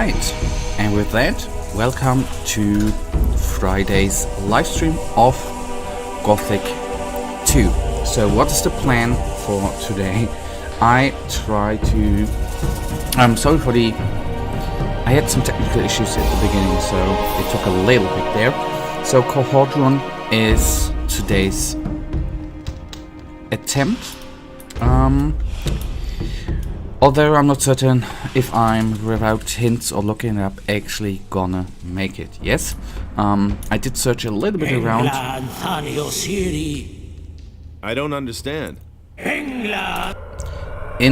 Alright, and with that, welcome to Friday's live stream of Gothic 2. So what is the plan for today? I had some technical issues at the beginning, so it took a little bit there. So Quarhodron is today's attempt. Although I'm not certain if I'm, without hints or looking it up, actually gonna make it. Yes, I did search a little bit around. I don't understand. In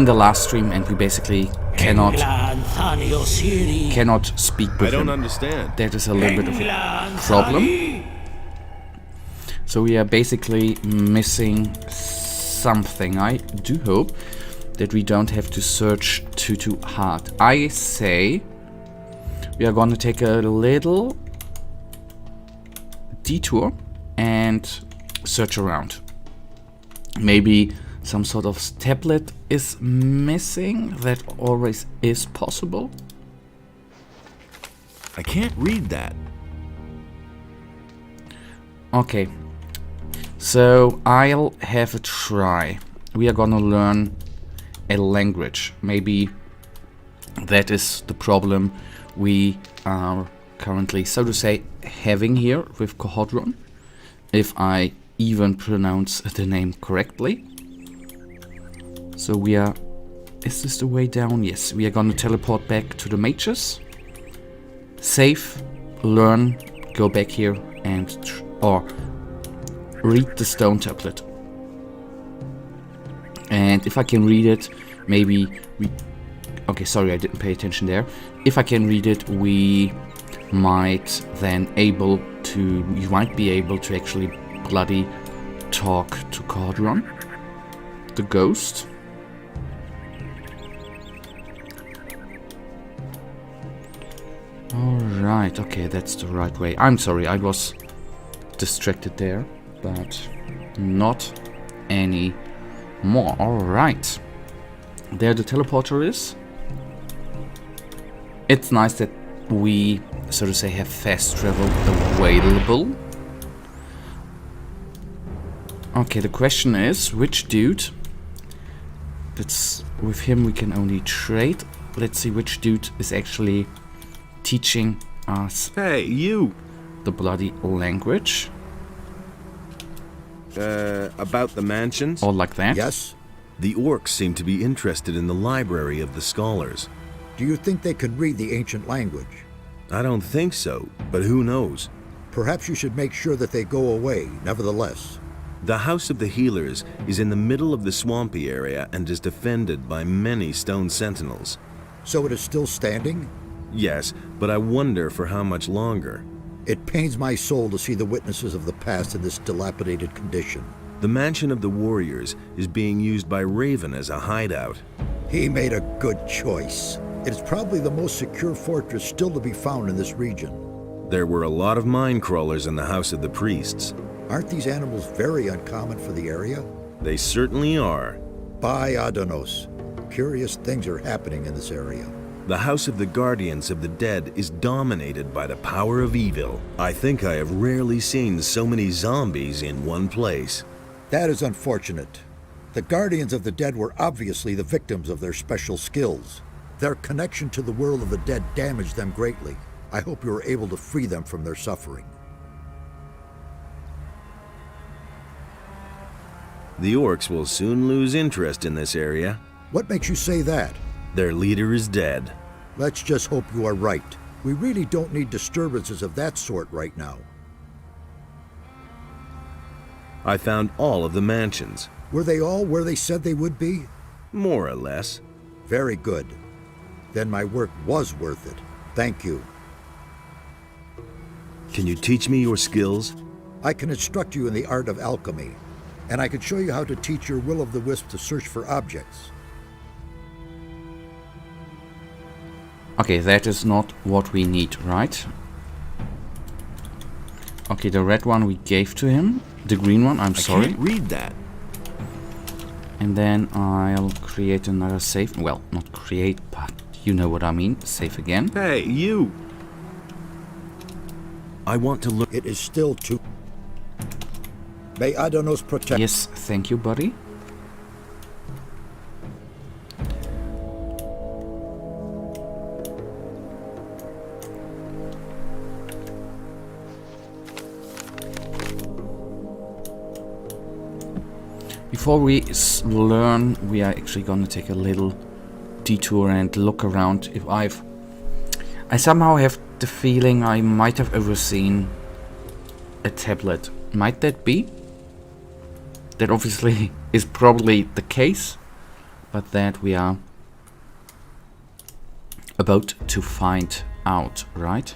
the last stream, and we basically cannot speak with him. I don't understand. That is a little bit of a problem. So we are basically missing something. I do hope that we don't have to search too hard. I say we are gonna take a little detour and search around. Maybe some sort of tablet is missing. That always is possible. I can't read that. Okay, so I'll have a try. We are gonna learn a language. Maybe that is the problem we are currently, so to say, having here with Quarhodron, if I even pronounce the name correctly. So we are, is this the way down? Yes, we are gonna teleport back to the mages, save, learn, go back here and read the stone tablet. And if I can read it, maybe we... Okay, sorry, I didn't pay attention there. If I can read it, we might then you might be able to actually bloody talk to Quarhodron, the ghost. Alright, okay, that's the right way. I'm sorry, I was distracted there, but not any more. Alright, there the teleporter is. It's nice that we, so to say, have fast travel available. Okay, the question is, which dude? That's, with him we can only trade. Let's see which dude is actually teaching us. Hey, you! The bloody language. About the mansions? Or like that? Yes? The orcs seem to be interested in the library of the scholars. Do you think they can read the ancient language? I don't think so, but who knows? Perhaps you should make sure that they go away, nevertheless. The House of the Healers is in the middle of the swampy area and is defended by many stone sentinels. So it is still standing? Yes, but I wonder for how much longer. It pains my soul to see the witnesses of the past in this dilapidated condition. The Mansion of the Warriors is being used by Raven as a hideout. He made a good choice. It is probably the most secure fortress still to be found in this region. There were a lot of mine crawlers in the House of the Priests. Aren't these animals very uncommon for the area? They certainly are. By Adenos, curious things are happening in this area. The House of the Guardians of the Dead is dominated by the power of evil. I think I have rarely seen so many zombies in one place. That is unfortunate. The Guardians of the Dead were obviously the victims of their special skills. Their connection to the world of the dead damaged them greatly. I hope you are able to free them from their suffering. The orcs will soon lose interest in this area. What makes you say that? Their leader is dead. Let's just hope you are right. We really don't need disturbances of that sort right now. I found all of the mansions. Were they all where they said they would be? More or less. Very good. Then my work was worth it. Thank you. Can you teach me your skills? I can instruct you in the art of alchemy, and I can show you how to teach your will-o'-the-wisp to search for objects. Okay, that is not what we need, right? Okay, the red one we gave to him. The green one, I'm sorry. I can't read that. And then I'll create another save. Well, not create, but You know what I mean. Save again. Hey, you! I want to look. It is still too... May Adenos protect... Yes, thank you, buddy. Before we learn, we are actually gonna take a little detour and look around. If I somehow have the feeling I might have overseen a tablet. Might that be? That obviously is probably the case, but that we are about to find out, right?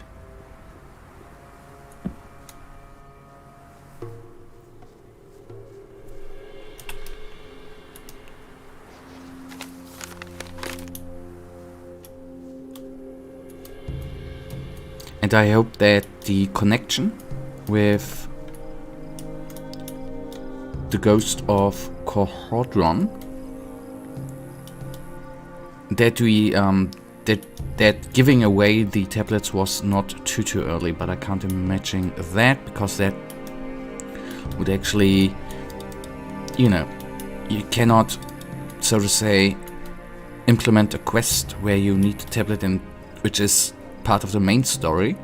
And I hope that the connection with the ghost of Quarhodron, that we that giving away the tablets was not too early, but I can't imagine that, because that would actually, you know, you cannot, so to say, implement a quest where you need a tablet, and which is part of the main story,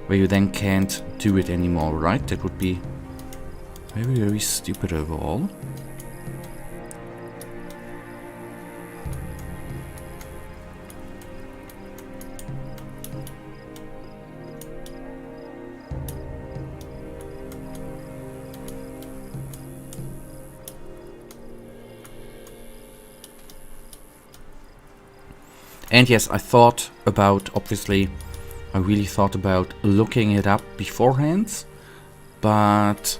where you then can't do it anymore, right? That would be very stupid overall. And yes, I thought about, obviously, I really thought about looking it up beforehand, but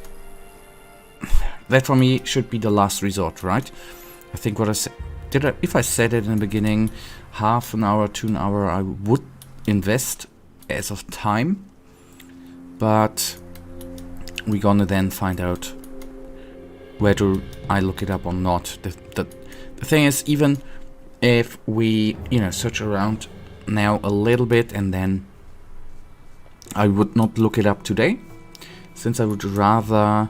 that for me should be the last resort, right? I think what I said, if I said it in the beginning, half an hour to an hour I would invest as of time, but we're gonna then find out whether I look it up or not. The thing is, even if we, you know, search around now a little bit, and then I would not look it up today, since I would rather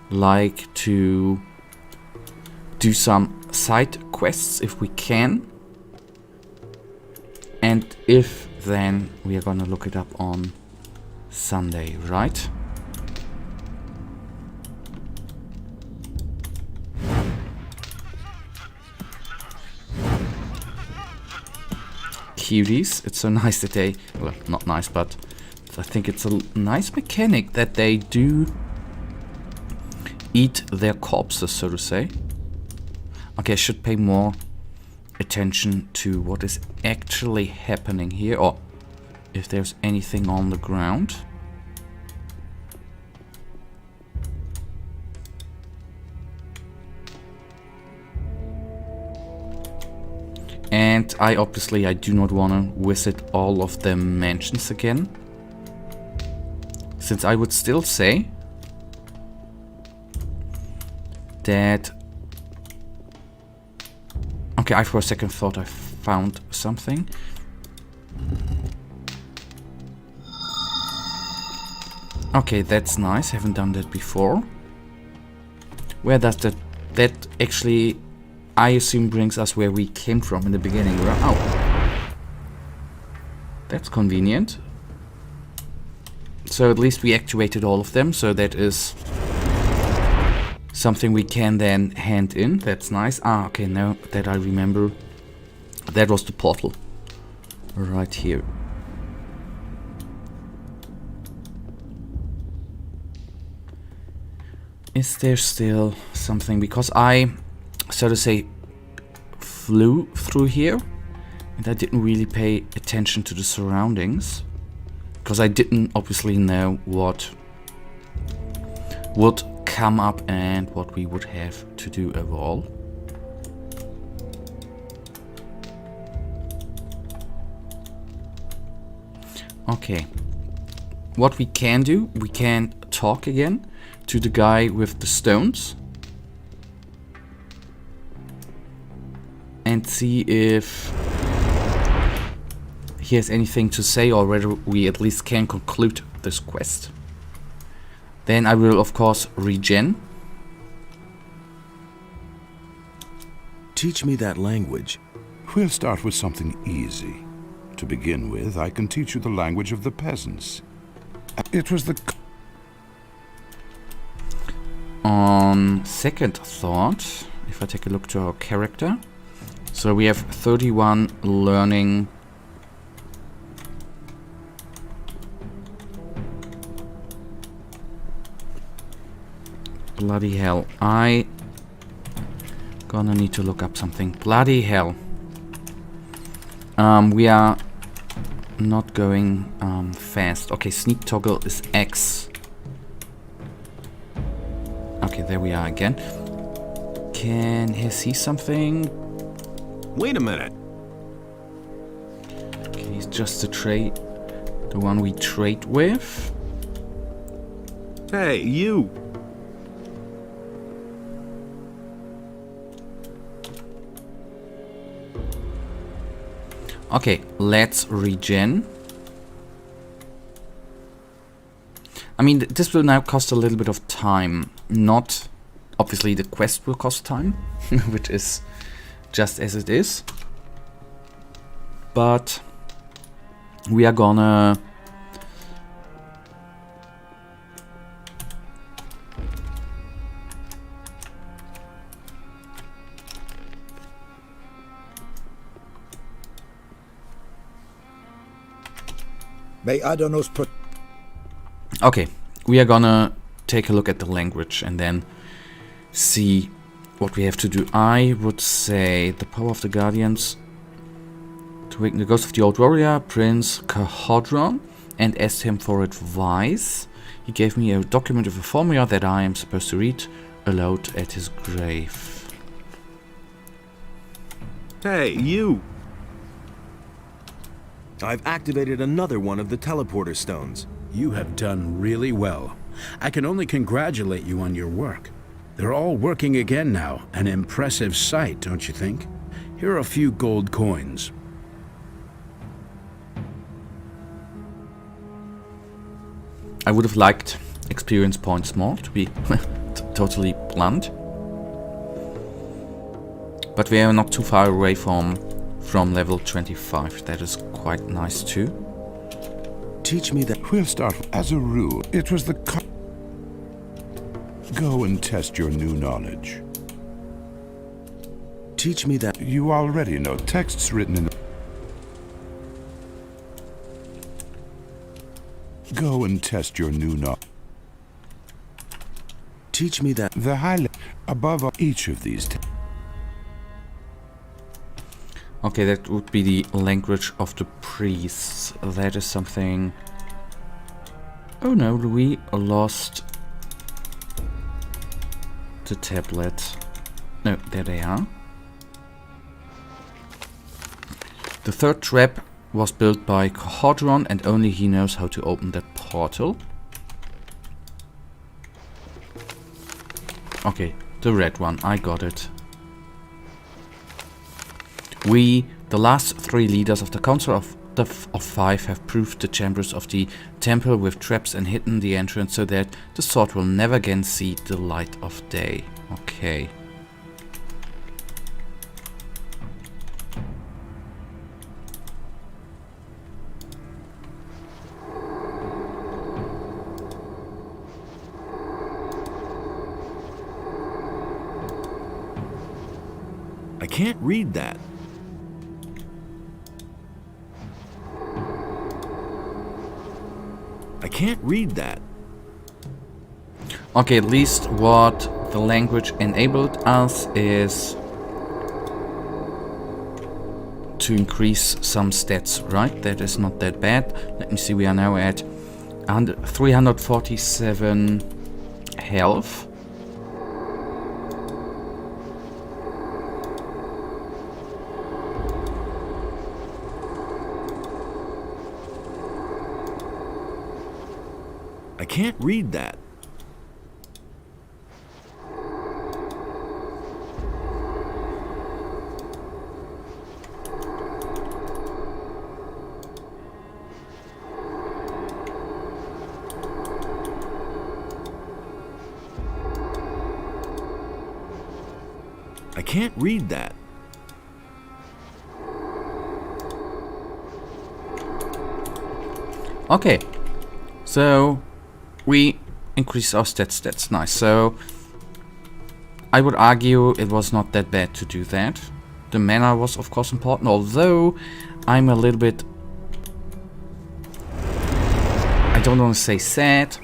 like to do some side quests if we can, and if then we are gonna look it up on Sunday, right? Cuties, it's so nice that they, well, not nice, but I think it's a nice mechanic that they do eat their corpses, so to say. Okay, I should pay more attention to what is actually happening here, or if there's anything on the ground. And I do not want to visit all of the mansions again, since I would still say that... Okay, I for a second thought I found something. Okay, that's nice, haven't done that before. Where does that actually, I assume, brings us where we came from in the beginning. Oh, that's convenient. So at least we activated all of them, so that is something we can then hand in. That's nice. Ah, okay, now that I remember, that was the portal right here. Is there still something? Because I, so to say, flew through here and I didn't really pay attention to the surroundings, because I didn't obviously know what would come up and what we would have to do overall. Okay, what we can do, we can talk again to the guy with the stones and see if he has anything to say, or whether we at least can conclude this quest. Then I will, of course, regen. Teach me that language. We'll start with something easy. To begin with, I can teach you the language of the peasants. It was the... On second thought, if I take a look to our character, so we have 31 learning. Bloody hell, I gonna need to look up something. Bloody hell. We are not going fast. Okay, sneak toggle is X. Okay, there we are again. Can he see something? Wait a minute. Okay, he's just the one we trade with. Hey, you! Okay, let's regen. I mean, this will now cost a little bit of time. Not, obviously the quest will cost time, which is just as it is. But we are gonna... May Adenos put... Okay, we are gonna take a look at the language and then see what we have to do. I would say the power of the Guardians to awaken the ghost of the old warrior, Prince Quarhodron, and asked him for advice. He gave me a document with a formula that I am supposed to read aloud at his grave. Hey, you! I've activated another one of the teleporter stones. You have done really well. I can only congratulate you on your work. They're all working again now. An impressive sight, don't you think? Here are a few gold coins. I would have liked experience points more, to be totally blunt. But we are not too far away from level 25. That is quite nice too. Teach me that. We'll start as a rule. It was the... Go and test your new knowledge. Teach me that. You already know texts written in... Go and test your new knowledge. Teach me that. The highlight above each of these... Okay, that would be the language of the priests. That is something... Oh no, we lost the tablet. No, there they are. The third trap was built by Quarhodron, and only he knows how to open that portal. Okay, the red one, I got it. We, the last three leaders of the Council of Five, have proved the chambers of the temple with traps and hidden the entrance so that the sword will never again see the light of day. Okay. I can't read that. I can't read that. Okay, at least what the language enabled us is to increase some stats, right? That is not that bad. Let me see, we are now at 347 health. I can't read that. I can't read that. Okay, so we increase our stats. That's nice. So I would argue it was not that bad to do that. The mana was of course important, although I'm a little bit, I don't want to say sad.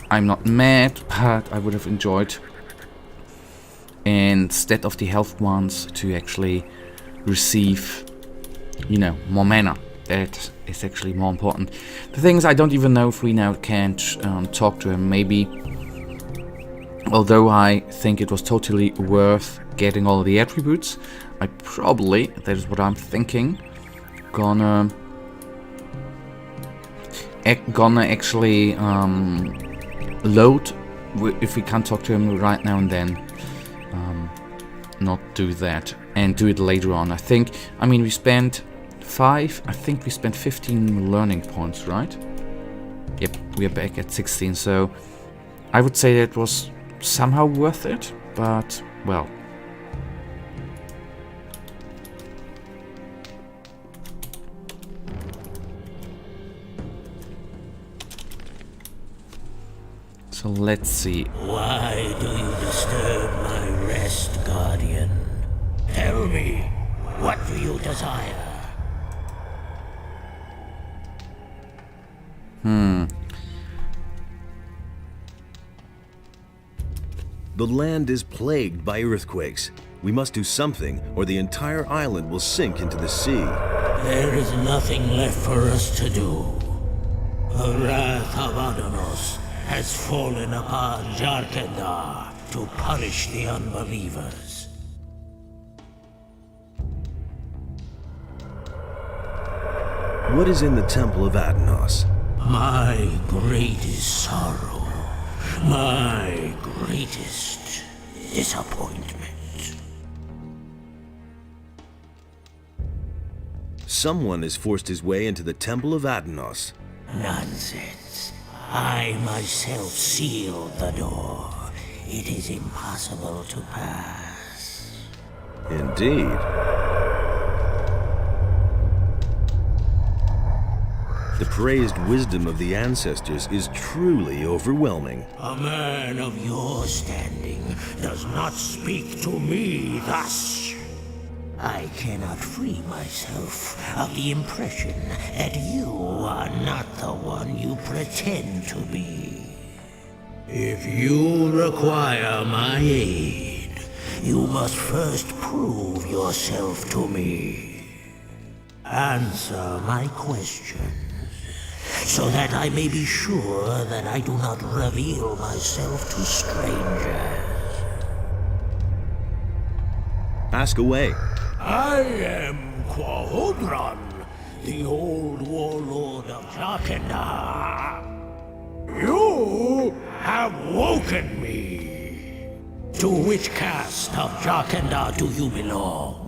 I'm not mad, but I would have enjoyed, instead of the health ones, to actually receive, you know, more mana. That is actually more important. The thing is, I don't even know if we now can't talk to him. Maybe, although I think it was totally worth getting all the attributes, I probably, that is what I'm thinking, gonna actually load, if we can't talk to him right now and then, not do that and do it later on. I think, I mean, we spent 5, I think we spent 15 learning points, right? Yep, we are back at 16, so I would say it was somehow worth it, but, well. So let's see. Why do you disturb my rest, Guardian? Tell me, what do you desire? The land is plagued by earthquakes. We must do something, or the entire island will sink into the sea. There is nothing left for us to do. The wrath of Adenos has fallen upon Jarkendar to punish the unbelievers. What is in the Temple of Adenos? My greatest sorrow, my greatest disappointment. Someone has forced his way into the Temple of Adenos. Nonsense. I myself sealed the door. It is impossible to pass. Indeed. The praised wisdom of the ancestors is truly overwhelming. A man of your standing does not speak to me thus. I cannot free myself of the impression that you are not the one you pretend to be. If you require my aid, you must first prove yourself to me. Answer my questions, so that I may be sure that I do not reveal myself to strangers. Ask away. I am Quarhodron, the old warlord of Jarkendar. You have woken me. To which caste of Jarkendar do you belong?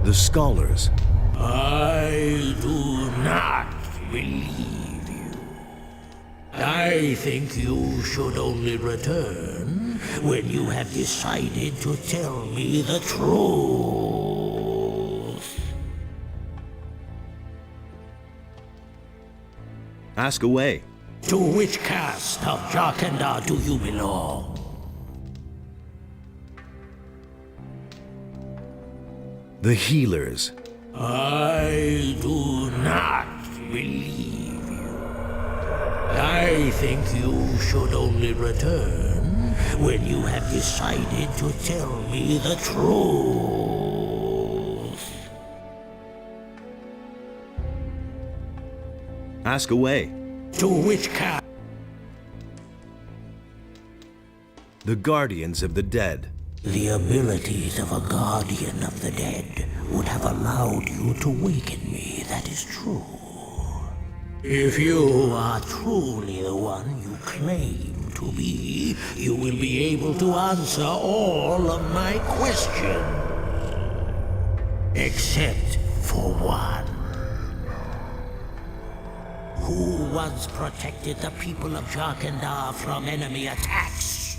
The scholars. I do not believe you. I think you should only return when you have decided to tell me the truth. Ask away. To which caste of Jarkendar do you belong? The healers. I do not believe you. I think you should only return when you have decided to tell me the truth. Ask away. To which caste? The guardians of the dead. The abilities of a guardian of the dead would have allowed you to waken me, that is true. If you are truly the one you claim to be, you will be able to answer all of my questions. Except for one. Who once protected the people of Jarkandar from enemy attacks?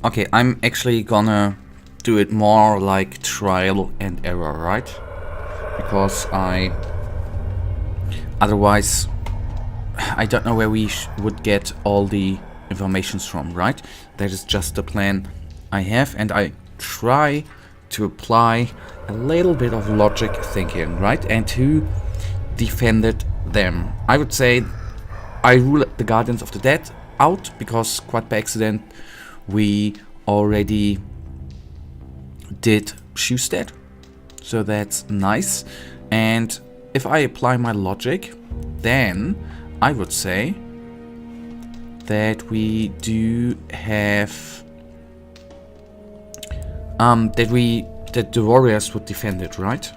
Okay, I'm actually gonna do it more like trial and error, right? Because otherwise I don't know where we would get all the informations from, right? That is just the plan I have, and I try to apply a little bit of logic thinking, right? And to defend them. I would say I rule the Guardians of the Dead out, because quite by accident we already did Shoestead. So that's nice. And if I apply my logic, then I would say that we do have that the warriors would defend it, right?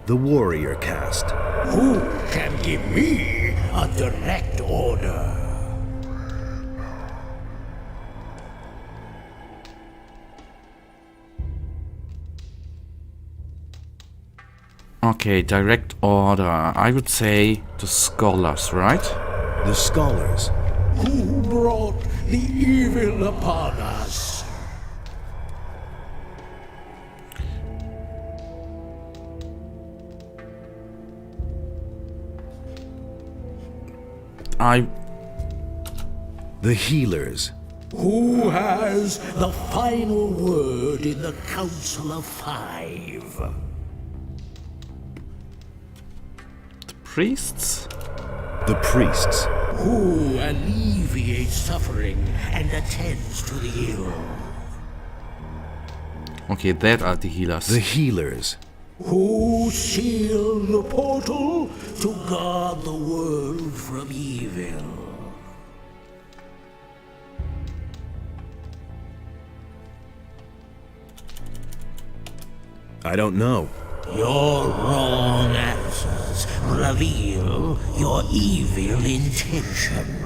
The warrior caste. Who can give me a direct order? Okay, direct order. I would say the scholars, right? The scholars. Who brought the evil upon us? The healers. Who has the final word in the Council of Five? Priests? The priests. Who alleviates suffering and attends to the ill? Okay, that are the healers. The healers. Who seal the portal to guard the world from evil? I don't know. Your wrong answers reveal your evil intention.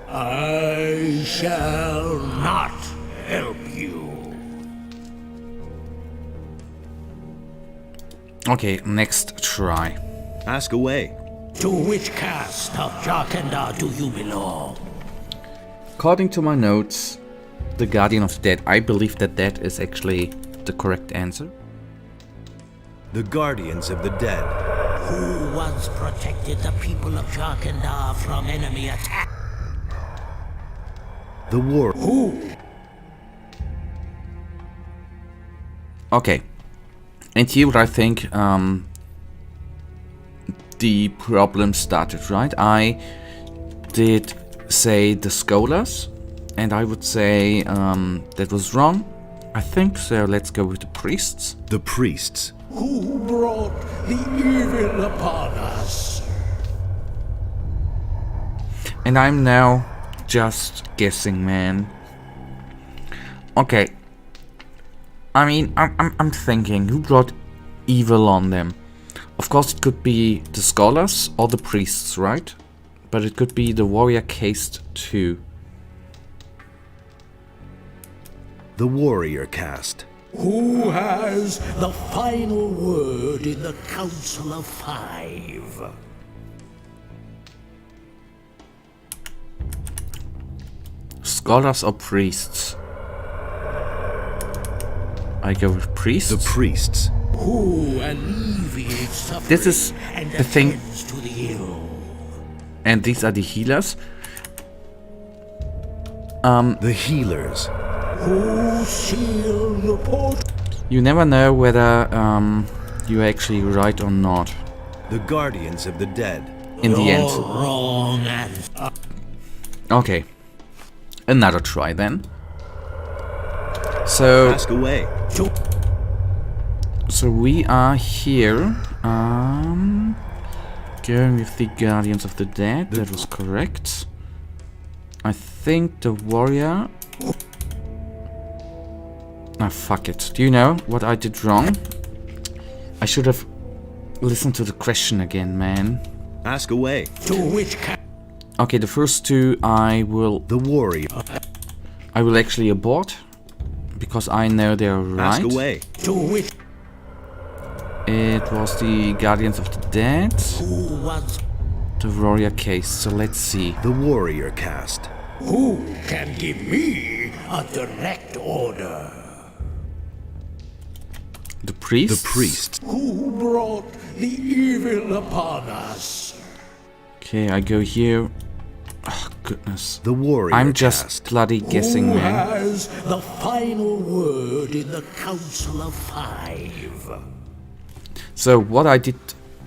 I shall not help you. Okay, next try. Ask away. To which caste of Jarkandar do you belong? According to my notes, the Guardian of the Dead. I believe that that is actually the correct answer. The guardians of the dead. Who once protected the people of Jarkandar from enemy attack? The war. Who? Okay. And here I think the problem started, right? I did say the scholars, and I would say that was wrong. I think so. Let's go with the priests. The priests. Who brought the evil upon us? And I'm now just guessing, man. Okay. I mean, I'm thinking, who brought evil on them? Of course, it could be the scholars or the priests, right? But it could be the warrior caste too. The warrior caste. Who has the final word in the Council of Five? Scholars or priests? I go with priests. The priests. Who alleviates suffering This is and the thing. attends to the ill? And these are the healers. The healers. Who seal the portal? You never know whether you're actually right or not. The guardians of the dead. In the end. Wrong answer. Okay. Another try then. So Ask away. we are here. Going with the Guardians of the Dead. That was correct. I think the warrior. Ah, fuck it. Do you know what I did wrong? I should have listened to the question again, man. Ask away. To which caste? Okay, the first two I will. The warrior. I will actually abort, because I know they're right. Ask away. To it It was the Guardians of the Dead, who was... the Warrior Case, so let's see. The warrior caste. Who can give me a direct order? The Priest? The priest. Who brought the evil upon us? Okay, I go here. Oh, goodness. The warrior I'm just caste. bloody guessing, Who man. has the final word in the Council of Five? So, what I did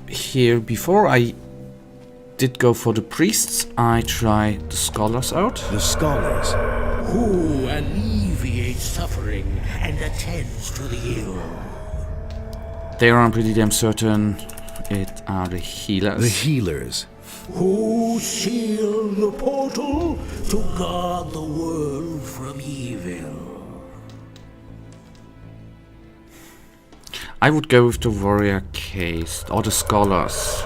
here before I did go for the priests, I try the scholars out. The scholars. Who alleviates suffering and attends to the ill? There I'm pretty damn certain it are the healers. The healers. Who seal the portal to guard the world from evil? I would go with the warrior case or the scholars.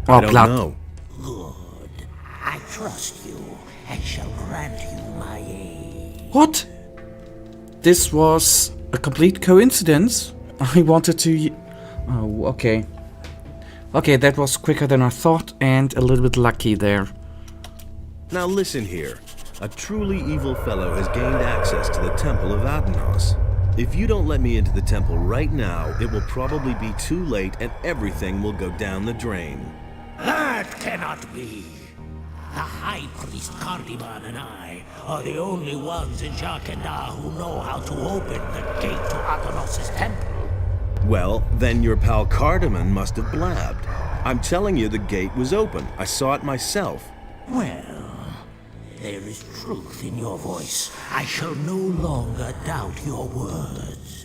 I don't know. Good. I trust you and shall grant you my aid. What? This was a complete coincidence. I wanted to... Oh, okay. Okay, that was quicker than I thought and a little bit lucky there. Now listen here. A truly evil fellow has gained access to the Temple of Adenos. If you don't let me into the temple right now, it will probably be too late and everything will go down the drain. That cannot be. The High Priest Quarhodron and I are the only ones in Jarkandar who know how to open the gate to Adenos' temple. Well, then your pal Cardamon must have blabbed. I'm telling you the gate was open. I saw it myself. Well, there is truth in your voice. I shall no longer doubt your words.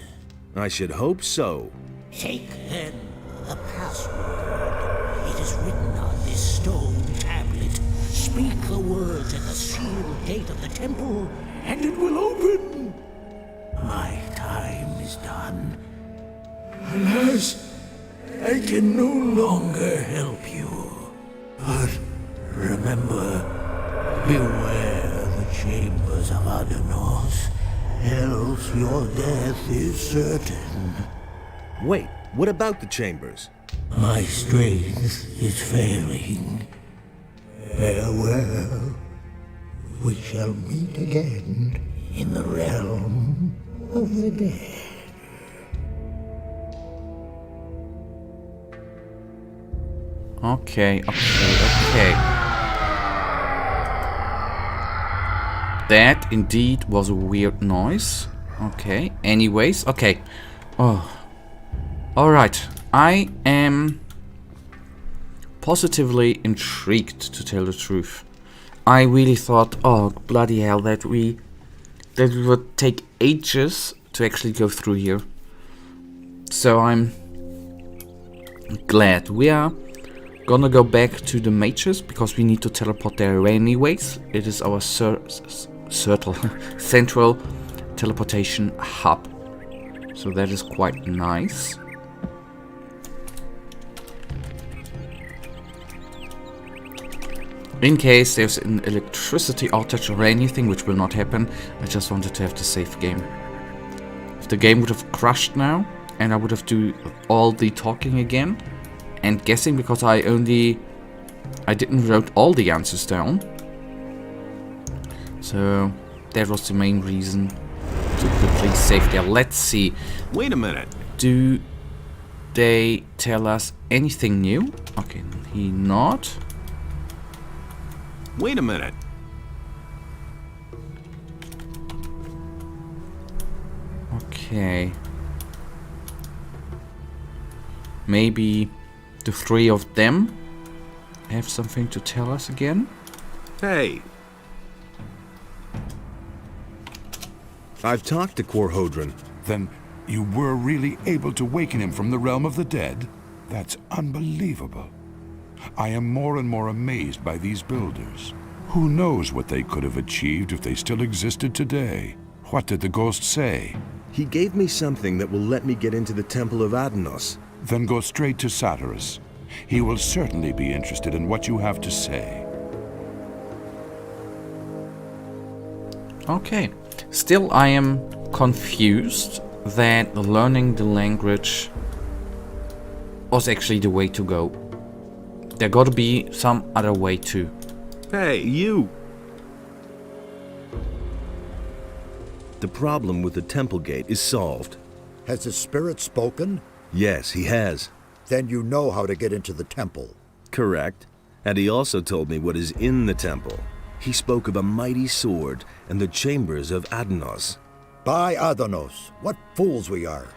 I should hope so. Take, then, the password. It is written on this stone tablet. Speak the words at the sealed gate of the temple, and it will open. My time is done. Alas, I can no longer help you. But remember, beware the chambers of Adenos, else your death is certain. Wait, what about the chambers? My strength is failing. Farewell. We shall meet again in the realm of the dead. Okay. That indeed was a weird noise. Okay, anyways, okay. Oh. Alright, I am positively intrigued, to tell the truth. I really thought, oh bloody hell, that it would take ages to actually go through here. So I'm glad. We are gonna go back to the mages because we need to teleport there anyways. It is our central teleportation hub. So that is quite nice. In case there's an electricity outage or anything, which will not happen, I just wanted to have the safe game. If the game would have crashed now, and I would have do all the talking again, and guessing because I didn't wrote all the answers down. So that was the main reason to quickly save there. Let's see. Wait a minute. Do they tell us anything new? Okay, he not. Wait a minute. Okay. Maybe the three of them have something to tell us again? Hey. I've talked to Quarhodron. Then you were really able to waken him from the realm of the dead? That's unbelievable. I am more and more amazed by these builders. Who knows what they could have achieved if they still existed today? What did the ghost say? He gave me something that will let me get into the Temple of Adenos. Then go straight to Satyrus. He will certainly be interested in what you have to say. Okay. Still, I am confused that learning the language was actually the way to go. There gotta be some other way too. Hey, you! The problem with the temple gate is solved. Has the spirit spoken? Yes, he has. Then you know how to get into the temple. Correct. And he also told me what is in the temple. He spoke of a mighty sword and the chambers of Adenos. By Adenos, what fools we are.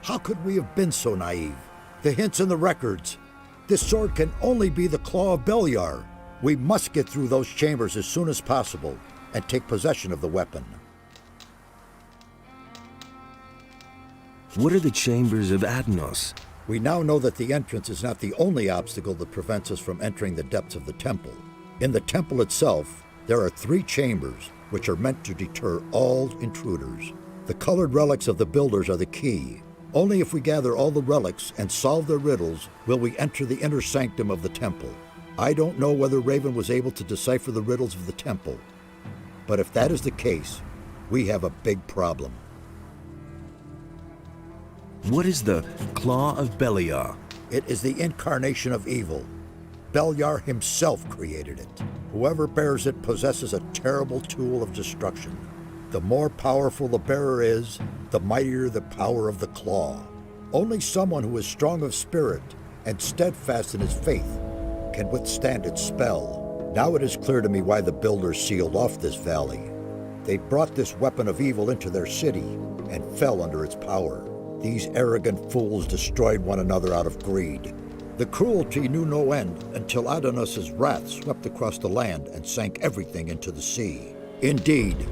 How could we have been so naive? The hints in the records. This sword can only be the claw of Beliar. We must get through those chambers as soon as possible and take possession of the weapon. What are the chambers of Adenos? We now know that the entrance is not the only obstacle that prevents us from entering the depths of the temple. In the temple itself, there are 3 chambers which are meant to deter all intruders. The colored relics of the builders are the key. Only if we gather all the relics and solve their riddles will we enter the inner sanctum of the temple. I don't know whether Raven was able to decipher the riddles of the temple, but if that is the case, we have a big problem. What is the Claw of Beliar? It is the incarnation of evil. Beliar himself created it. Whoever bears it possesses a terrible tool of destruction. The more powerful the bearer is, the mightier the power of the claw. Only someone who is strong of spirit and steadfast in his faith can withstand its spell. Now it is clear to me why the builders sealed off this valley. They brought this weapon of evil into their city and fell under its power. These arrogant fools destroyed one another out of greed. The cruelty knew no end until Adenos' wrath swept across the land and sank everything into the sea. Indeed,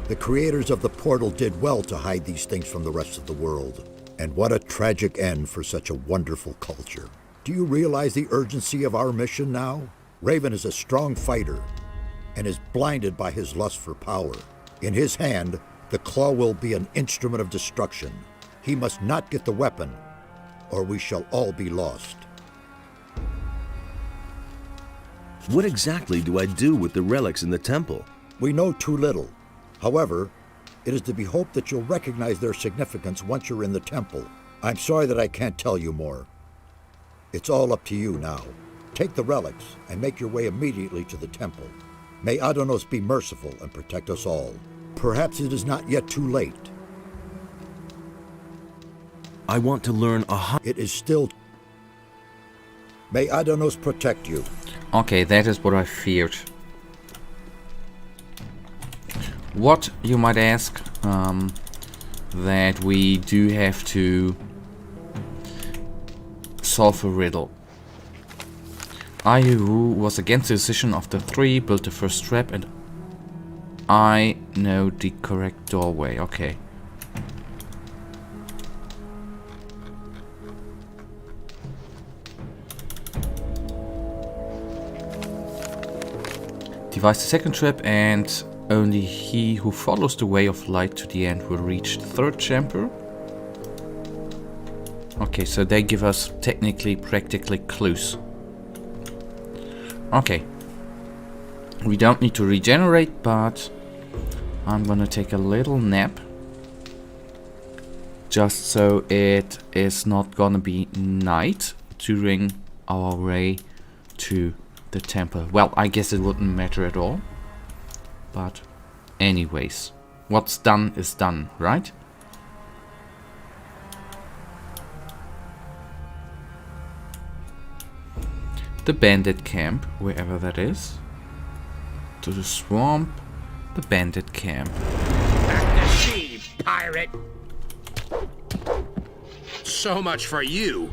the creators of the portal did well to hide these things from the rest of the world. And what a tragic end for such a wonderful culture. Do you realize the urgency of our mission now? Raven is a strong fighter and is blinded by his lust for power. In his hand, the claw will be an instrument of destruction. He must not get the weapon, or we shall all be lost. What exactly do I do with the relics in the temple? We know too little. However, it is to be hoped that you'll recognize their significance once you're in the temple. I'm sorry that I can't tell you more. It's all up to you now. Take the relics and make your way immediately to the temple. May Adenos be merciful and protect us all. Perhaps it is not yet too late. I want to learn It is still... May Adenos protect you. Okay, that is what I feared. What, you might ask, that we do have to solve a riddle. Ayuru was against the decision of the 3, built the first trap, and I know the correct doorway. Okay. Devise the second trap, and only he who follows the way of light to the end will reach the 3rd chamber. Okay, so they give us technically, practically clues. Okay. We don't need to regenerate, but I'm gonna take a little nap. Just so it is not gonna be night during our way to the temple. Well, I guess it wouldn't matter at all. But anyways, what's done is done, right? The bandit camp, wherever that is. To the swamp, the bandit camp. Back to sea, pirate! So much for you!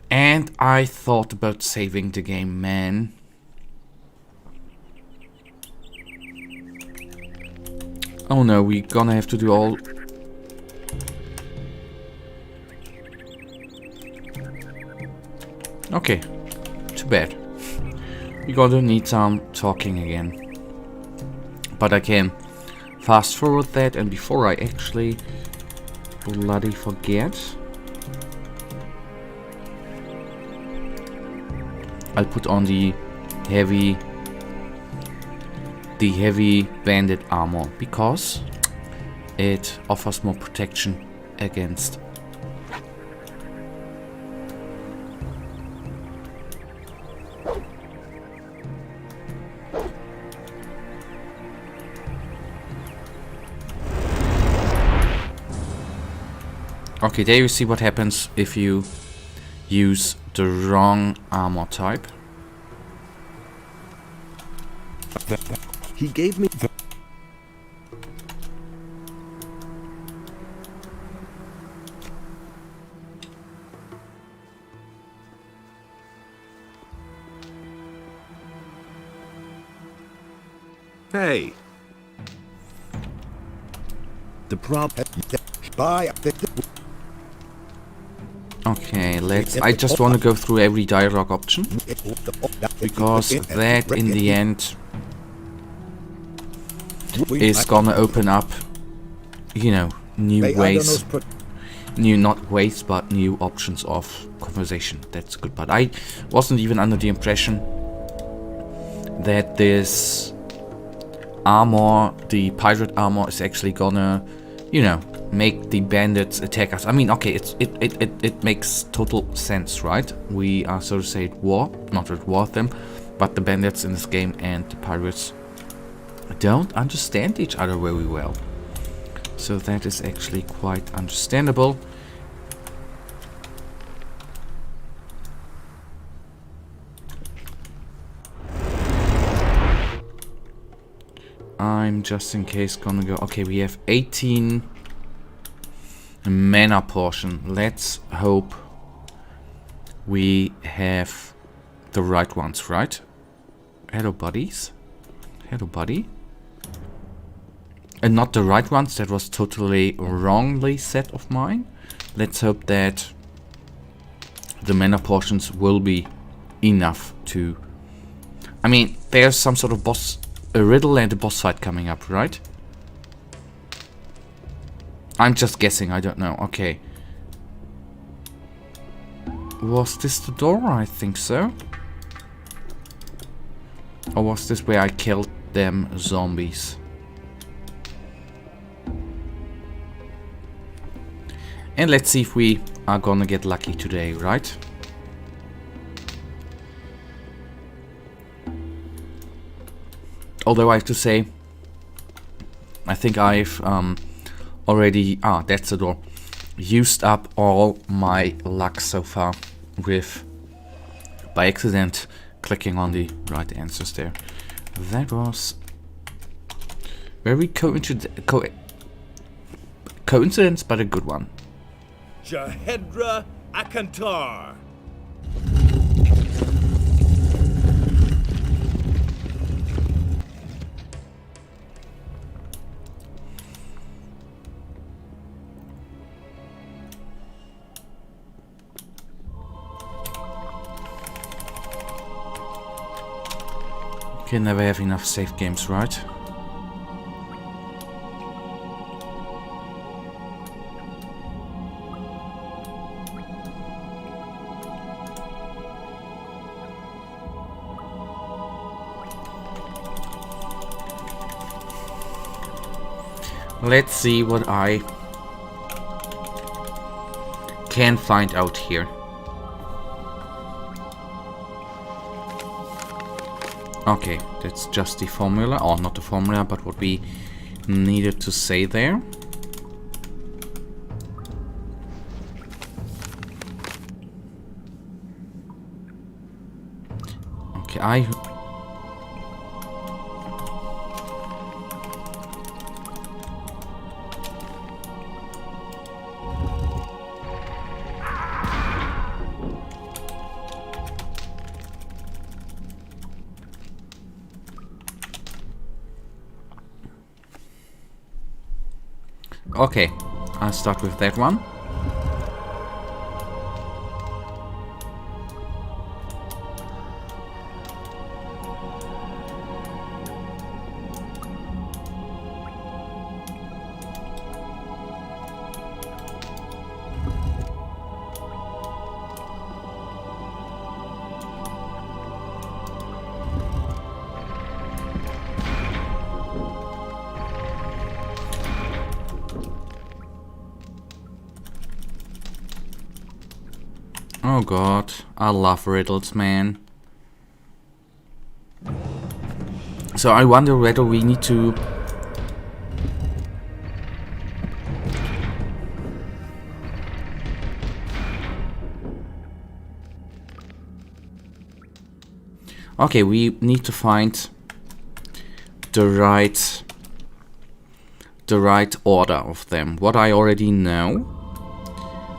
And I thought about saving the game, man. Oh no, we're gonna have to do all... Okay, too bad. You're gonna need some talking again. But I can fast forward that, and before I actually bloody forget, I'll put on the heavy bandit armor because it offers more protection against. Okay, there you see what happens if you use the wrong armor type. He gave me... Hey. The problem... Okay, I just want to go through every dialogue option, because that in the end is gonna open up, you know, new ways, not ways, but new options of conversation. That's good, but I wasn't even under the impression that this armor, the pirate armor, is actually gonna, you know, make the bandits attack us. I mean, okay, it makes total sense, right? We are, so to say, at war, not at war with them, but the bandits in this game and the pirates don't understand each other very well. So that is actually quite understandable. I'm just in case gonna go. Okay, we have 18 mana portion. Let's hope we have the right ones, right? Hello, buddies. Hello, buddy. And not the right ones. That was totally wrongly set of mine. Let's hope that the mana portions will be enough to... I mean, there's some sort of boss, a riddle and a boss fight coming up, right? I'm just guessing, I don't know. Okay. Was this the door? I think so. Or was this where I killed them zombies? And let's see if we are gonna get lucky today, right? Although I have to say, I think I've already, that's the door, used up all my luck so far with, by accident, clicking on the right answers there. That was very coincidence, but a good one. Jahedra Akantar. Can never have enough safe games, right? Let's see what I can find out here. Okay, that's just the formula, or not the formula, but what we needed to say there. Okay, Okay, I'll start with that one. Oh god, I love riddles, man. So I wonder whether we need to... Okay, we need to find the right order of them. What I already know.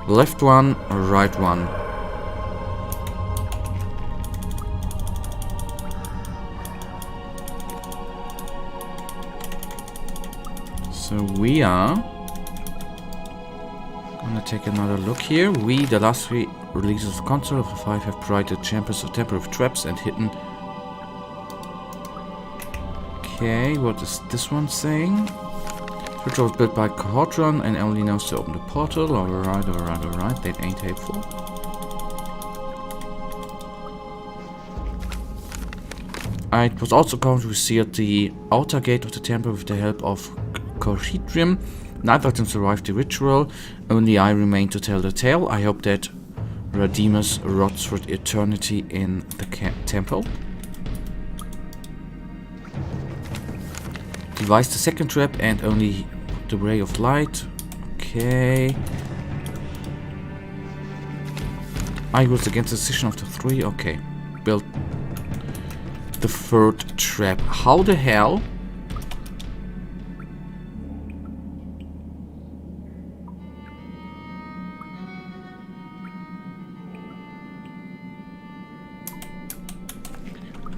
Left one, right one. So we are gonna take another look here. The last three releases of console of the 5 have provided champions of Temple of Traps and hidden. Okay, what is this one saying? Which was built by Quarhodron and only knows to open the portal. Alright, that ain't helpful. It was also going to sealed the outer gate of the temple with the help of Quarhodron. Neither of them survived the ritual, only I remain to tell the tale. I hope that Radimus rots for eternity in the temple. Devised the second trap and only the ray of light. Okay. I was against the decision of the 3. Okay. Built the third trap. How the hell?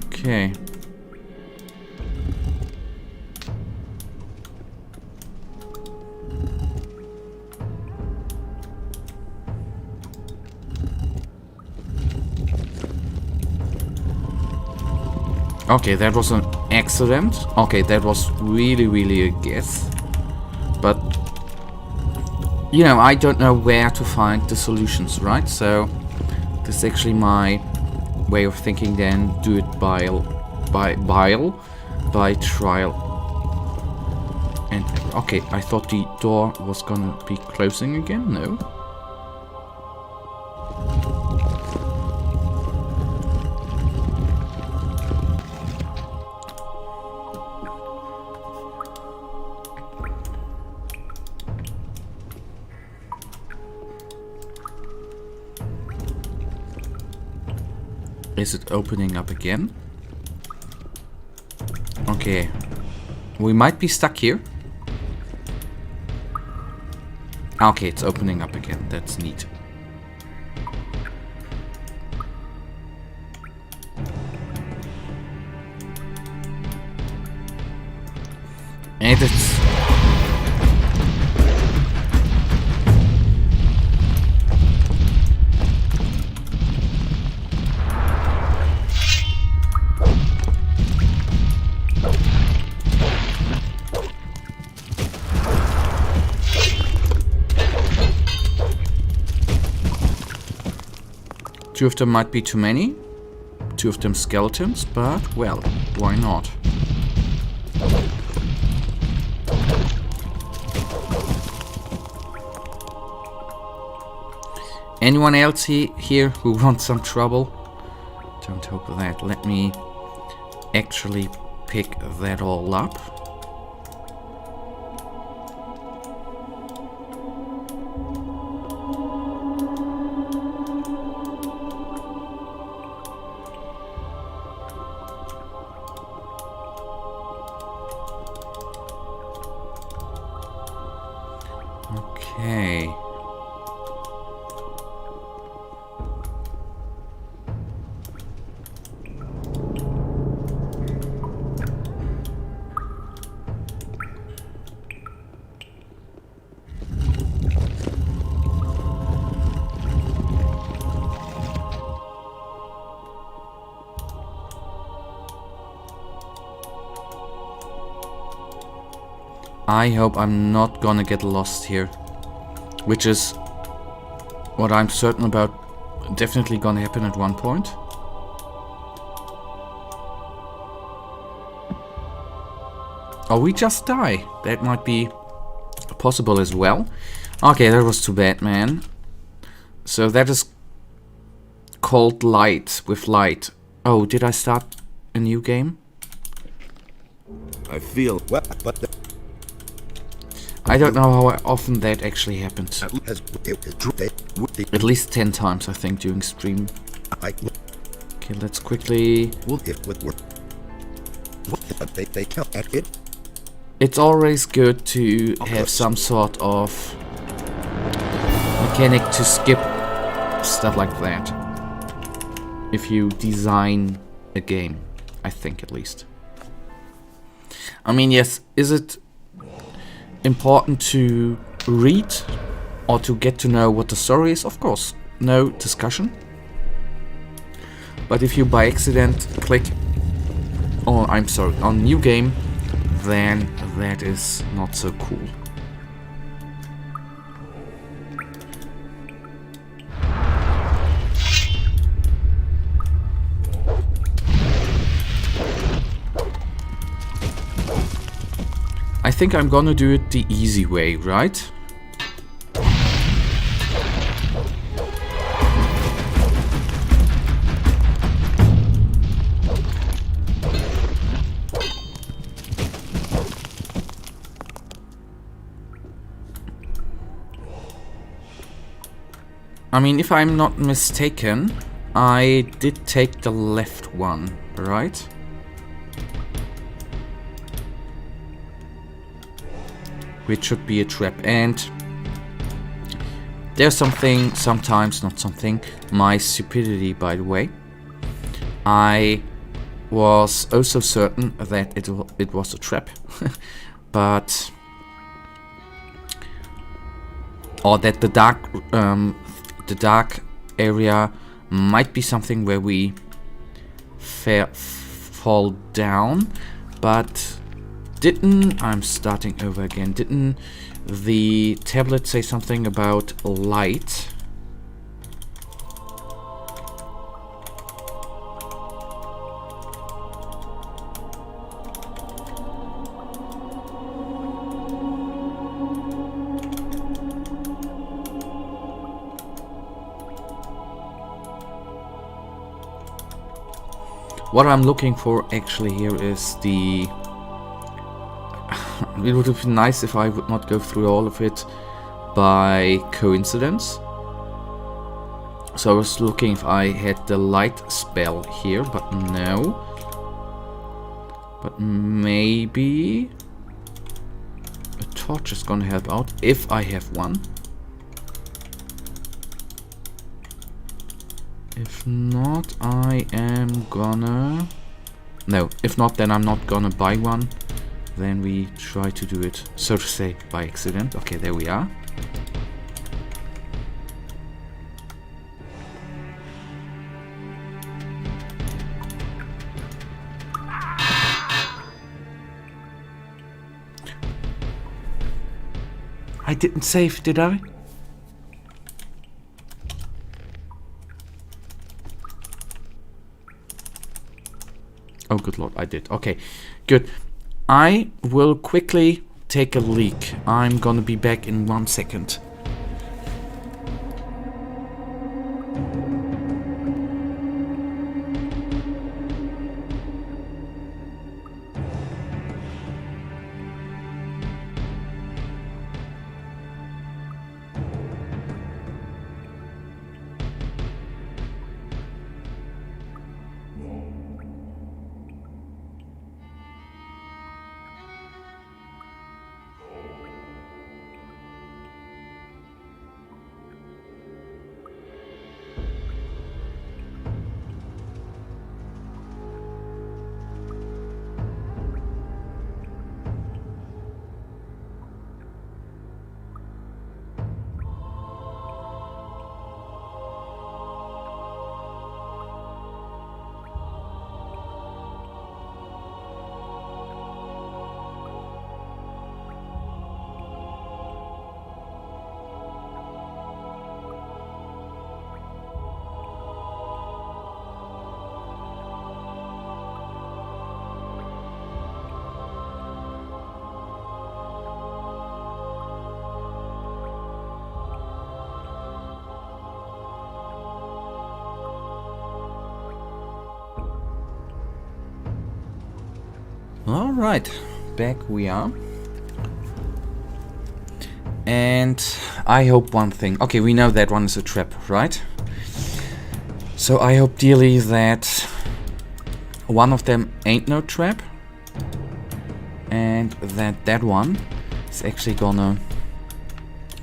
Okay. Okay, that was an accident. Okay, that was really a guess. But, you know, I don't know where to find the solutions, right? So, this is actually my way of thinking then. Do it by trial. And, okay, I thought the door was gonna be closing again. No. Is it opening up again? Okay. We might be stuck here. Okay, it's opening up again. That's neat. And it's... Two of them might be too many. Two of them skeletons, but, well, why not? Anyone else here who wants some trouble? Don't hope that. Let me actually pick that all up. Okay. I hope I'm not gonna get lost here, which is what I'm certain about definitely gonna happen at one point. Or we just die. That might be possible as well. Okay, that was too bad, man. So that is called light, with light. Oh, did I start a new game? I feel Well, but I don't know how often that actually happens. At least 10 times, I think, during stream. Okay, let's quickly... It's always good to have some sort of mechanic to skip stuff like that. If you design a game, I think at least. I mean, yes, is it important to read or to get to know what the story is? Of course, no discussion. But if you by accident click on new game, then that is not so cool. I think I'm gonna do it the easy way, right? I mean, if I'm not mistaken, I did take the left one, right? Which should be a trap. And there's something, sometimes not something, my stupidity, by the way. I was also certain that it was a trap, but or that the dark area might be something where we fall down, but I'm starting over again. Didn't the tablet say something about light? What I'm looking for actually here is the... It would have been nice if I would not go through all of it by coincidence. So I was looking if I had the light spell here, but no. But maybe a torch is gonna help out if I have one. If not, I am gonna... No, if not, then I'm not gonna buy one. Then we try to do it, so to say, by accident. Okay, there we are. I didn't save, did I? Oh, good lord, I did. Okay, good. I will quickly take a leak. I'm gonna be back in 1 second. Alright, back we are. And I hope one thing. Okay, we know that one is a trap, right? So I hope dearly that one of them ain't no trap. And that one is actually gonna...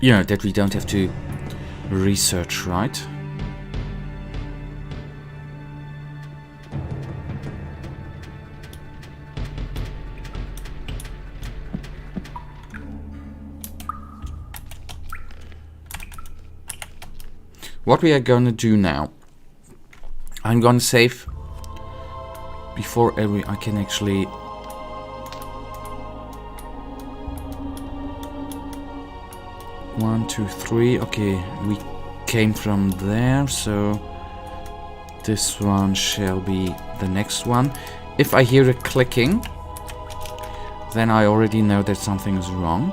You know, that we don't have to research, right? What we are gonna do now, I'm gonna save before I can actually... One, two, three. Okay, we came from there, so this one shall be the next one. If I hear a clicking, then I already know that something is wrong.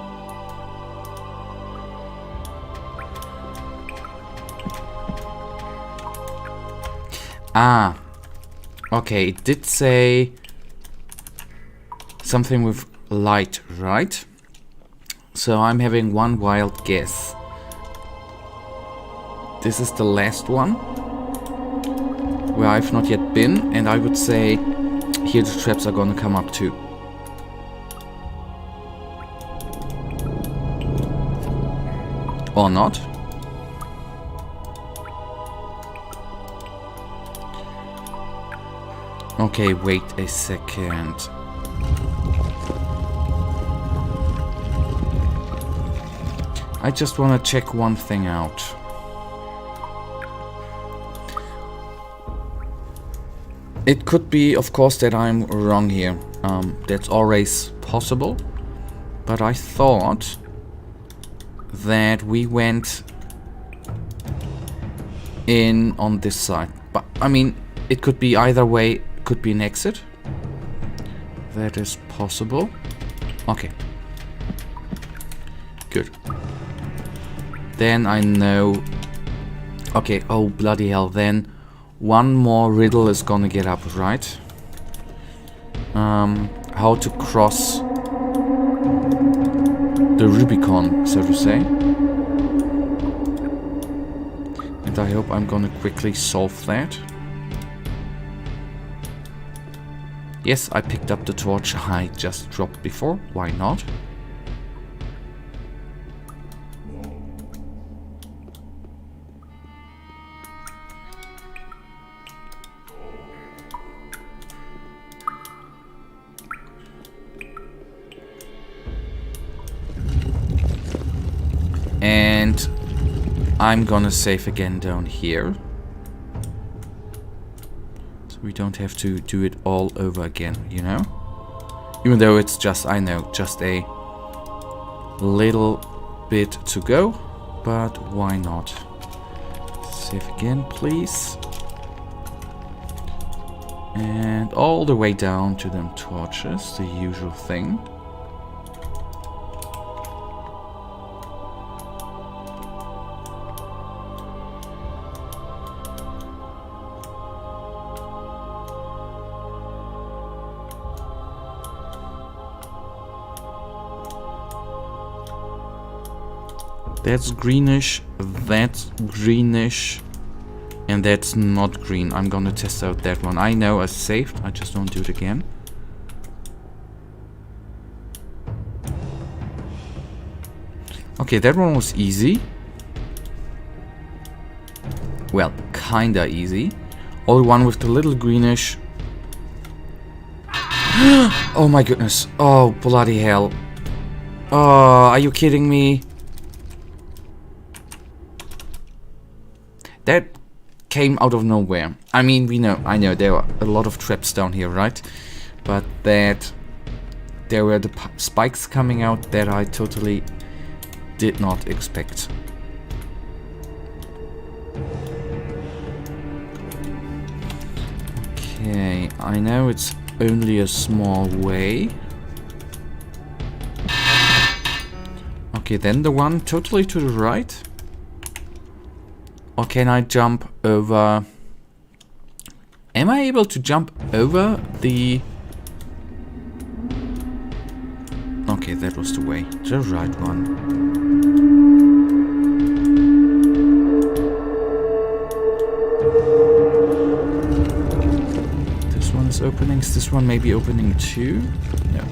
Ah, okay, it did say something with light, right? So I'm having one wild guess. This is the last one, where I've not yet been, and I would say here the traps are gonna come up too. Or not. Okay, wait a second. I just want to check one thing out. It could be, of course, that I'm wrong here. That's always possible. But I thought that we went in on this side. But, I mean, it could be either way. Could be an exit. That is possible. Okay. Good. Then I know... Okay, oh bloody hell, then one more riddle is gonna get up, right? How to cross the Rubicon, so to say. And I hope I'm gonna quickly solve that. Yes, I picked up the torch I just dropped before, why not? And I'm gonna save again down here. So we don't have to do it all over again, you know? Even though it's just, I know, just a little bit to go. But why not? Save again, please. And all the way down to them torches, the usual thing. That's greenish, and that's not green. I'm gonna test out that one. I know I saved, I just don't do it again. Okay, that one was easy. Well, kinda easy. Or the one with the little greenish. Oh my goodness. Oh, bloody hell. Oh, are you kidding me? That came out of nowhere. I mean, I know there are a lot of traps down here, right? But that there were the spikes coming out that I totally did not expect. Okay, I know it's only a small way. Okay, then the one totally to the right. Or can I jump over? Am I able to jump over the that was the way. The right one. This one is opening. Is this one maybe opening too? No.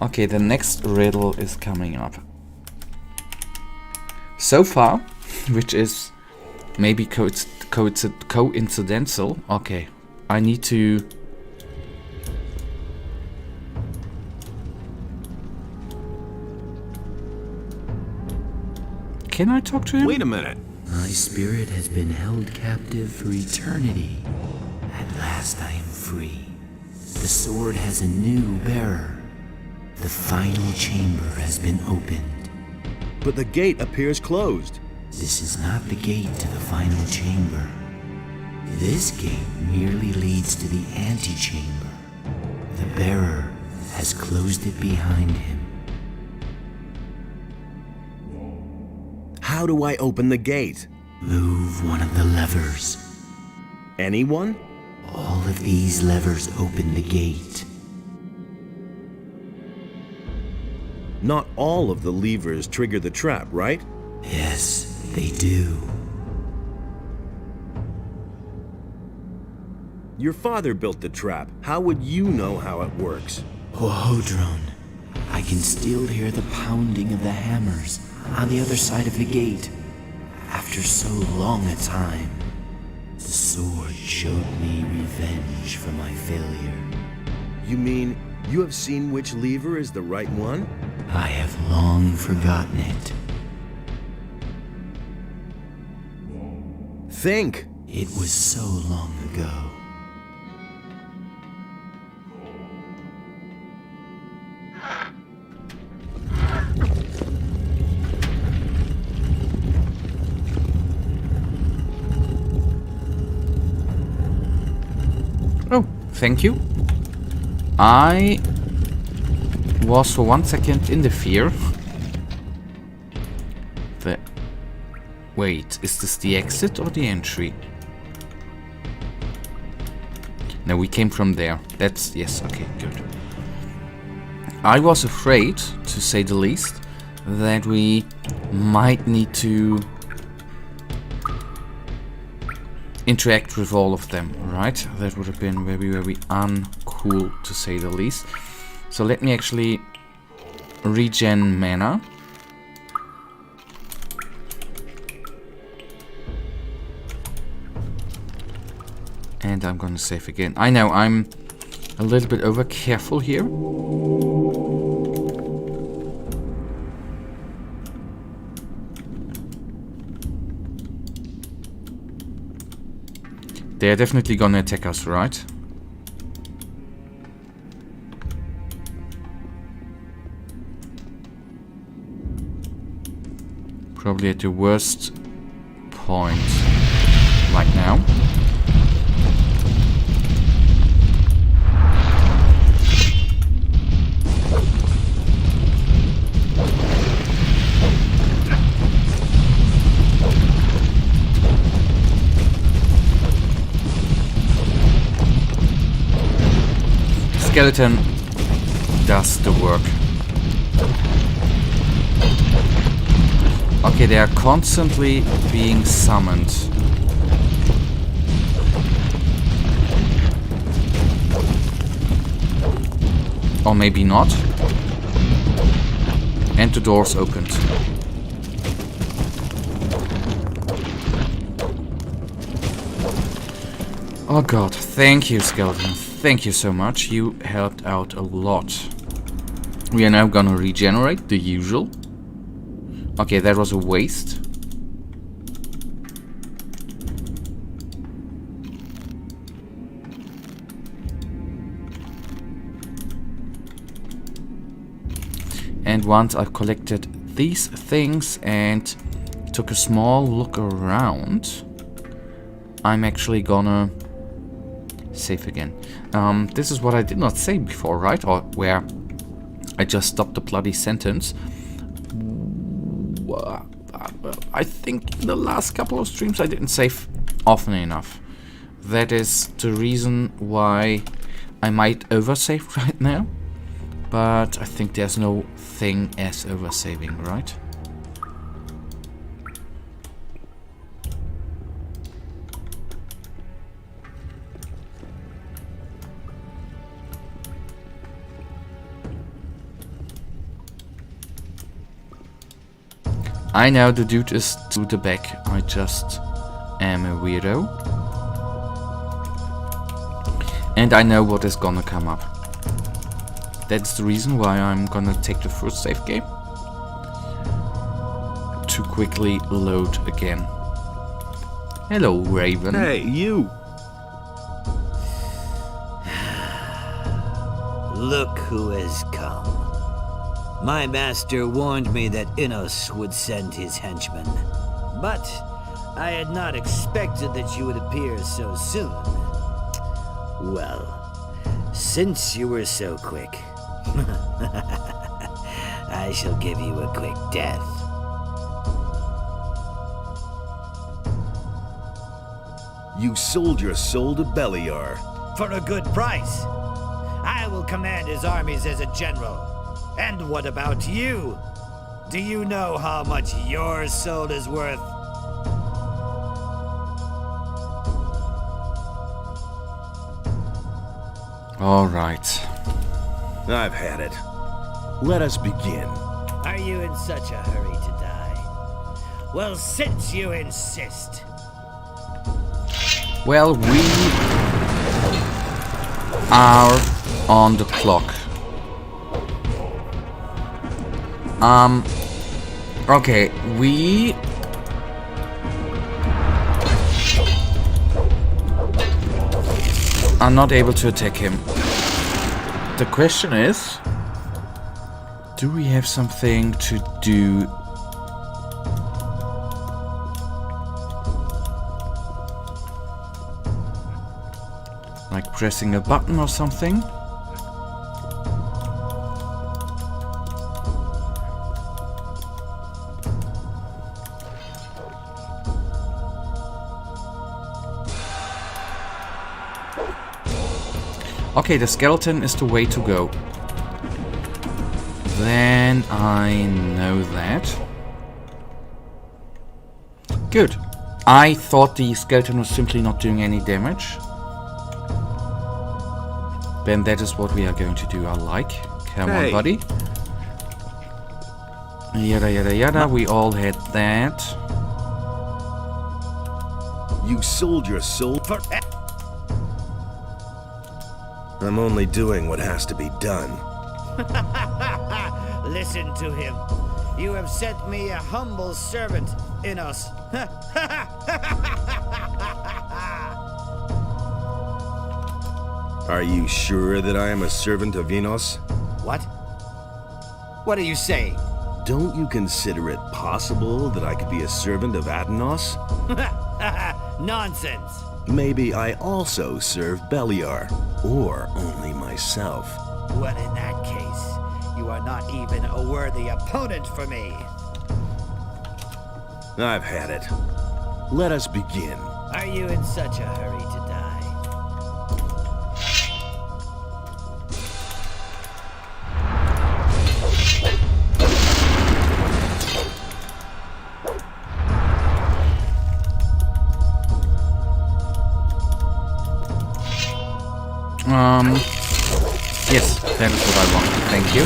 Okay, the next riddle is coming up. So far, which is maybe coincidental. Okay, I need to... Can I talk to him? Wait a minute. My spirit has been held captive for eternity. At last I am free. The sword has a new bearer. The final chamber has been opened. But the gate appears closed. This is not the gate to the final chamber. This gate merely leads to the antechamber. The bearer has closed it behind him. How do I open the gate? Move one of the levers. Anyone? All of these levers open the gate. Not all of the levers trigger the trap, right? Yes, they do. Your father built the trap. How would you know how it works? Quarhodron. I can still hear the pounding of the hammers on the other side of the gate. After so long a time, the sword showed me revenge for my failure. You mean you have seen which lever is the right one? I have long forgotten it. Think. It was so long ago. Oh, thank you. I was for 1 second in the fear. Wait, is this the exit or the entry? No, we came from there. That's... yes, okay, good. I was afraid, to say the least, that we might need to interact with all of them, right? That would have been very, very uncool, to say the least. So let me actually regen mana. And I'm gonna save again. I know, I'm a little bit over careful here. They're definitely gonna attack us, right? Probably at the worst point, like now. Skeleton does the work. Okay, they are constantly being summoned. Or maybe not. And the doors opened. Oh god, thank you, Skeleton. Thank you so much. You helped out a lot. We are now gonna regenerate, the usual. Okay, that was a waste. And once I've collected these things and took a small look around, I'm actually gonna save again. This is what I did not say before, right? Or where I just stopped the bloody sentence. I think in the last couple of streams I didn't save often enough. that is the reason why I might oversave right now. But I think there's no thing as oversaving, right? I know the dude is to the back. I just am a weirdo. And I know what is gonna come up. That's the reason why I'm gonna take the first save game. To quickly load again. Hello, Raven. Hey, you! Look who has come. My master warned me that Adenos would send his henchmen. But I had not expected that you would appear so soon. Well, since you were so quick, I shall give you a quick death. You sold your soul to Beliar. For a good price. I will command his armies as a general. And what about you? Do you know how much your soul is worth? All right. I've had it. Let us begin. Are you in such a hurry to die? Well, since you insist. Well, we are on the clock. Okay, we are not able to attack him. The question is, do we have something to do? Like pressing a button or something? Okay, the skeleton is the way to go. Then I know that. Good. I thought the skeleton was simply not doing any damage. Then that is what we are going to do, I like. Come on, buddy. Yada yada yada, we all had that. You sold your soul for... I'm only doing what has to be done. Listen to him. You have sent me a humble servant, Adenos. Are you sure that I am a servant of Adenos? What? What are you saying? Don't you consider it possible that I could be a servant of Adenos? Nonsense. Maybe I also serve Beliar, or only myself. Well, in that case, you are not even a worthy opponent for me. I've had it. Let us begin. Are you in such a hurry to die? Yes, that is what I want. Thank you.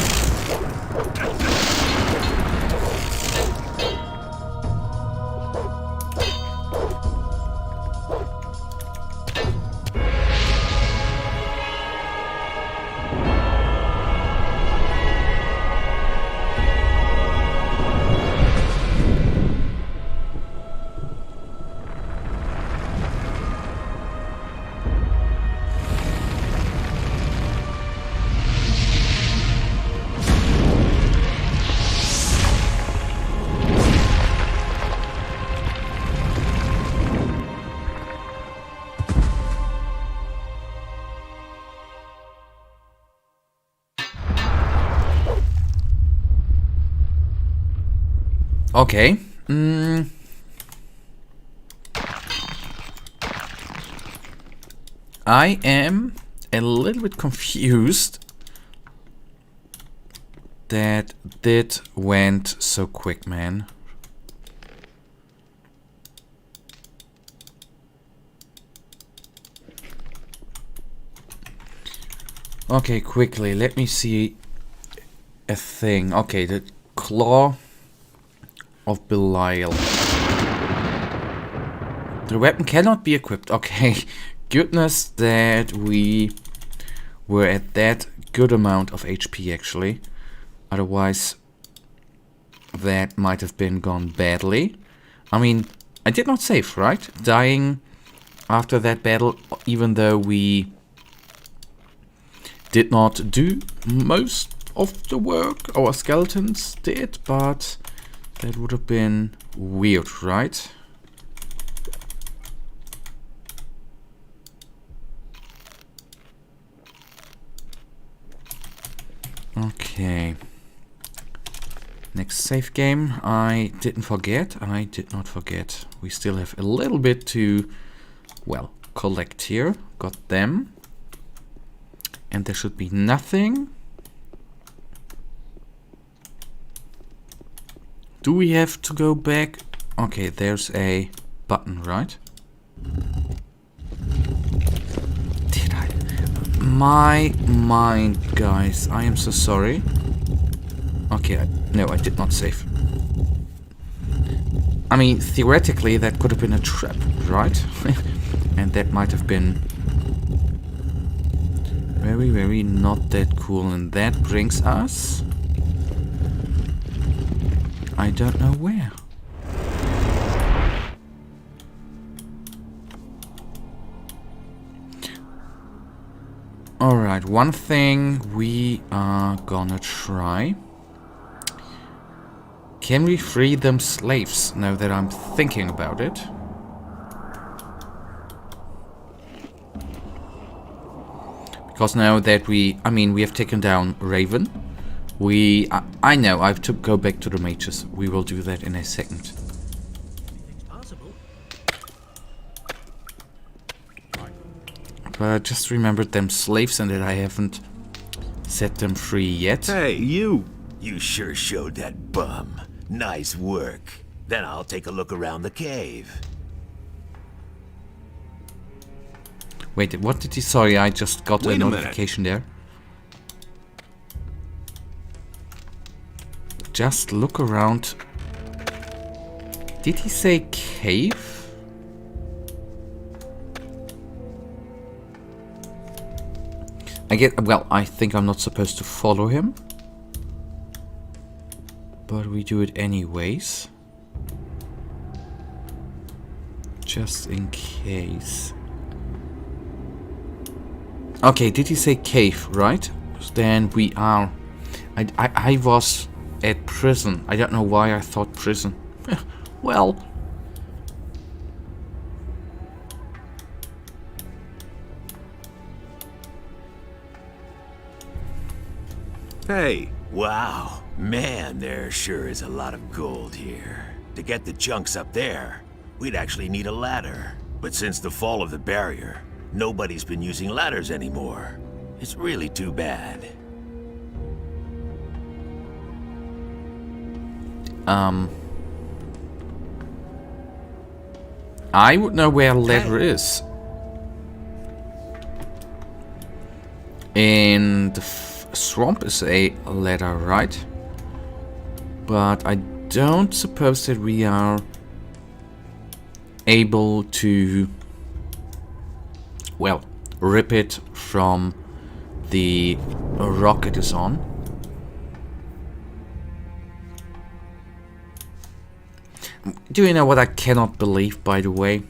Okay. I am a little bit confused that went so quick, man. Okay, quickly, let me see a thing. Okay, the Claw of Belial. The weapon cannot be equipped. Okay, goodness that we were at that good amount of HP actually. Otherwise, that might have been gone badly. I mean, I did not save, right? Dying after that battle, even though we did not do most of the work our skeletons did, but that would have been weird, right? Okay. Next save game. I didn't forget. I did not forget. We still have a little bit to, well, collect here. Got them. And there should be nothing. Do we have to go back? Okay, there's a button, right? Did I? My mind, guys. I am so sorry. Okay, no, I did not save. I mean, theoretically, that could have been a trap, right? And that might have been very, very not that cool. And that brings us... I don't know where. Alright, one thing we are gonna try. Can we free them slaves, now that I'm thinking about it? Because now that we have taken down Raven, I know, I have to go back to the mages. We will do that in a second. But I just remembered them slaves and that I haven't set them free yet. Hey, you! You sure showed that bum. Nice work. Then I'll take a look around the cave. Wait, what did he... Sorry, I just got a notification there. Just look around. Did he say cave? Well, I think I'm not supposed to follow him. But we do it anyways. Just in case. Okay, did he say cave, right? Then we are... I was at prison. I don't know why I thought prison. Well... Hey! Wow, man, there sure is a lot of gold here. To get the chunks up there, we'd actually need a ladder. But since the fall of the barrier, nobody's been using ladders anymore. It's really too bad. I would know where a ladder is. In the swamp is a ladder, right? But I don't suppose that we are able to, well, rip it from the rock it is on. Do you know what I cannot believe, by the way?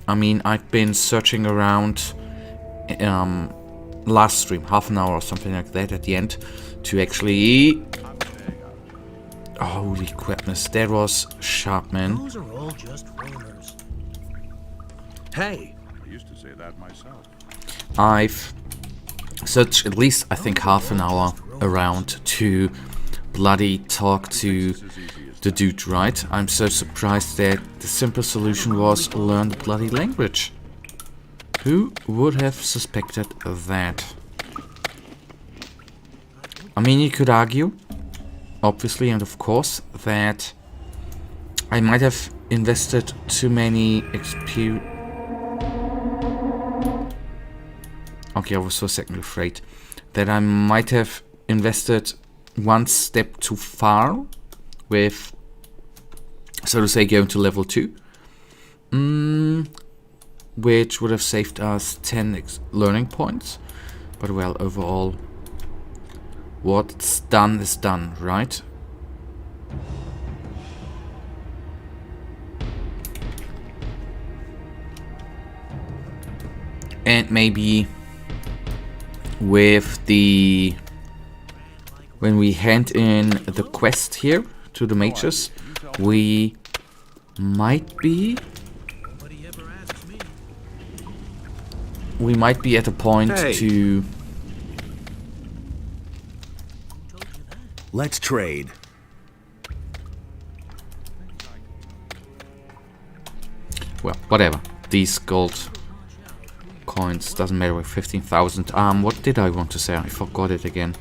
I mean, I've been searching around last stream, half an hour or something like that at the end, to actually... Holy crapness, that was sharp, man. Those are all just rumors. Hey! I used to say that myself. I've searched at least, I think, half an hour around to bloody talk to the dude, right? I'm so surprised that the simple solution was learn the bloody language. Who would have suspected that? I mean, you could argue, obviously and of course, that I might have invested too many XP. Okay, I was for a second afraid that I might have invested one step too far with, so to say, going to level 2. Which would have saved us 10 learning points. But well, overall, what's done is done, right? And maybe with the... when we hand in the quest here to the mages, we might be... we might be at a point to... Let's trade. Well, whatever. These gold coins doesn't matter with 15,000. What did I want to say? I forgot it again.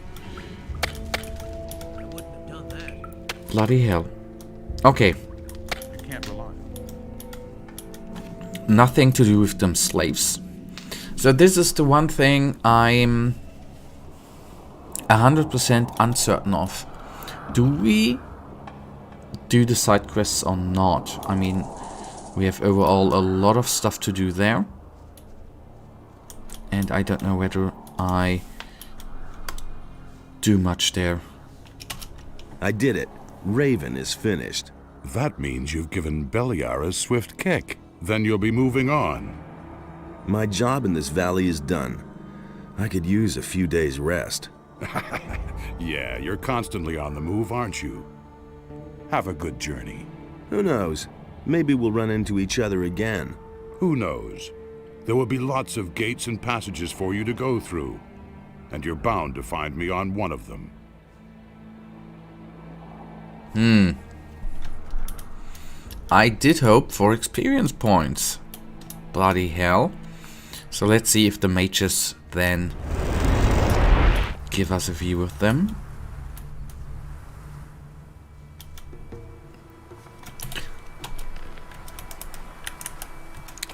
Bloody hell. Okay. Nothing to do with them slaves. So this is the one thing I'm 100% uncertain of. Do we do the side quests or not? I mean, we have overall a lot of stuff to do there. And I don't know whether I do much there. I did it. Raven is finished. That means you've given Beliar a swift kick. Then you'll be moving on. My job in this valley is done. I could use a few days' rest. Yeah, you're constantly on the move, aren't you? Have a good journey. Who knows? Maybe we'll run into each other again. Who knows? There will be lots of gates and passages for you to go through. And you're bound to find me on one of them. I did hope for experience points. Bloody hell. So let's see if the mages then give us a view of them.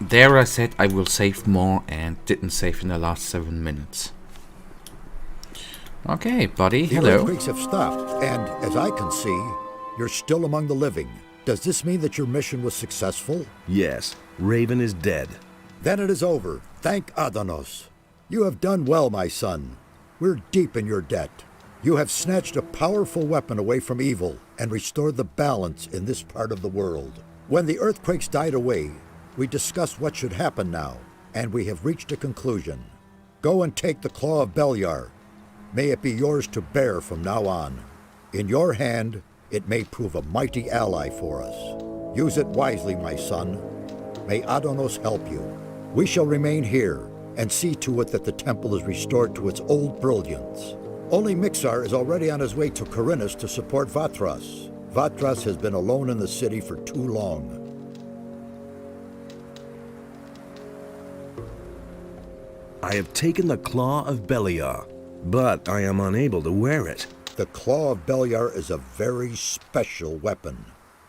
There I said I will save more and didn't save in the last 7 minutes. Okay, buddy, The hello. earthquakes have stopped, and as I can see, you're still among the living. Does this mean that your mission was successful? Yes, Raven is dead. Then it is over. Thank Adenos. You have done well, my son. We're deep in your debt. You have snatched a powerful weapon away from evil and restored the balance in this part of the world. When the earthquakes died away, we discussed what should happen now, and we have reached a conclusion. Go and take the Claw of Beliar. May it be yours to bear from now on. In your hand, it may prove a mighty ally for us. Use it wisely, my son. May Adenos help you. We shall remain here and see to it that the temple is restored to its old brilliance. Only Mixar is already on his way to Corinus to support Vatras. Vatras has been alone in the city for too long. I have taken the Claw of Beliar, but I am unable to wear it. The Claw of Beliar is a very special weapon.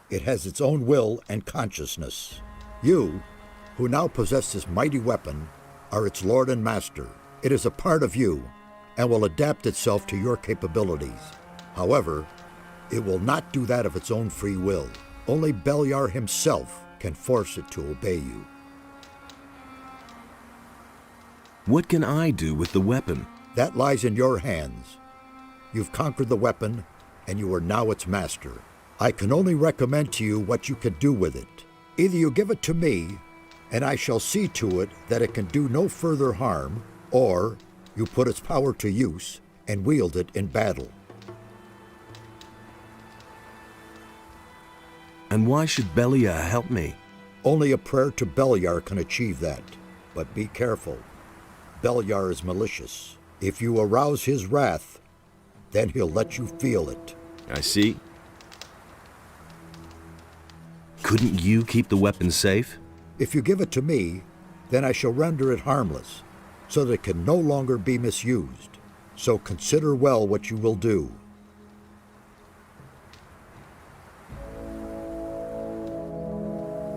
It has its own will and consciousness. You, who now possess this mighty weapon, are its lord and master. It is a part of you, and will adapt itself to your capabilities. However, it will not do that of its own free will. Only Beliar himself can force it to obey you. What can I do with the weapon? That lies in your hands. You've conquered the weapon, and you are now its master. I can only recommend to you what you can do with it. Either you give it to me, and I shall see to it that it can do no further harm, or you put its power to use and wield it in battle. And why should Beliar help me? Only a prayer to Beliar can achieve that. But be careful. Beliar is malicious. If you arouse his wrath, then he'll let you feel it. I see. Couldn't you keep the weapon safe? If you give it to me, then I shall render it harmless, so that it can no longer be misused. So consider well what you will do.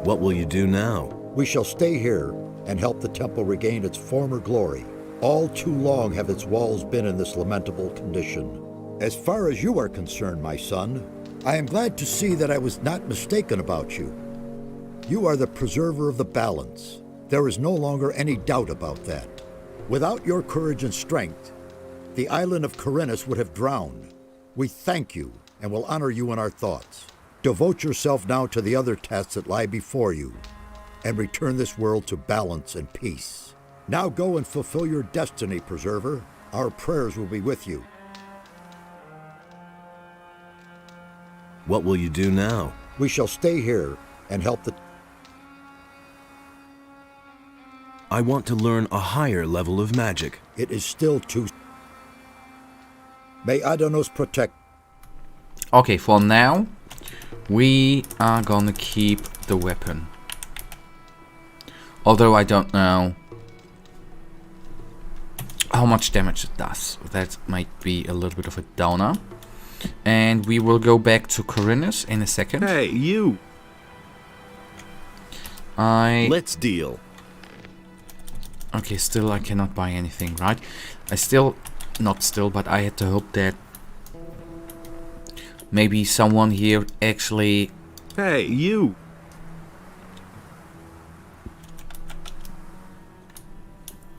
What will you do now? We shall stay here and help the temple regain its former glory. All too long have its walls been in this lamentable condition. As far as you are concerned, my son, I am glad to see that I was not mistaken about you. You are the preserver of the balance. There is no longer any doubt about that. Without your courage and strength, the island of Corinus would have drowned. We thank you and will honor you in our thoughts. Devote yourself now to the other tasks that lie before you, and return this world to balance and peace. Now go and fulfill your destiny, Preserver. Our prayers will be with you. What will you do now? We shall stay here and help the... I want to learn a higher level of magic. It is still too... May Adenos protect... Okay, for now, we are gonna keep the weapon. Although I don't know how much damage it does. That might be a little bit of a downer. And we will go back to Corinus in a second. Hey, you! Let's deal. Okay, still I cannot buy anything, right? But I had to hope that maybe someone here actually... Hey, you!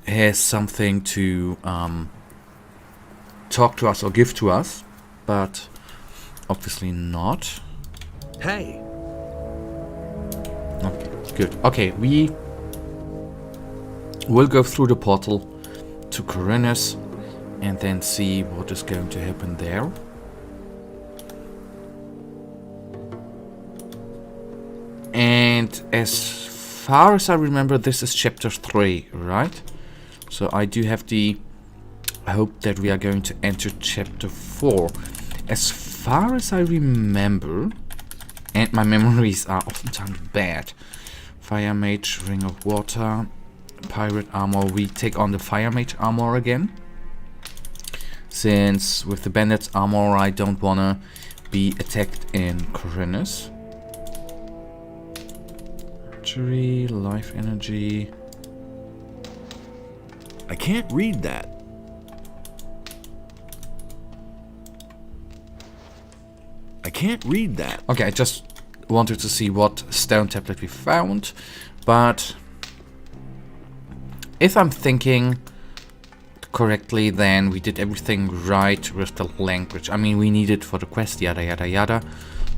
has something to talk to us or give to us, but obviously not. Hey! Okay, good. Okay, we will go through the portal to Corinus and then see what is going to happen there. And as far as I remember, this is chapter 3, right? So I do have the hope that we are going to enter chapter 4. As far as I remember, and my memories are oftentimes bad. Fire Mage, Ring of Water, Pirate Armor. We take on the Fire Mage Armor again. Since with the Bandit's Armor I don't wanna be attacked in Corinus. Archery, Life Energy. I can't read that. I can't read that. Okay, I just wanted to see what stone tablet we found, but if I'm thinking correctly, then we did everything right with the language. I mean, we need it for the quest, yada yada yada,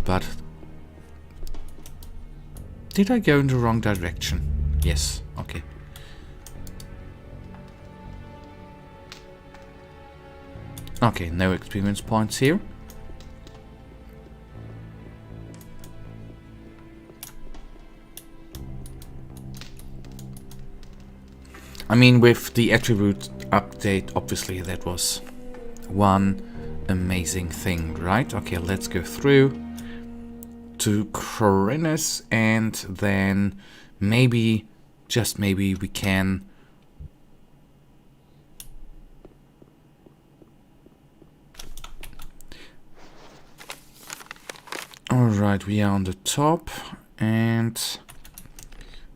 but did I go in the wrong direction? Yes, okay. Okay, no experience points here. I mean, with the attribute update, obviously that was one amazing thing, right? Okay, let's go through to Corinus and then maybe, just maybe, we can alright, we are on the top and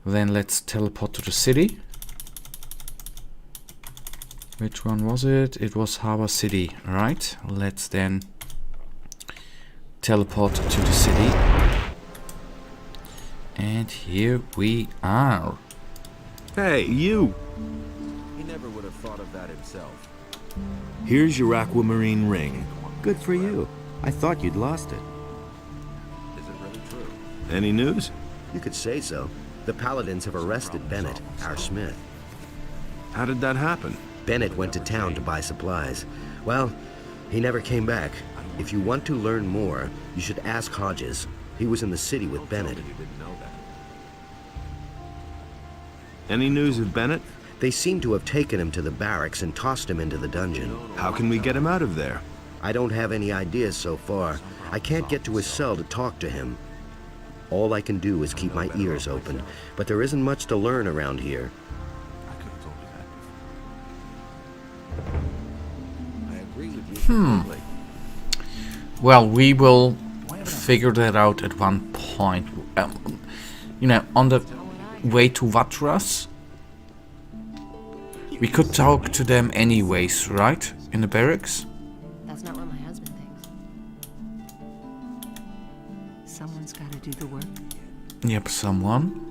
then let's teleport to the city. Which one was it? It was Harbor City, right? Let's then teleport to the city. And here we are. Hey, you! He never would have thought of that himself. Here's your aquamarine ring. Good for you. I thought you'd lost it. Is it really true? Any news? You could say so. The Paladins have arrested Bennett, our smith. How did that happen? Bennett went to town to buy supplies. Well, he never came back. If you want to learn more, you should ask Hodges. He was in the city with Bennett. Any news of Bennett? They seem to have taken him to the barracks and tossed him into the dungeon. How can we get him out of there? I don't have any ideas so far. I can't get to his cell to talk to him. All I can do is keep my ears open, but there isn't much to learn around here. Well, we will figure that out at one point. You know, on the way to Vatras. We could talk to them anyways, right? In the barracks? That's not what my husband thinks. Someone's got to do the work. Yep, someone.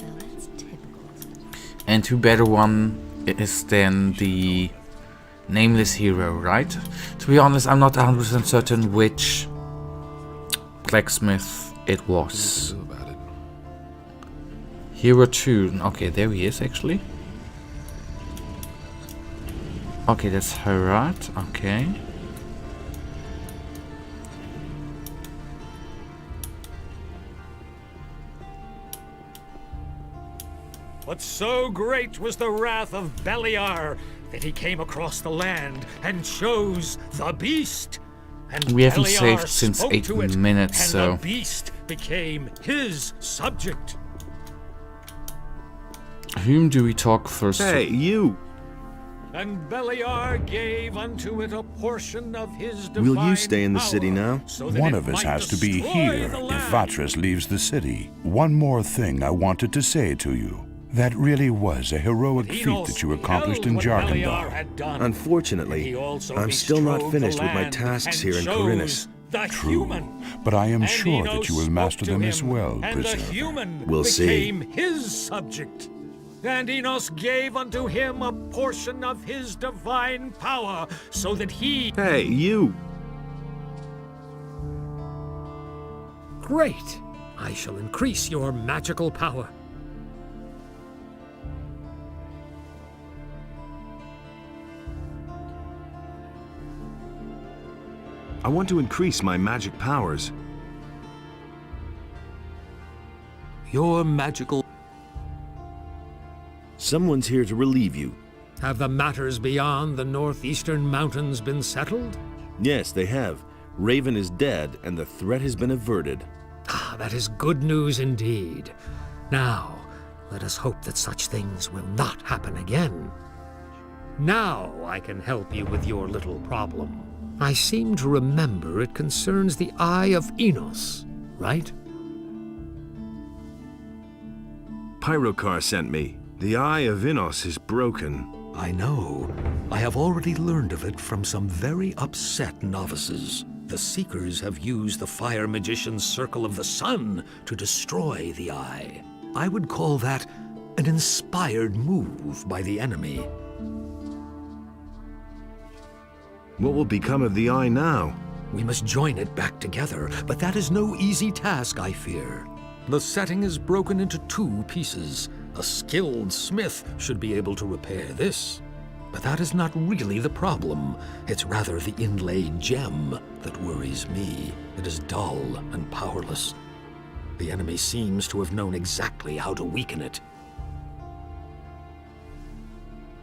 Well, that's typical, isn't it? And who better one is than the nameless hero, right? To be honest, I'm not 100% certain which blacksmith it was. Hero 2. Okay, there he is actually. Okay, that's Herat. Okay. But so great was the wrath of Beliar that he came across the land and chose the beast. And We haven't Beliar saved since spoke 8 to it, minutes, and so the beast became his subject. whom do we talk first? Hey, you! And Beliar gave unto it a portion of his divine Will you stay in the city power, now? so that One it of us might has to be destroy here the if land. Vatras leaves the city. One more thing I wanted to say to you. That really was a heroic feat Enos that you accomplished in beheld what Beliar Jarkendal. had done. And Unfortunately, he also I'm still not bestrode finished the with my land tasks and here in chose Corinus. the True, human. but I am And sure that Enos you will spoke master to them as him, well, and the Preserver. human We'll see. became his subject. And Enos gave unto him a portion of his divine power, so that he... Hey, you! Great! I shall increase your magical power. I want to increase my magic powers. Your magical... Someone's here to relieve you. Have the matters beyond the northeastern mountains been settled? Yes, they have. Raven is dead, and the threat has been averted. Ah, that is good news indeed. Now, let us hope that such things will not happen again. Now I can help you with your little problem. I seem to remember it concerns the Eye of Enos, right? Pyrocar sent me. The Eye of Adenos is broken. I know. I have already learned of it from some very upset novices. The Seekers have used the Fire Magician's Circle of the Sun to destroy the Eye. I would call that an inspired move by the enemy. What will become of the Eye now? We must join it back together, but that is no easy task, I fear. The setting is broken into 2 pieces. A skilled smith should be able to repair this. But that is not really the problem. It's rather the inlaid gem that worries me. It is dull and powerless. The enemy seems to have known exactly how to weaken it.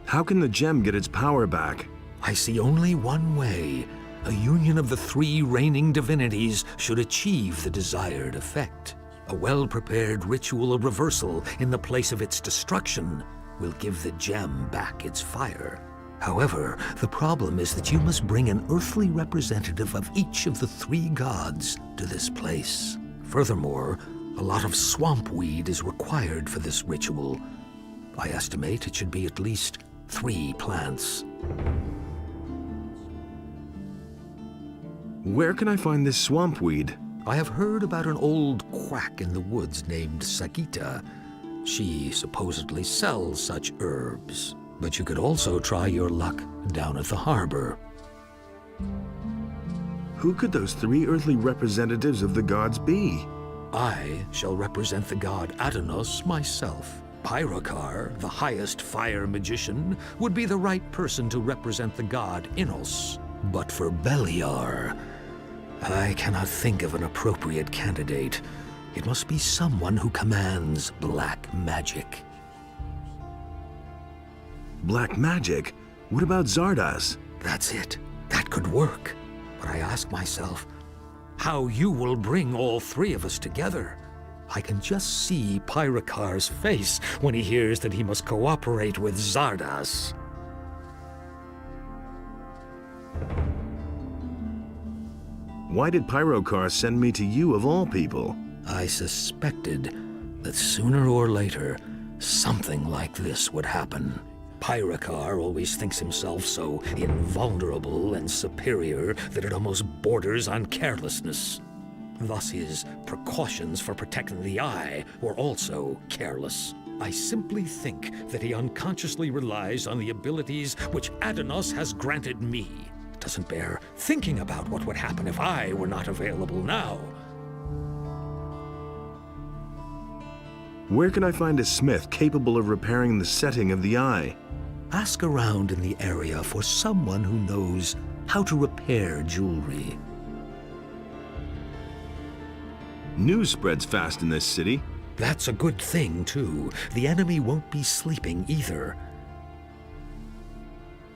How can the gem get its power back? I see only one way. A union of the 3 reigning divinities should achieve the desired effect. A well-prepared ritual of reversal in the place of its destruction will give the gem back its fire. However, the problem is that you must bring an earthly representative of each of the 3 gods to this place. Furthermore, a lot of swamp weed is required for this ritual. I estimate it should be at least 3 plants. Where can I find this swamp weed? I have heard about an old quack in the woods named Sagita. She supposedly sells such herbs. But you could also try your luck down at the harbor. Who could those 3 earthly representatives of the gods be? I shall represent the god Adenos myself. Pyrocar, the highest fire magician, would be the right person to represent the god Enos. But for Beliar, I cannot think of an appropriate candidate. It must be someone who commands black magic. Black magic? What about Zardas? That's it. That could work. But I ask myself, how you will bring all 3 of us together? I can just see Pyrocar's face when he hears that he must cooperate with Zardas. Why did Pyrocar send me to you of all people? I suspected that sooner or later, something like this would happen. Pyrocar always thinks himself so invulnerable and superior that it almost borders on carelessness. Thus his precautions for protecting the Eye were also careless. I simply think that he unconsciously relies on the abilities which Adenos has granted me. It doesn't bear thinking about what would happen if I were not available now. Where can I find a smith capable of repairing the setting of the Eye? Ask around in the area for someone who knows how to repair jewelry. News spreads fast in this city. That's a good thing, too. The enemy won't be sleeping either.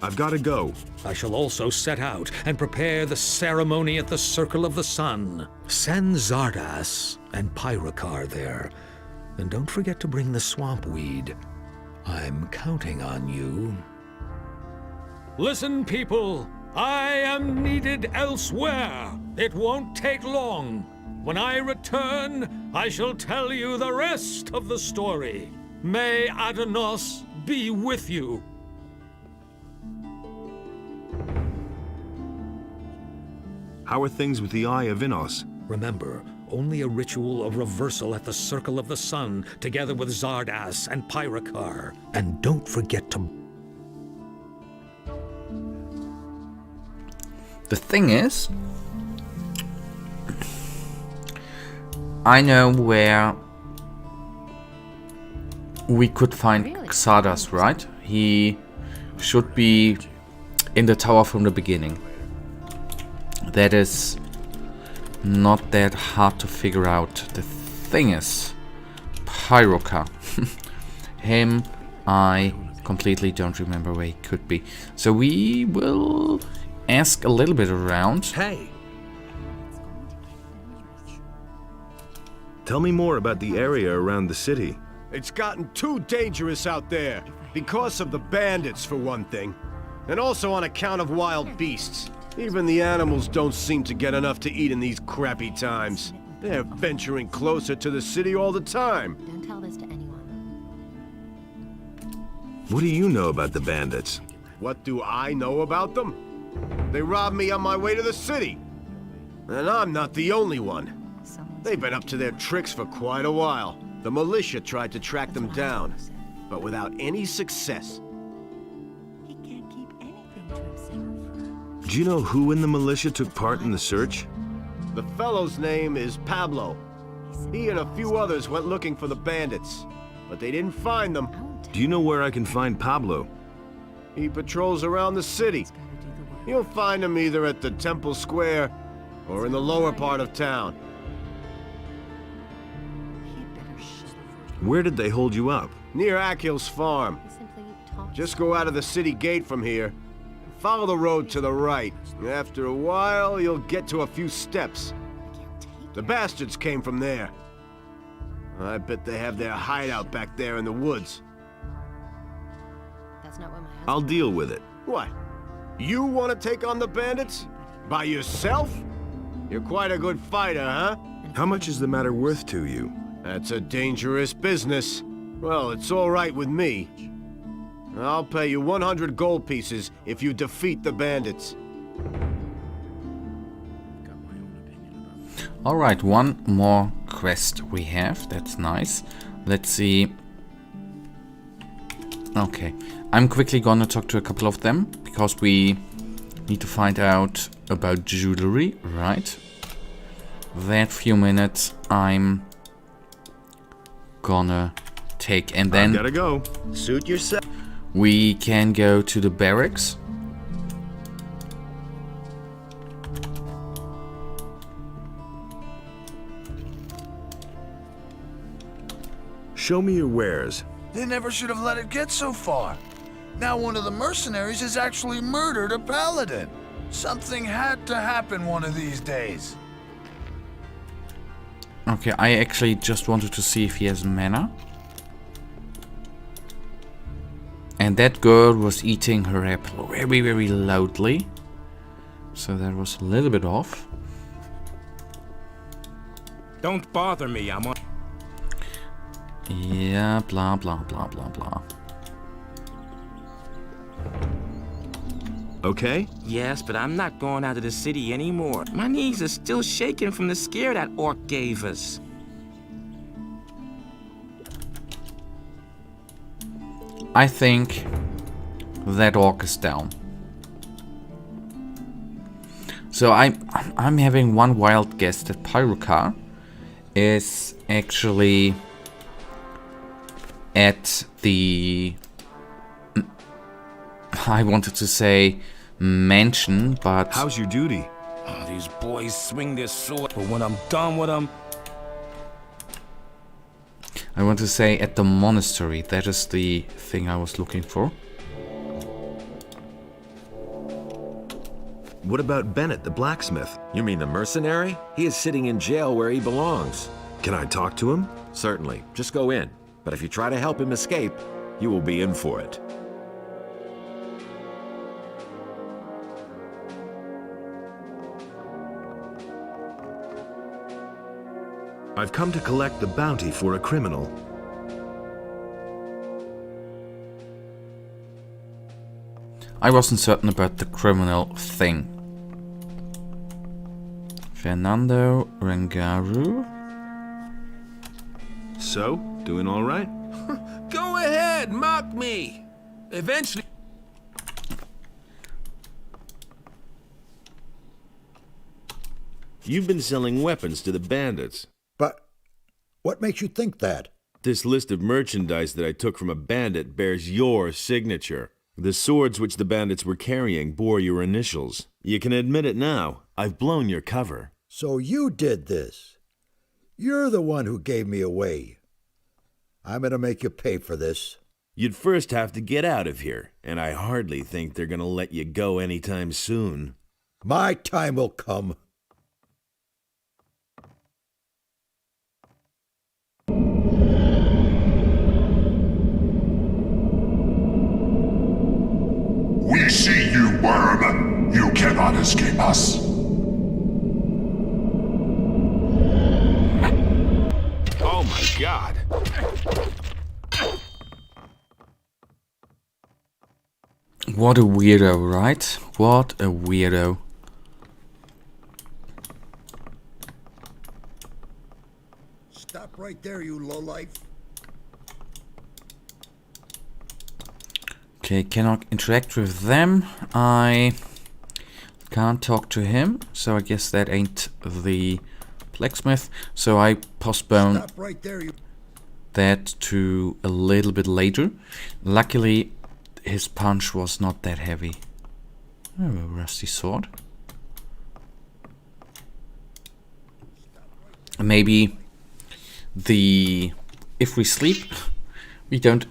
I've got to go. I shall also set out and prepare the ceremony at the Circle of the Sun. Send Zardas and Pyrocar there. And don't forget to bring the swamp weed. I'm counting on you. Listen, people. I am needed elsewhere. It won't take long. When I return, I shall tell you the rest of the story. May Adenos be with you. How are things with the Eye of Adenos? Remember, only a ritual of reversal at the Circle of the Sun, together with Zardas and Pyrocar. And don't forget to... The thing is, I know where we could find Xardas, right? He should be in the tower from the beginning. That is not that hard to figure out. The thing is, Pyrocar. Him, I completely don't remember where he could be. So we will ask a little bit around. Hey! Tell me more about the area around the city. It's gotten too dangerous out there. Because of the bandits, for one thing. And also on account of wild beasts. Even the animals don't seem to get enough to eat in these crappy times. They're venturing closer to the city all the time. Don't tell this to anyone. What do you know about the bandits? What do I know about them? They robbed me on my way to the city. And I'm not the only one. They've been up to their tricks for quite a while. The militia tried to track them down, but without any success. He can't keep anything to himself. Do you know who in the militia took part in the search? The fellow's name is Pablo. He and a few others went looking for the bandits, but they didn't find them. Do you know where I can find Pablo? He patrols around the city. You'll find him either at the Temple Square or in the lower part of town. Where did they hold you up? Near Akil's farm. Just go out of the city gate from here and follow the road to the right. After a while, you'll get to a few steps. The bastards came from there. I bet they have their hideout back there in the woods. That's not what my husband... I'll deal with it. What? You want to take on the bandits? By yourself? You're quite a good fighter, huh? How much is the matter worth to you? That's a dangerous business. Well, it's all right with me. I'll pay you 100 gold pieces if you defeat the bandits. Alright, one more quest we have. That's nice. Let's see. Okay. I'm quickly gonna talk to a couple of them, because we need to find out about jewelry, right? That few minutes I'm gonna take, and then gotta go. Suit yourself. We can go to the barracks. Show me your wares. They never should have let it get so far. Now one of the mercenaries has actually murdered a paladin. Something had to happen one of these days. Okay, I actually just wanted to see if he has mana. And that girl was eating her apple very, very loudly. So that was a little bit off. Don't bother me, I'm on... Yeah, blah, blah, blah, blah, blah. Okay? Yes, but I'm not going out of the city anymore. My knees are still shaking from the scare that orc gave us. I think that orc is down. So I'm having one wild guess that Pyrocar is actually at the... I wanted to say mansion, but... How's your duty? Oh, these boys swing their sword, but when I'm done with them... I want to say at the monastery. That is the thing I was looking for. What about Bennett, the blacksmith? You mean the mercenary? He is sitting in jail where he belongs. Can I talk to him? Certainly. Just go in. But if you try to help him escape, you will be in for it. I've come to collect the bounty for a criminal. I wasn't certain about the criminal thing. Fernando Rangaru. So, doing all right? Go ahead, mock me. Eventually... You've been selling weapons to the bandits. But what makes you think that? This list of merchandise that I took from a bandit bears your signature. The swords which the bandits were carrying bore your initials. You can admit it now. I've blown your cover. So you did this. You're the one who gave me away. I'm gonna make you pay for this. You'd first have to get out of here, and I hardly think they're gonna let you go anytime soon. My time will come. We see you, worm. You cannot escape us. Oh my god. What a weirdo, right? What a weirdo. Stop right there, you lowlife. Okay, cannot interact with them. I can't talk to him, so I guess that ain't the blacksmith. So I postpone Stop right there, you... that to a little bit later. Luckily, his punch was not that heavy. Oh, a rusty sword. Maybe if we sleep, we don't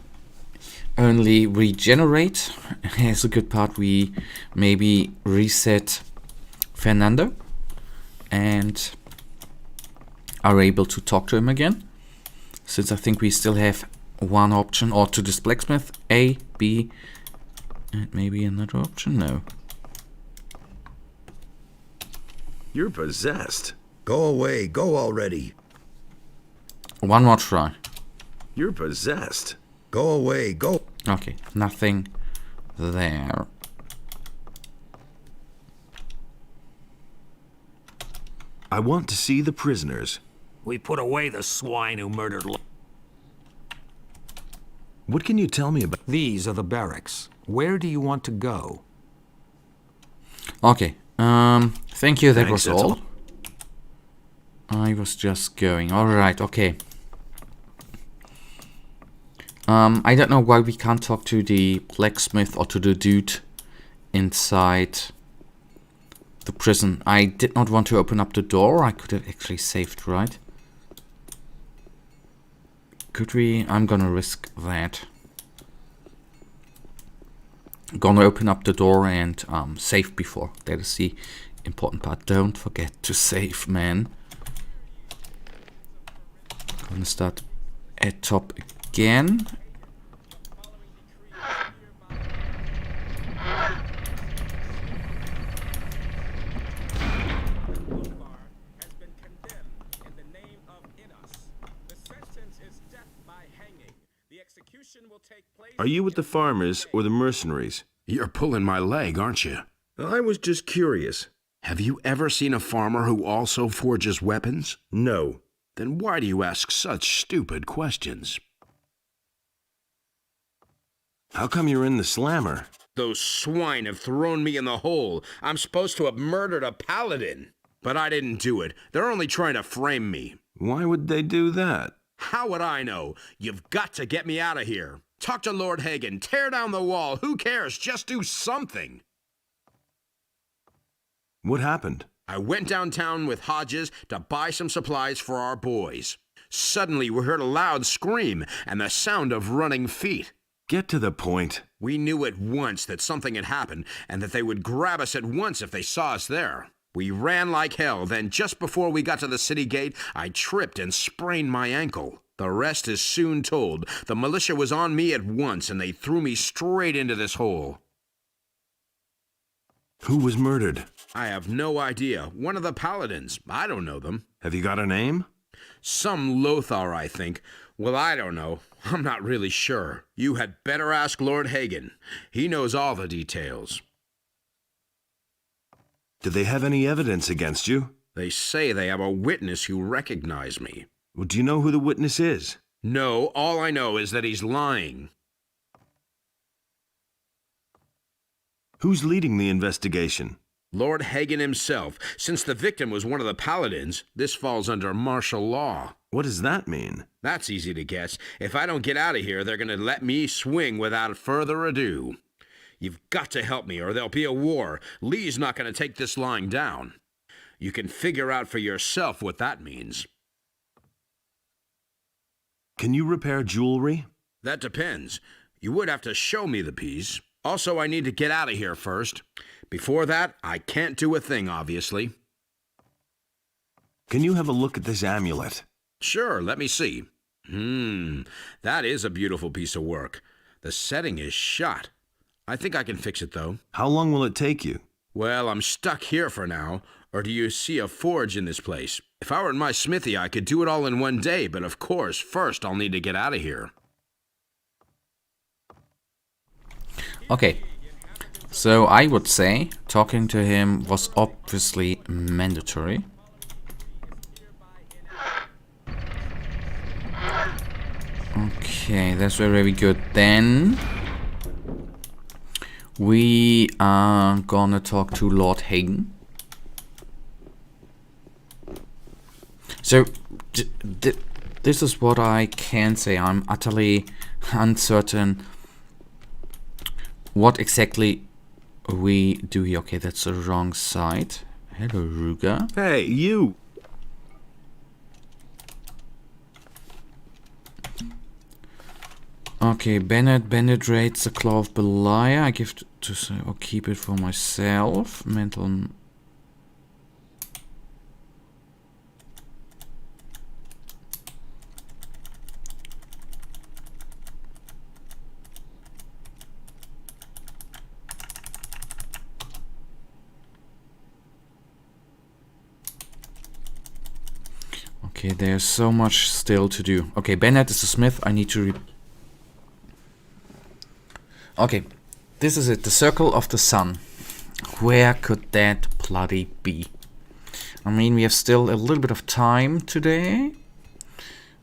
only regenerate. Here's a good part. We maybe reset Fernando and are able to talk to him again. Since I think we still have one option, or to this blacksmith, A, B, and maybe another option. No. You're possessed. Go away. Go already. One more try. You're possessed. Go away. Go. Okay, nothing there. I want to see the prisoners. We put away the swine who murdered... What can you tell me about... These are the barracks. Where do you want to go? Okay, thank you, that Thanks, was all. I was just going. Alright, okay. I don't know why we can't talk to the blacksmith or to the dude inside the prison. I did not want to open up the door. I could have actually saved, right? Could we? I'm gonna risk that. Gonna open up the door and save before. That is the important part. Don't forget to save, man. Gonna start at top again. Are you with the farmers or the mercenaries? You're pulling my leg, aren't you? I was just curious. Have you ever seen a farmer who also forges weapons? No. Then why do you ask such stupid questions? How come you're in the slammer? Those swine have thrown me in the hole. I'm supposed to have murdered a paladin. But I didn't do it. They're only trying to frame me. Why would they do that? How would I know? You've got to get me out of here. Talk to Lord Hagen. Tear down the wall. Who cares? Just do something. What happened? I went downtown with Hodges to buy some supplies for our boys. Suddenly we heard a loud scream and the sound of running feet. Get to the point. We knew at once that something had happened and that they would grab us at once if they saw us there. We ran like hell, then just before we got to the city gate, I tripped and sprained my ankle. The rest is soon told. The militia was on me at once and they threw me straight into this hole. Who was murdered? I have no idea. One of the paladins. I don't know them. Have you got a name? Some Lothar, I think. Well, I don't know. I'm not really sure. You had better ask Lord Hagen. He knows all the details. Did they have any evidence against you? They say they have a witness who recognized me. Well, do you know who the witness is? No, all I know is that he's lying. Who's leading the investigation? Lord Hagen himself. Since the victim was one of the paladins, this falls under martial law. What does that mean? That's easy to guess. If I don't get out of here, they're going to let me swing without further ado. You've got to help me or there'll be a war. Lee's not going to take this lying down. You can figure out for yourself what that means. Can you repair jewelry? That depends. You would have to show me the piece. Also, I need to get out of here first. Before that, I can't do a thing, obviously. Can you have a look at this amulet? Sure, let me see. That is a beautiful piece of work. The setting is shot. I think I can fix it, though. How long will it take you? Well, I'm stuck here for now. Or do you see a forge in this place? If I were in my smithy, I could do it all in one day, but of course, first I'll need to get out of here. Okay. So I would say talking to him was obviously mandatory. Okay, that's very good. Then we are gonna talk to Lord Hagen. So this is what I can say. I'm utterly uncertain what exactly we do here. Okay, that's the wrong side. Hello, Ruger. Hey, you! Okay, Bennett rates the Claw of Beliar. I give to say, or keep it for myself. Mental. Okay, there's so much still to do. Okay, Bennett is the smith. I need to okay, this is it. The Circle of the Sun. Where could that bloody be? I mean, we have still a little bit of time today.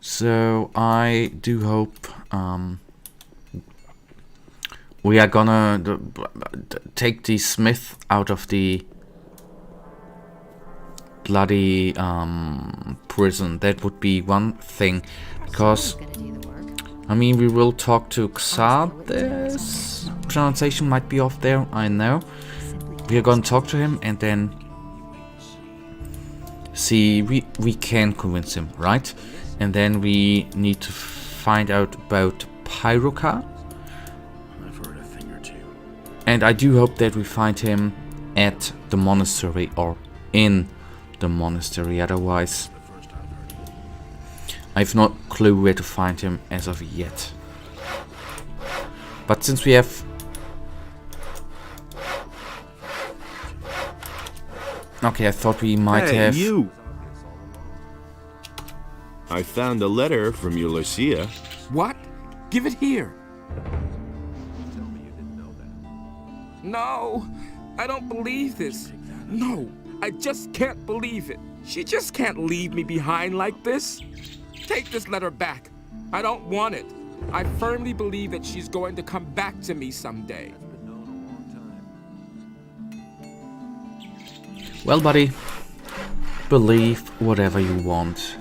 So I do hope we are gonna take the smith out of the bloody prison. That would be one thing, because I mean, we will talk to Xardes. Pronunciation might be off there, I know. We are going to talk to him and then see, we can convince him, right? And then we need to find out about Pyrocar. I've heard a thing or two. And I do hope that we find him at the monastery or in the monastery, otherwise I have no clue where to find him as of yet. But since we have okay, I thought we might have you! I found a letter from Ulysses. What? Give it here. No, I don't believe this. No, I just can't believe it. She just can't leave me behind like this. Take this letter back. I don't want it. I firmly believe that she's going to come back to me someday. Well, buddy, believe whatever you want.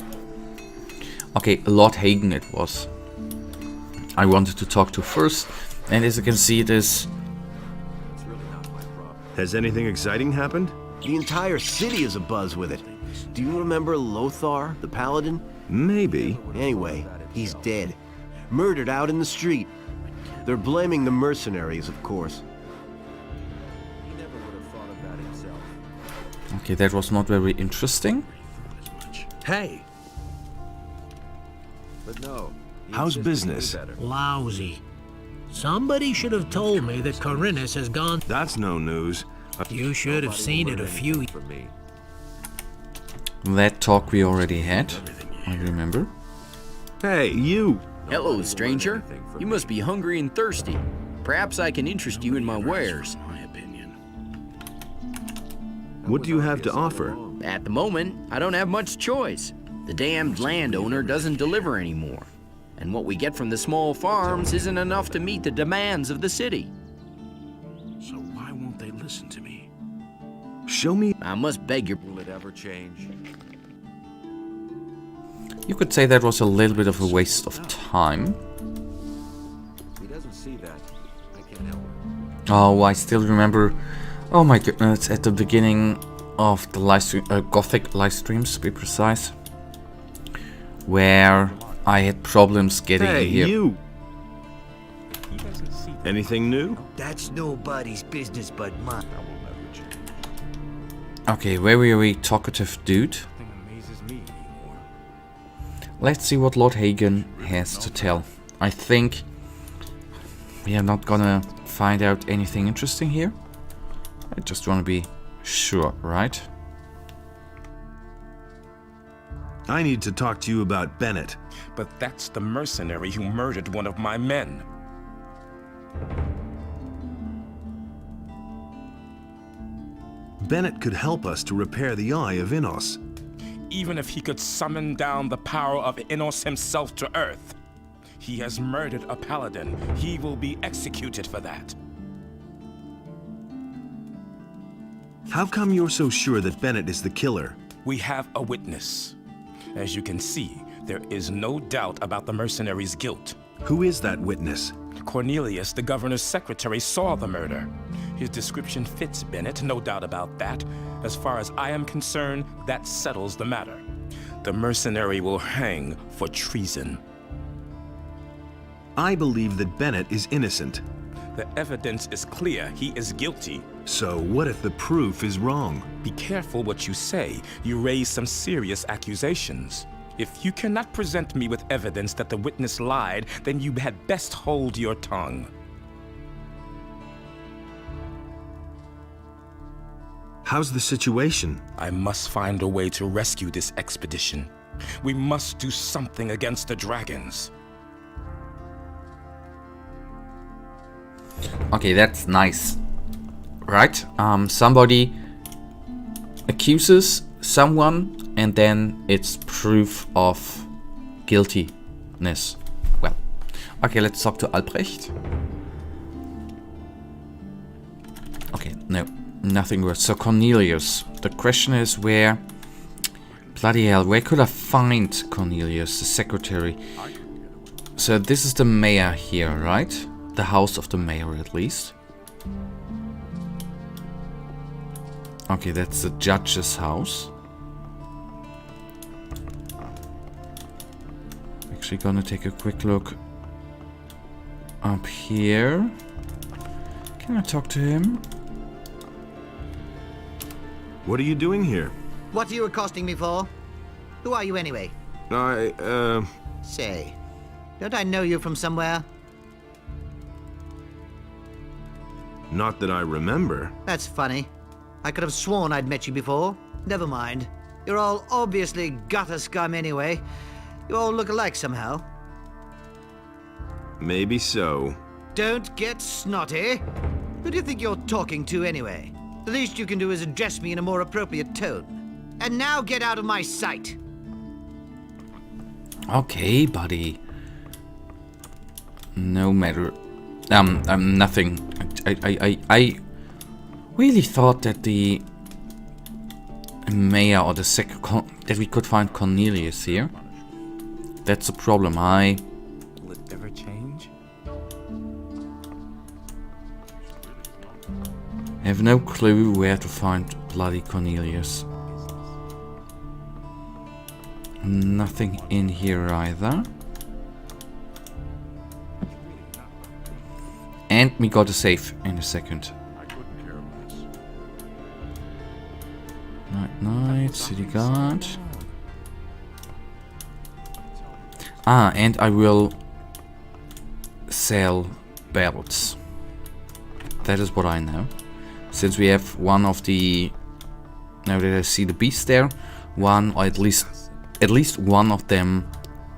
Okay, Lord Hagen it was. I wanted to talk to first, and as you can see, this. Has anything exciting happened? The entire city is abuzz with it. Do you remember Lothar, the paladin? Maybe. Anyway, he's dead. Murdered out in the street. They're blaming the mercenaries, of course. Okay, that was not very interesting. Hey! But no. How's business? Lousy. Somebody should have told me that Corinus has gone. That's no news. You should have seen it a few. That talk we already had, I remember. Hey, you! Hello, stranger. You must be hungry and thirsty. Perhaps I can interest you in my wares. What do you have to offer? At the moment, I don't have much choice. The damned landowner doesn't deliver anymore. And what we get from the small farms isn't enough to meet the demands of the city. So why won't they listen to me? Show me. I must beg your... Will it ever change? You could say that was a little bit of a waste of time. He doesn't see that. I can't help it. Oh, I still remember. Oh my goodness, at the beginning of the live stream, Gothic live streams to be precise, where I had problems getting here. Hey, you! Anything new? That's nobody's business but mine. Okay, very talkative dude. Let's see what Lord Hagen has to tell. I think we are not gonna find out anything interesting here. I just want to be sure, right? I need to talk to you about Bennett. But that's the mercenary who murdered one of my men. Bennett could help us to repair the Eye of Adenos. Even if he could summon down the power of Adenos himself to Earth. He has murdered a paladin. He will be executed for that. How come you're so sure that Bennett is the killer? We have a witness. As you can see, there is no doubt about the mercenary's guilt. Who is that witness? Cornelius, the governor's secretary, saw the murder. His description fits Bennett, no doubt about that. As far as I am concerned, that settles the matter. The mercenary will hang for treason. I believe that Bennett is innocent. The evidence is clear. He is guilty. So what if the proof is wrong? Be careful what you say. You raise some serious accusations. If you cannot present me with evidence that the witness lied, then you had best hold your tongue. How's the situation? I must find a way to rescue this expedition. We must do something against the dragons. Okay, that's nice. Right? Somebody accuses someone and then it's proof of guiltiness. Well, okay, let's talk to Albrecht. Okay, no, nothing worse. So Cornelius, the question is where... Bloody hell, where could I find Cornelius, the secretary? So this is the mayor here, right? The house of the mayor, at least. Okay, that's the judge's house. Actually gonna take a quick look up here. Can I talk to him? What are you doing here? What are you accosting me for? Who are you anyway? Say, don't I know you from somewhere? Not that I remember. That's funny. I could have sworn I'd met you before. Never mind. You're all obviously gutter scum anyway. You all look alike somehow. Maybe so. Don't get snotty. Who do you think you're talking to anyway? The least you can do is address me in a more appropriate tone. And now get out of my sight. Okay, buddy. No matter. Nothing. I really thought that the mayor or the that we could find Cornelius here. That's the problem. Will it ever change? I have no clue where to find bloody Cornelius. Nothing in here either. And we got a safe in a second. Night, city guard. Ah, and I will sell belts. That is what I know. Since we have one of the... Now that I see the beast there, one or at least one of them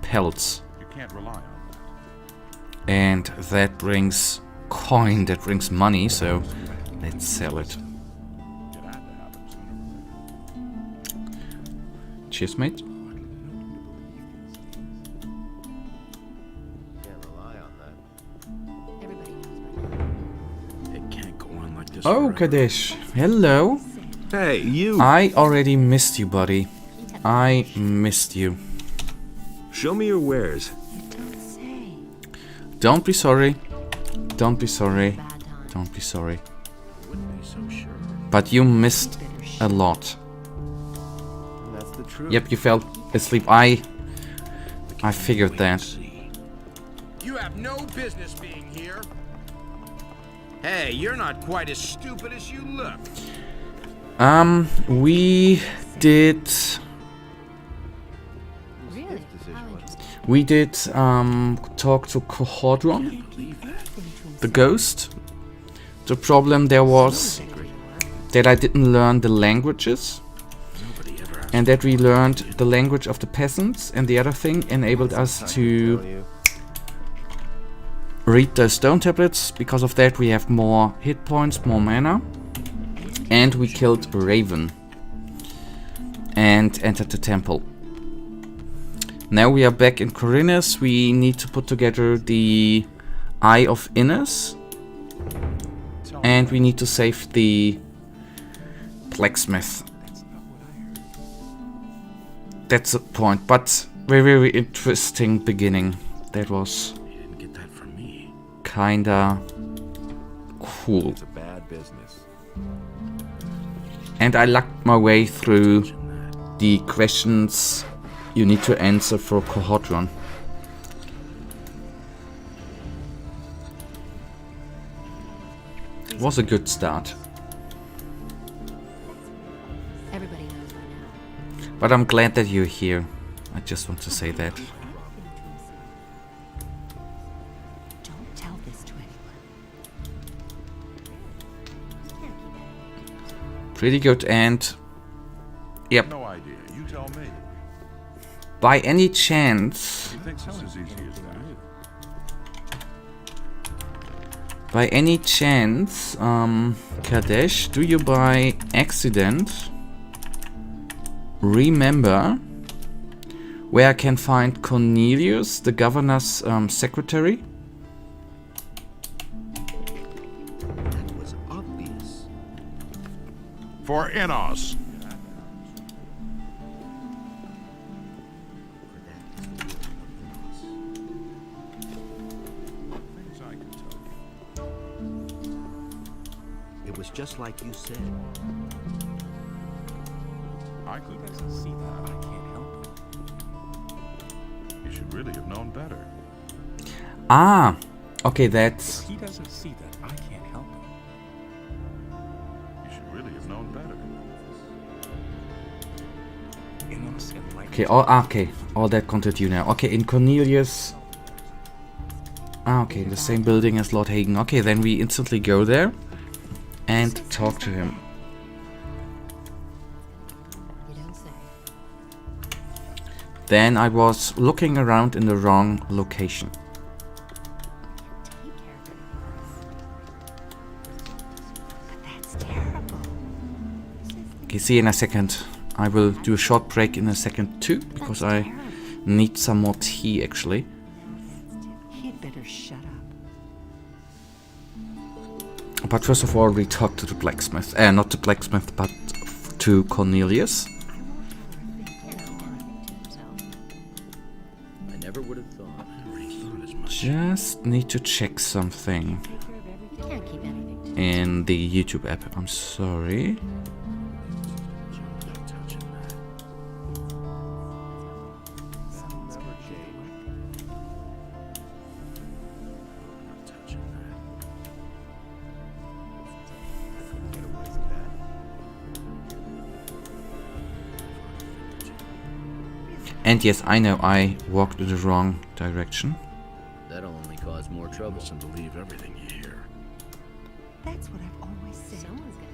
pelts. You can't rely on that. And that brings coin, that brings money, so let's sell it. Cheers, mate. Oh, Kadesh. Hello. Hey, you. I already missed you, buddy. I missed you. Show me your wares. Don't be sorry. Don't be sorry. Don't be sorry. But you missed a lot. That's the truth. Yep, you fell asleep. I figured that. You have no business being here. Hey, you're not quite as stupid as you look. We did talk to Quarhodron, the ghost. The problem there was that I didn't learn the languages, and that we learned the language of the peasants, and the other thing enabled us to read the stone tablets. Because of that we have more hit points, more mana, and we killed Raven and entered the temple. Now we are back in Corinus. We need to put together the Eye of Adenos, and we need to save the blacksmith. That's the point, but very interesting beginning. That was kinda cool. It's a bad business. And I lucked my way through the questions you need to answer for Quarhodron. Was a good start. Everybody knows by now. But I'm glad that you're here. I just want to say that. Don't tell this to anyone. Pretty good, and yep. No idea. You tell me. By any chance, He thinks it's as easy as that. by any chance, Kadesh, do you by accident remember where I can find Cornelius, the governor's secretary? That was obvious. For Adenos. It was just like you said. I couldn't see that. I can't help it. You should really have known better. Ah, okay, that's... He doesn't see that. I can't help it. You should really have known better. Okay, all that content you now. Okay, in Cornelius... Ah, okay, in the same building as Lord Hagen. Okay, then we instantly go there and talk to him. Then I was looking around in the wrong location. Okay, see you in a second. I will do a short break in a second too, because I need some more tea actually. He'd better shut up. But first of all, we talk to the blacksmith. Not the blacksmith, but to Cornelius. I never would have thought. Just need to check something in the YouTube app. I'm sorry. And yes, I know I walked in the wrong direction. That'll only cause more trouble. Listen, believe everything you hear. That's what I've always said. Someone's gonna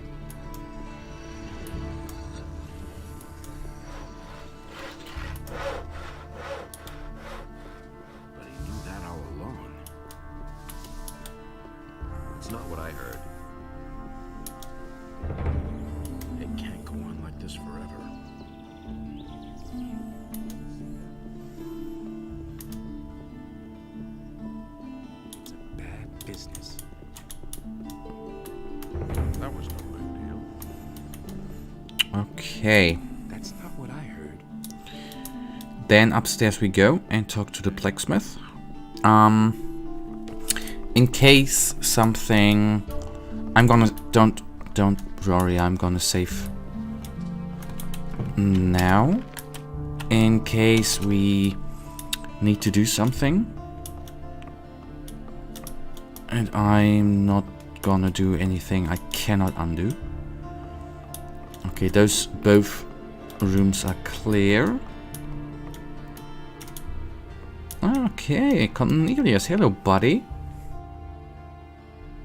But he knew that all along. It's not what I heard. It can't go on like this forever. Business. That was no big deal. Okay. That's not what I heard. Then upstairs we go and talk to the blacksmith. In case something, I'm gonna don't worry. I'm gonna save now. In case we need to do something. And I'm not gonna do anything I cannot undo. Okay, those both rooms are clear. Okay, Cornelius, hello buddy.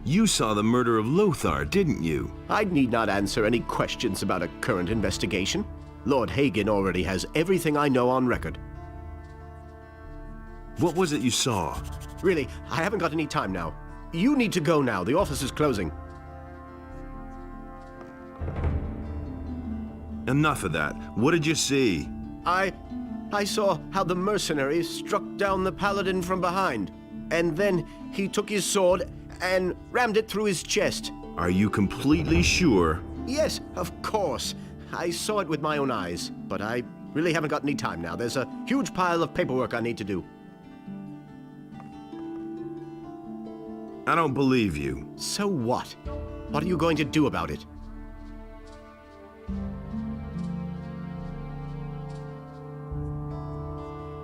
You saw the murder of Lothar, didn't you? I need not answer any questions about a current investigation. Lord Hagen already has everything I know on record. What was it you saw? Really, I haven't got any time now. You need to go now. The office is closing. Enough of that. What did you see? I saw how the mercenaries struck down the paladin from behind. And then he took his sword and rammed it through his chest. Are you completely sure? Yes, of course. I saw it with my own eyes. But I really haven't got any time now. There's a huge pile of paperwork I need to do. I don't believe you. So what? What are you going to do about it?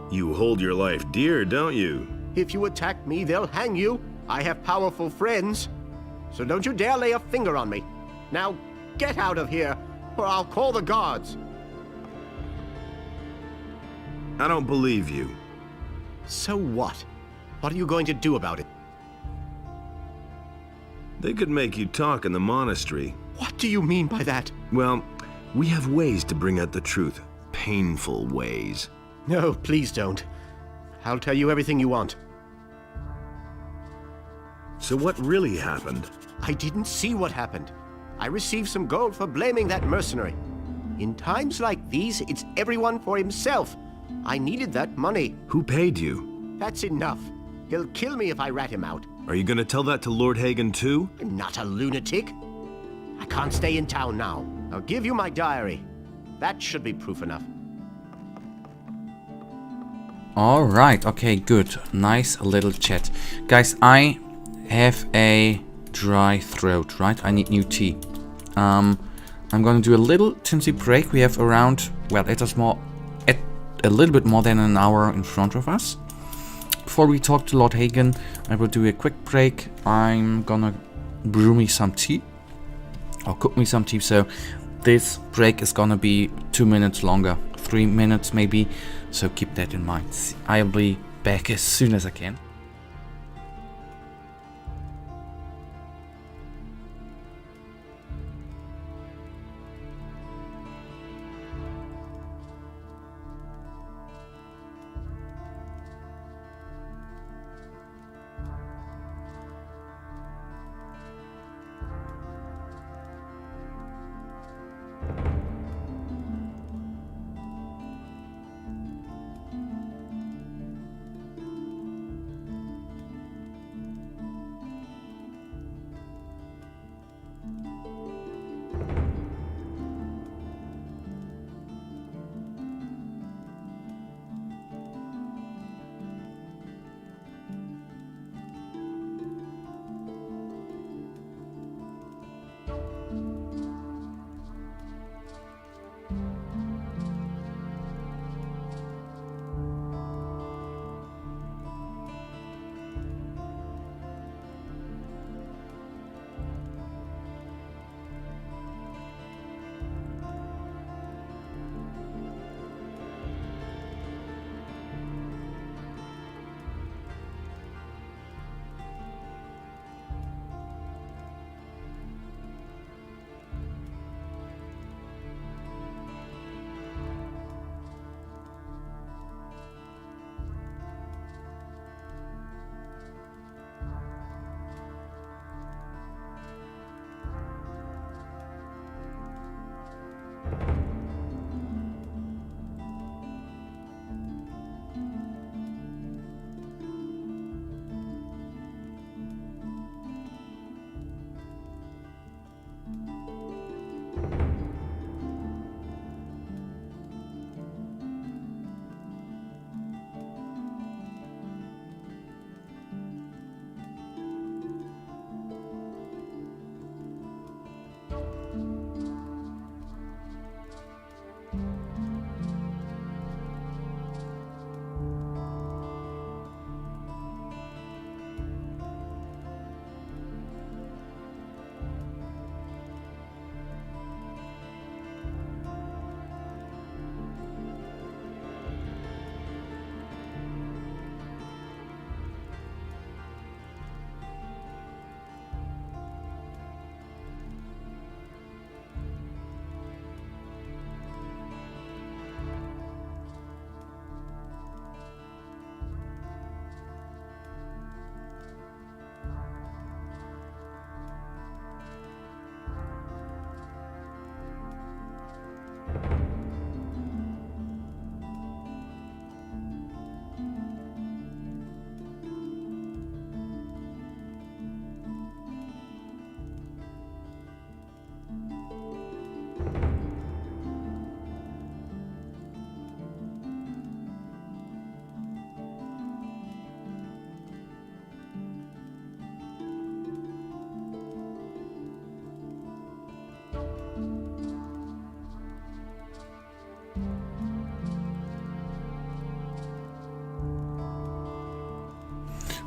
You hold your life dear, don't you? If you attack me, they'll hang you. I have powerful friends. So don't you dare lay a finger on me. Now, get out of here, or I'll call the guards. I don't believe you. So what? What are you going to do about it? They could make you talk in the monastery. What do you mean by that? Well, we have ways to bring out the truth. Painful ways. No, please don't. I'll tell you everything you want. So what really happened? I didn't see what happened. I received some gold for blaming that mercenary. In times like these, it's everyone for himself. I needed that money. Who paid you? That's enough. He'll kill me if I rat him out. Are you gonna tell that to Lord Hagen too? I'm not a lunatic. I can't stay in town now. I'll give you my diary. That should be proof enough. Alright, okay, good. Nice little chat. Guys, I have a dry throat, right? I need new tea. I'm gonna do a little tinsy break. We have around, well, it is a little bit more than an hour in front of us. Before we talk to Lord Hagen, I will do a quick break. I'm gonna brew me some tea. Or cook me some tea, so this break is gonna be 2 minutes longer. 3 minutes maybe, so keep that in mind. I'll be back as soon as I can.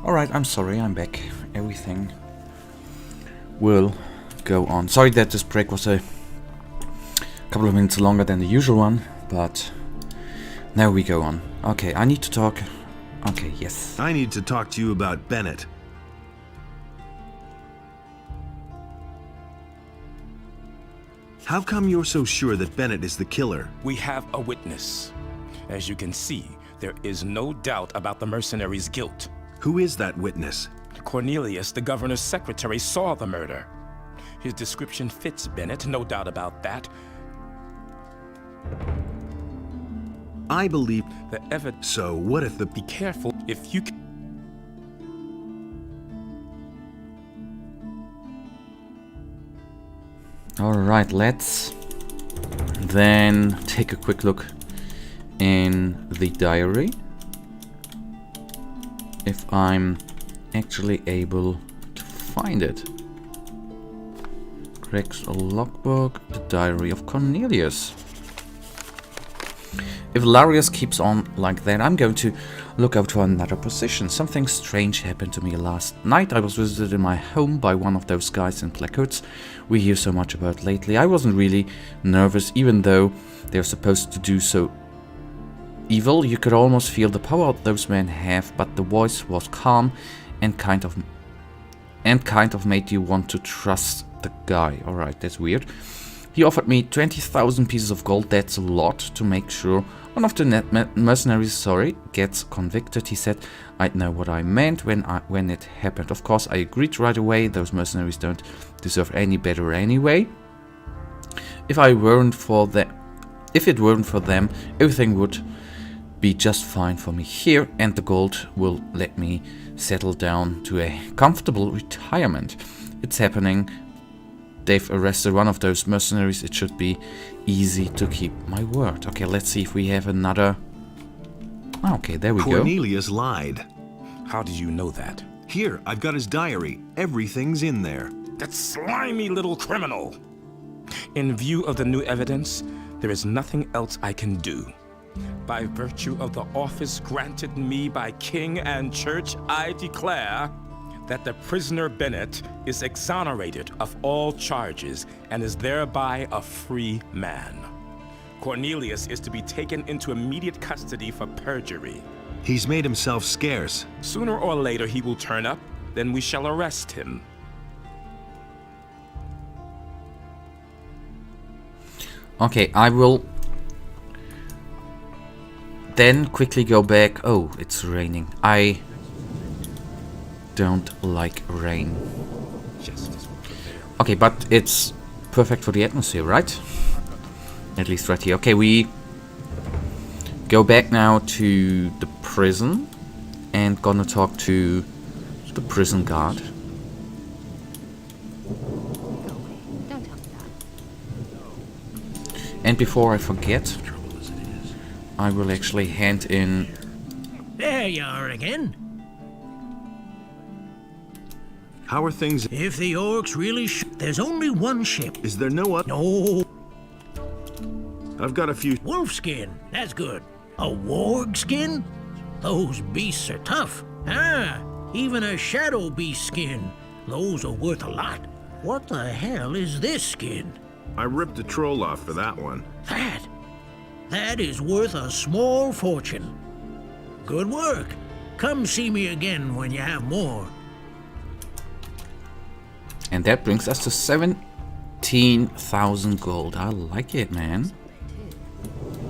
Alright, I'm sorry, I'm back. Everything will go on. Sorry that this break was a couple of minutes longer than the usual one, but now we go on. Okay, I need to talk. Okay, yes. I need to talk to you about Bennett. How come you're so sure that Bennett is the killer? We have a witness. As you can see, there is no doubt about the mercenary's guilt. Who is that witness? Cornelius, the governor's secretary, saw the murder. His description fits Bennett, no doubt about that. I believe the evidence. So what if the... Be careful if you... Alright, let's then take a quick look in the diary. If I'm actually able to find it. Greg's logbook, the diary of Cornelius. If Larius keeps on like that, I'm going to look out for another position. Something strange happened to me last night. I was visited in my home by one of those guys in black hoods we hear so much about lately. I wasn't really nervous, even though they're supposed to do so evil. You could almost feel the power those men have, but the voice was calm and kind of made you want to trust the guy. Alright, that's weird. He offered me 20,000 pieces of gold. That's a lot to make sure one of the mercenaries, gets convicted. He said I'd know what I meant when it happened. Of course, I agreed right away. Those mercenaries don't deserve any better anyway. If it weren't for them, everything would be just fine for me here, and the gold will let me settle down to a comfortable retirement. It's happening. They've arrested one of those mercenaries. It should be easy to keep my word. Okay, let's see if we have another... Okay, there we go. Cornelius lied. How did you know that? Here, I've got his diary. Everything's in there. That slimy little criminal! In view of the new evidence, there is nothing else I can do. By virtue of the office granted me by king and church, I declare that the prisoner Bennett is exonerated of all charges and is thereby a free man. Cornelius is to be taken into immediate custody for perjury. He's made himself scarce. Sooner or later he will turn up, then we shall arrest him. Okay, I will then quickly go back. Oh, it's raining. I don't like rain. Okay, but it's perfect for the atmosphere, right? At least right here. Okay, we go back now to the prison and gonna talk to the prison guard. And before I forget, I will actually hand in... There you are again. How are things? If the orcs really there's only one ship. Is there no other? No. I've got a few. Wolfskin, that's good. A warg skin? Those beasts are tough. Ah, even a shadow beast skin. Those are worth a lot. What the hell is this skin? I ripped a troll off for that one. That is worth a small fortune. Good work. Come see me again when you have more. And that brings us to 17,000 gold. I like it, man.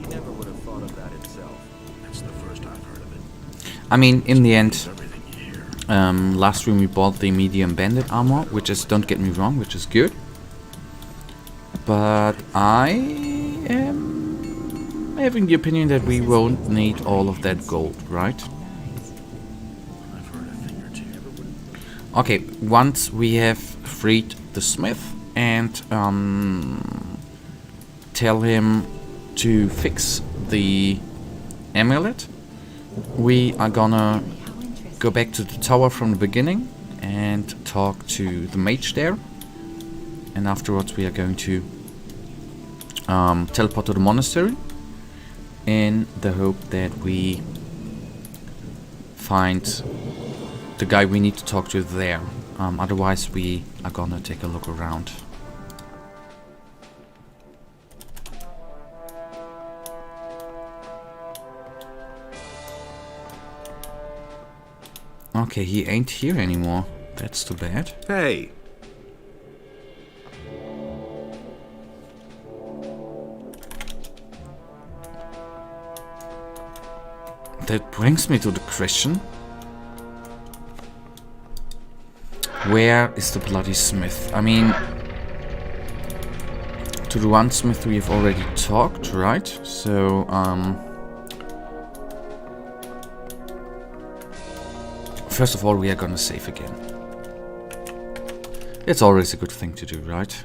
He never would have thought of that himself. That's the first I've heard of it. I mean, in the end, last stream we bought the medium bandit armor, which is, don't get me wrong, which is good. But I am having the opinion that we won't need all of that gold, right? Okay, once we have freed the smith and tell him to fix the amulet, we are gonna go back to the tower from the beginning and talk to the mage there. And afterwards we are going to teleport to the monastery in the hope that we find the guy we need to talk to there. Otherwise, we are gonna take a look around. Okay, he ain't here anymore. That's too bad. Hey! That brings me to the question. Where is the bloody smith? I mean, to the one smith we have already talked, right? So, first of all, we are gonna save again. It's always a good thing to do, right?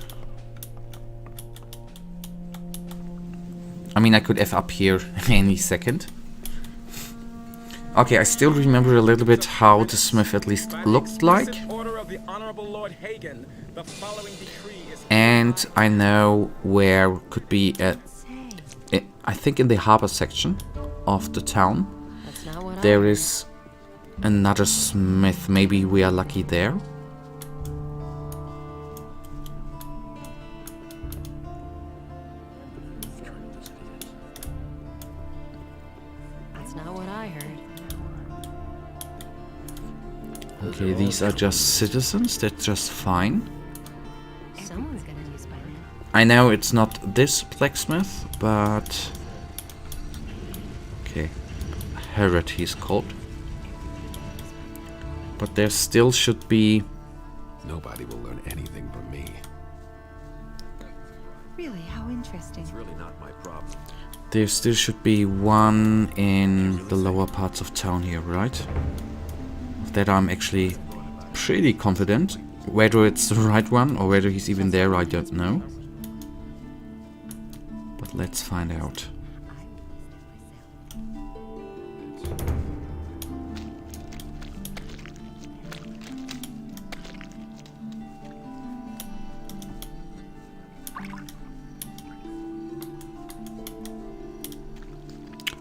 I mean, I could F up here any second. Okay, I still remember a little bit how the smith at least looked like. And I know where could be I think in the harbor section of the town there is another smith. Maybe we are lucky there. That's not what I heard. Okay, these are just citizens. That's just fine. Someone's gonna use by now. I know it's not this blacksmith, but okay, Herod he's called. But there still should be. Nobody will learn anything from me. Really, how interesting. It's really not my problem. There still should be one in the lower parts of town here, right? Of that I'm actually pretty confident. Whether it's the right one or whether he's even there, I don't know. But let's find out.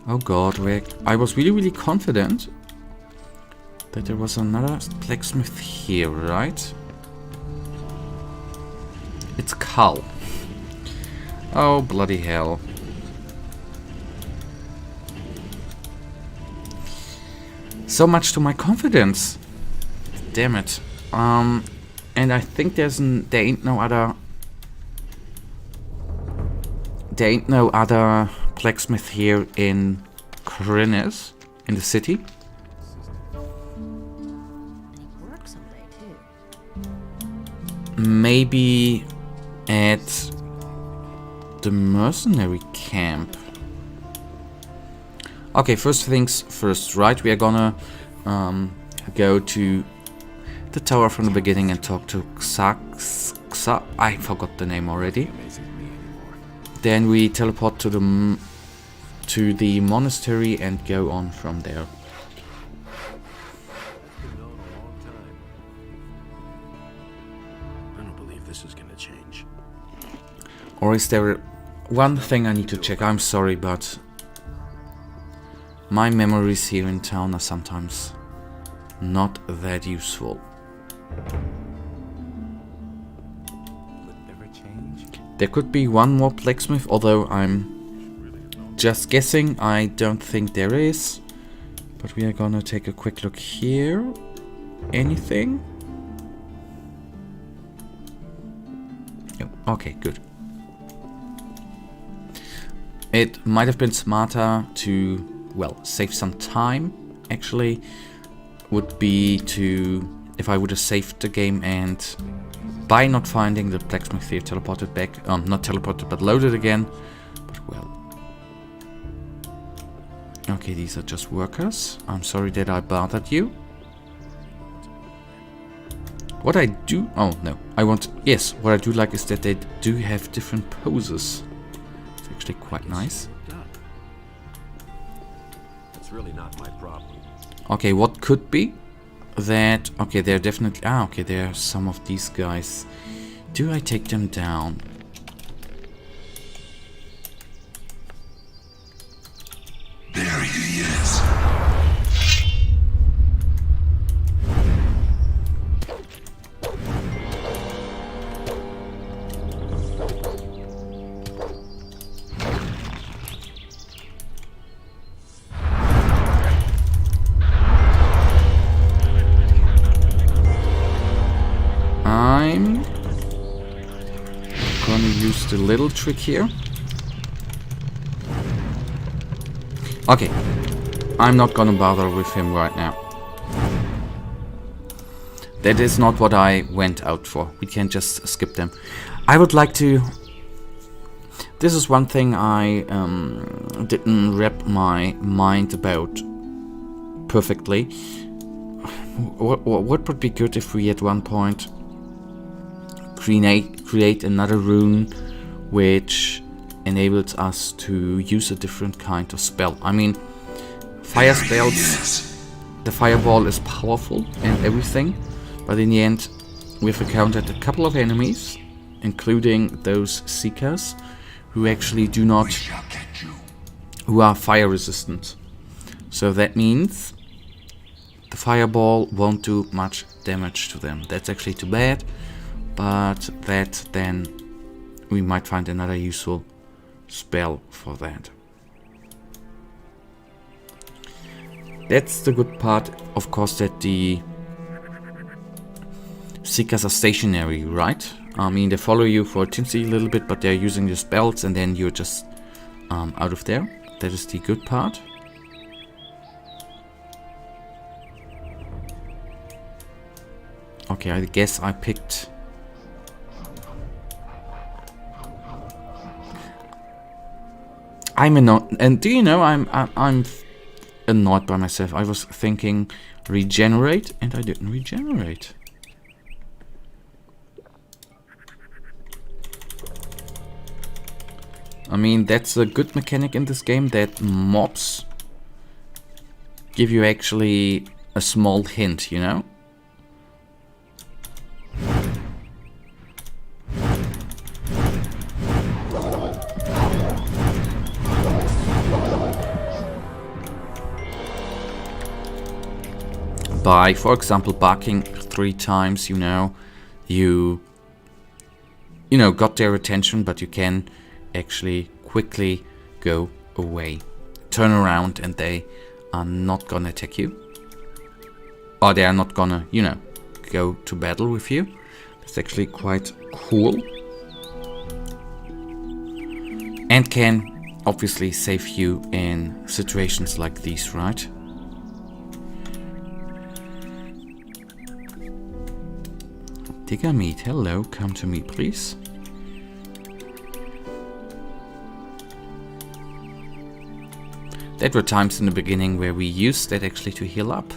Oh god, I was really confident that there was another blacksmith here, right? It's Carl. Oh, bloody hell. So much to my confidence. Damn it. And I think there ain't no other blacksmith here in Corinnes, in the city. Maybe at the mercenary camp. Okay, first things first, right? We are gonna go to the tower from the beginning and talk to Xa. I forgot the name already. Then we teleport to the monastery and go on from there. I don't believe this is gonna change. Or is there one thing I need to check? I'm sorry, but my memories here in town are sometimes not that useful. There could be one more blacksmith, although I'm just guessing. I don't think there is. But we are gonna take a quick look here. Anything? Oh, okay, good. It might have been smarter to, well, save some time, actually. Would be to, if I would have saved the game and by not finding the blacksmith here teleported back, not teleported but loaded again, but well. Okay, these are just workers. I'm sorry that I bothered you. What I do, oh no, yes, what I do like is that they do have different poses. It's actually quite nice. It's really not my problem. Okay, what could be that? Okay, they're definitely. Okay, there are some of these guys. Do I take them down? There he is. little trick here. Okay, I'm not gonna bother with him right now. That is not what I went out for. We can just skip them. I would like to... This is one thing I didn't wrap my mind about perfectly. What would be good if we at one point create another rune which enables us to use a different kind of spell. I mean, fire spells, the fireball is powerful and everything, but in the end we've encountered a couple of enemies, including those seekers, who actually who are fire resistant. So that means the fireball won't do much damage to them. That's actually too bad, but that then we might find another useful spell for that. That's the good part, of course, that the seekers are stationary, right? I mean, they follow you for a teensy little bit, but they're using your spells and then you're just out of there. That is the good part. Okay, I guess I picked... I'm annoyed, and do you know, I'm annoyed by myself. I was thinking regenerate, and I didn't regenerate. I mean, that's a good mechanic in this game, that mobs give you actually a small hint, you know? By, for example, barking 3 times, you know, you got their attention, but you can actually quickly go away, turn around, and they are not gonna attack you, or they are not gonna, go to battle with you. That's actually quite cool, and can obviously save you in situations like these, right? Digger meat, hello, come to me, please. There were times in the beginning where we used that actually to heal up.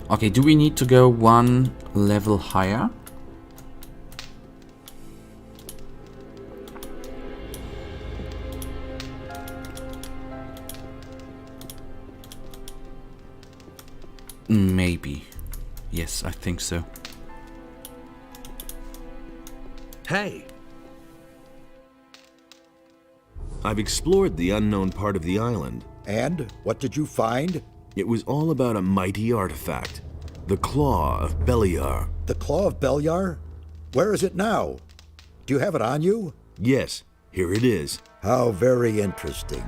Okay, do we need to go 1 level higher? Maybe. Yes, I think so. Hey! I've explored the unknown part of the island. And? What did you find? It was all about a mighty artifact. The Claw of Beliar. The Claw of Beliar? Where is it now? Do you have it on you? Yes, here it is. How very interesting.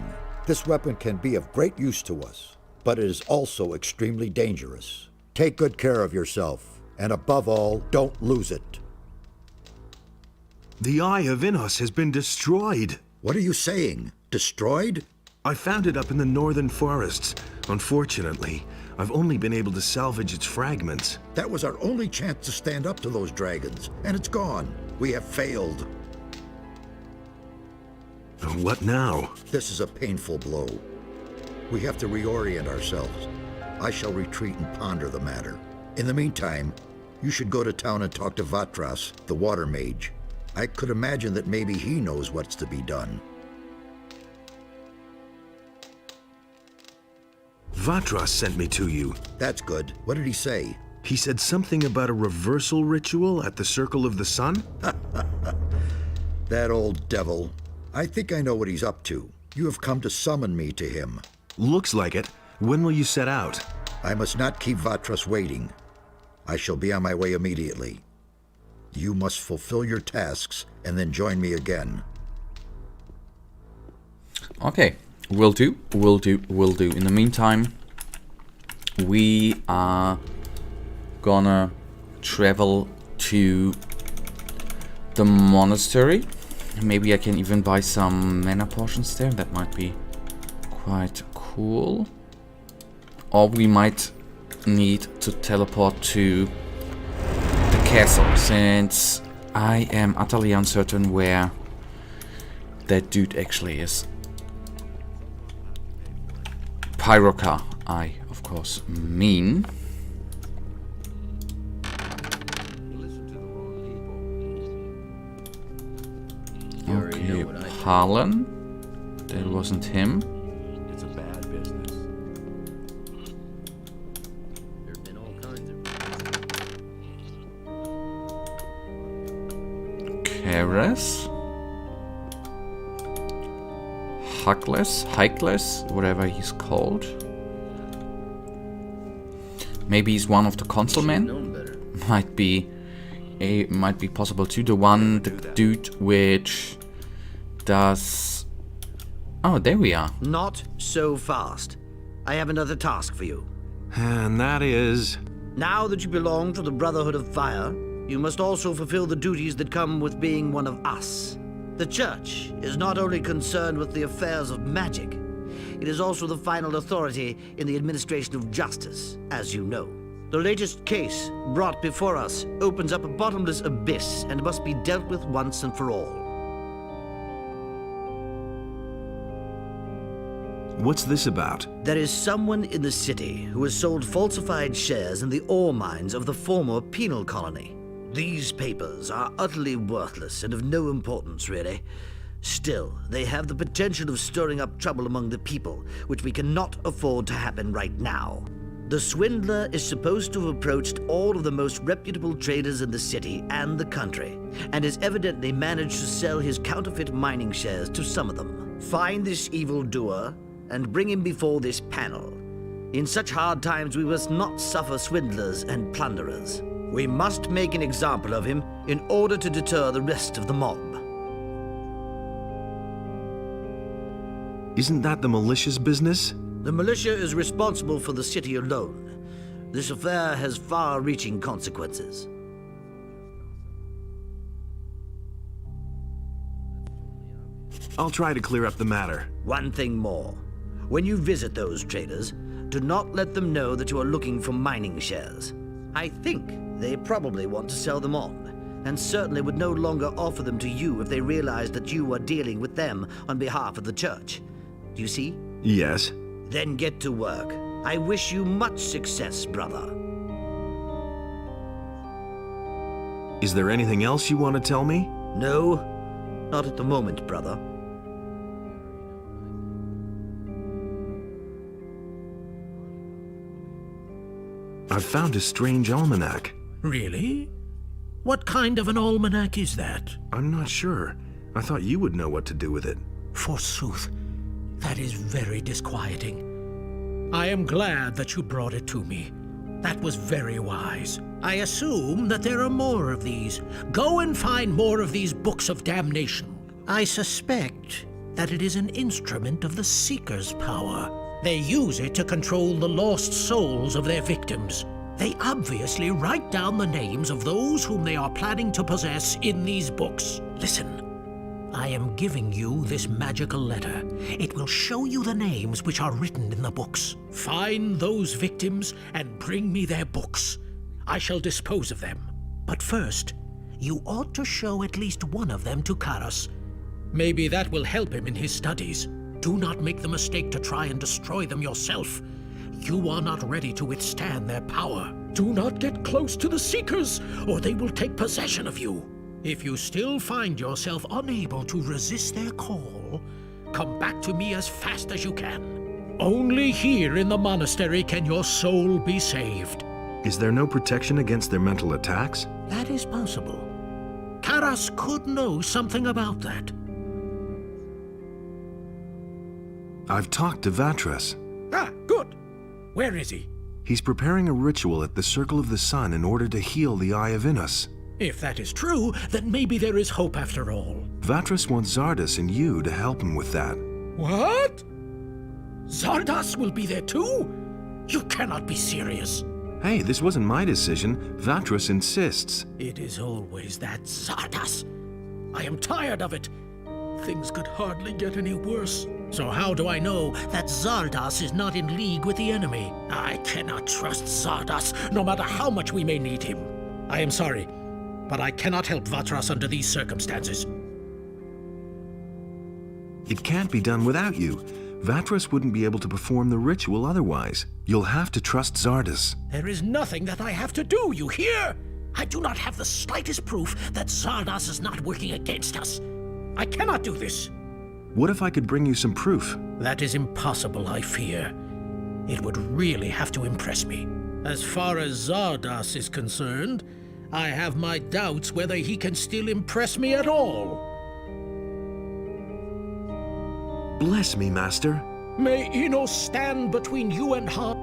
This weapon can be of great use to us, but it is also extremely dangerous. Take good care of yourself, and above all, don't lose it. The Eye of Adenos has been destroyed. What are you saying? Destroyed? I found it up in the northern forests. Unfortunately, I've only been able to salvage its fragments. That was our only chance to stand up to those dragons, and it's gone. We have failed. What now? This is a painful blow. We have to reorient ourselves. I shall retreat and ponder the matter. In the meantime, you should go to town and talk to Vatras, the water mage. I could imagine that maybe he knows what's to be done. Vatras sent me to you. That's good. What did he say? He said something about a reversal ritual at the Circle of the Sun? That old devil. I think I know what he's up to. You have come to summon me to him. Looks like it. When will you set out? I must not keep Vatras waiting. I shall be on my way immediately. You must fulfill your tasks and then join me again. Okay, will do. In the meantime, we are gonna travel to the monastery. Maybe I can even buy some mana potions there. That might be quite cool. Or we might need to teleport to the castle, since I am utterly uncertain where that dude actually is. Pyrocar, I of course mean. Okay, Harlan. That wasn't him. It's a bad business. There have been all kinds of... Keres. Hikeless, whatever he's called. Maybe he's one of the consul men. Might be possible too. The dude which does. Oh, there we are. Not so fast. I have another task for you. And that is... Now that you belong to the Brotherhood of Fire, you must also fulfill the duties that come with being one of us. The Church is not only concerned with the affairs of magic, it is also the final authority in the administration of justice, as you know. The latest case brought before us opens up a bottomless abyss and must be dealt with once and for all. What's this about? There is someone in the city who has sold falsified shares in the ore mines of the former penal colony. These papers are utterly worthless and of no importance, really. Still, they have the potential of stirring up trouble among the people, which we cannot afford to happen right now. The swindler is supposed to have approached all of the most reputable traders in the city and the country, and has evidently managed to sell his counterfeit mining shares to some of them. Find this evildoer and bring him before this panel. In such hard times, we must not suffer swindlers and plunderers. We must make an example of him in order to deter the rest of the mob. Isn't that the militia's business? The militia is responsible for the city alone. This affair has far-reaching consequences. I'll try to clear up the matter. One thing more. When you visit those traders, do not let them know that you are looking for mining shares. I think they probably want to sell them on, and certainly would no longer offer them to you if they realized that you are dealing with them on behalf of the Church. Do you see? Yes. Then get to work. I wish you much success, brother. Is there anything else you want to tell me? No, not at the moment, brother. I've found a strange almanac. Really? What kind of an almanac is that? I'm not sure. I thought you would know what to do with it. Forsooth, that is very disquieting. I am glad that you brought it to me. That was very wise. I assume that there are more of these. Go and find more of these books of damnation. I suspect that it is an instrument of the Seeker's power. They use it to control the lost souls of their victims. They obviously write down the names of those whom they are planning to possess in these books. Listen, I am giving you this magical letter. It will show you the names which are written in the books. Find those victims and bring me their books. I shall dispose of them. But first, you ought to show at least one of them to Karas. Maybe that will help him in his studies. Do not make the mistake to try and destroy them yourself. You are not ready to withstand their power. Do not get close to the Seekers, or they will take possession of you. If you still find yourself unable to resist their call, come back to me as fast as you can. Only here in the monastery can your soul be saved. Is there no protection against their mental attacks? That is possible. Karas could know something about that. I've talked to Vatras. Ah, good. Where is he? He's preparing a ritual at the Circle of the Sun in order to heal the Eye of Adenos. If that is true, then maybe there is hope after all. Vatras wants Zardas and you to help him with that. What? Zardas will be there too? You cannot be serious. Hey, this wasn't my decision. Vatras insists. It is always that Zardas. I am tired of it. Things could hardly get any worse. So how do I know that Zardas is not in league with the enemy? I cannot trust Zardas, no matter how much we may need him. I am sorry, but I cannot help Vatras under these circumstances. It can't be done without you. Vatras wouldn't be able to perform the ritual otherwise. You'll have to trust Zardas. There is nothing that I have to do, you hear? I do not have the slightest proof that Zardas is not working against us. I cannot do this. What if I could bring you some proof? That is impossible, I fear. It would really have to impress me. As far as Zardas is concerned, I have my doubts whether he can still impress me at all. Bless me, Master. May Enos stand between you and harm.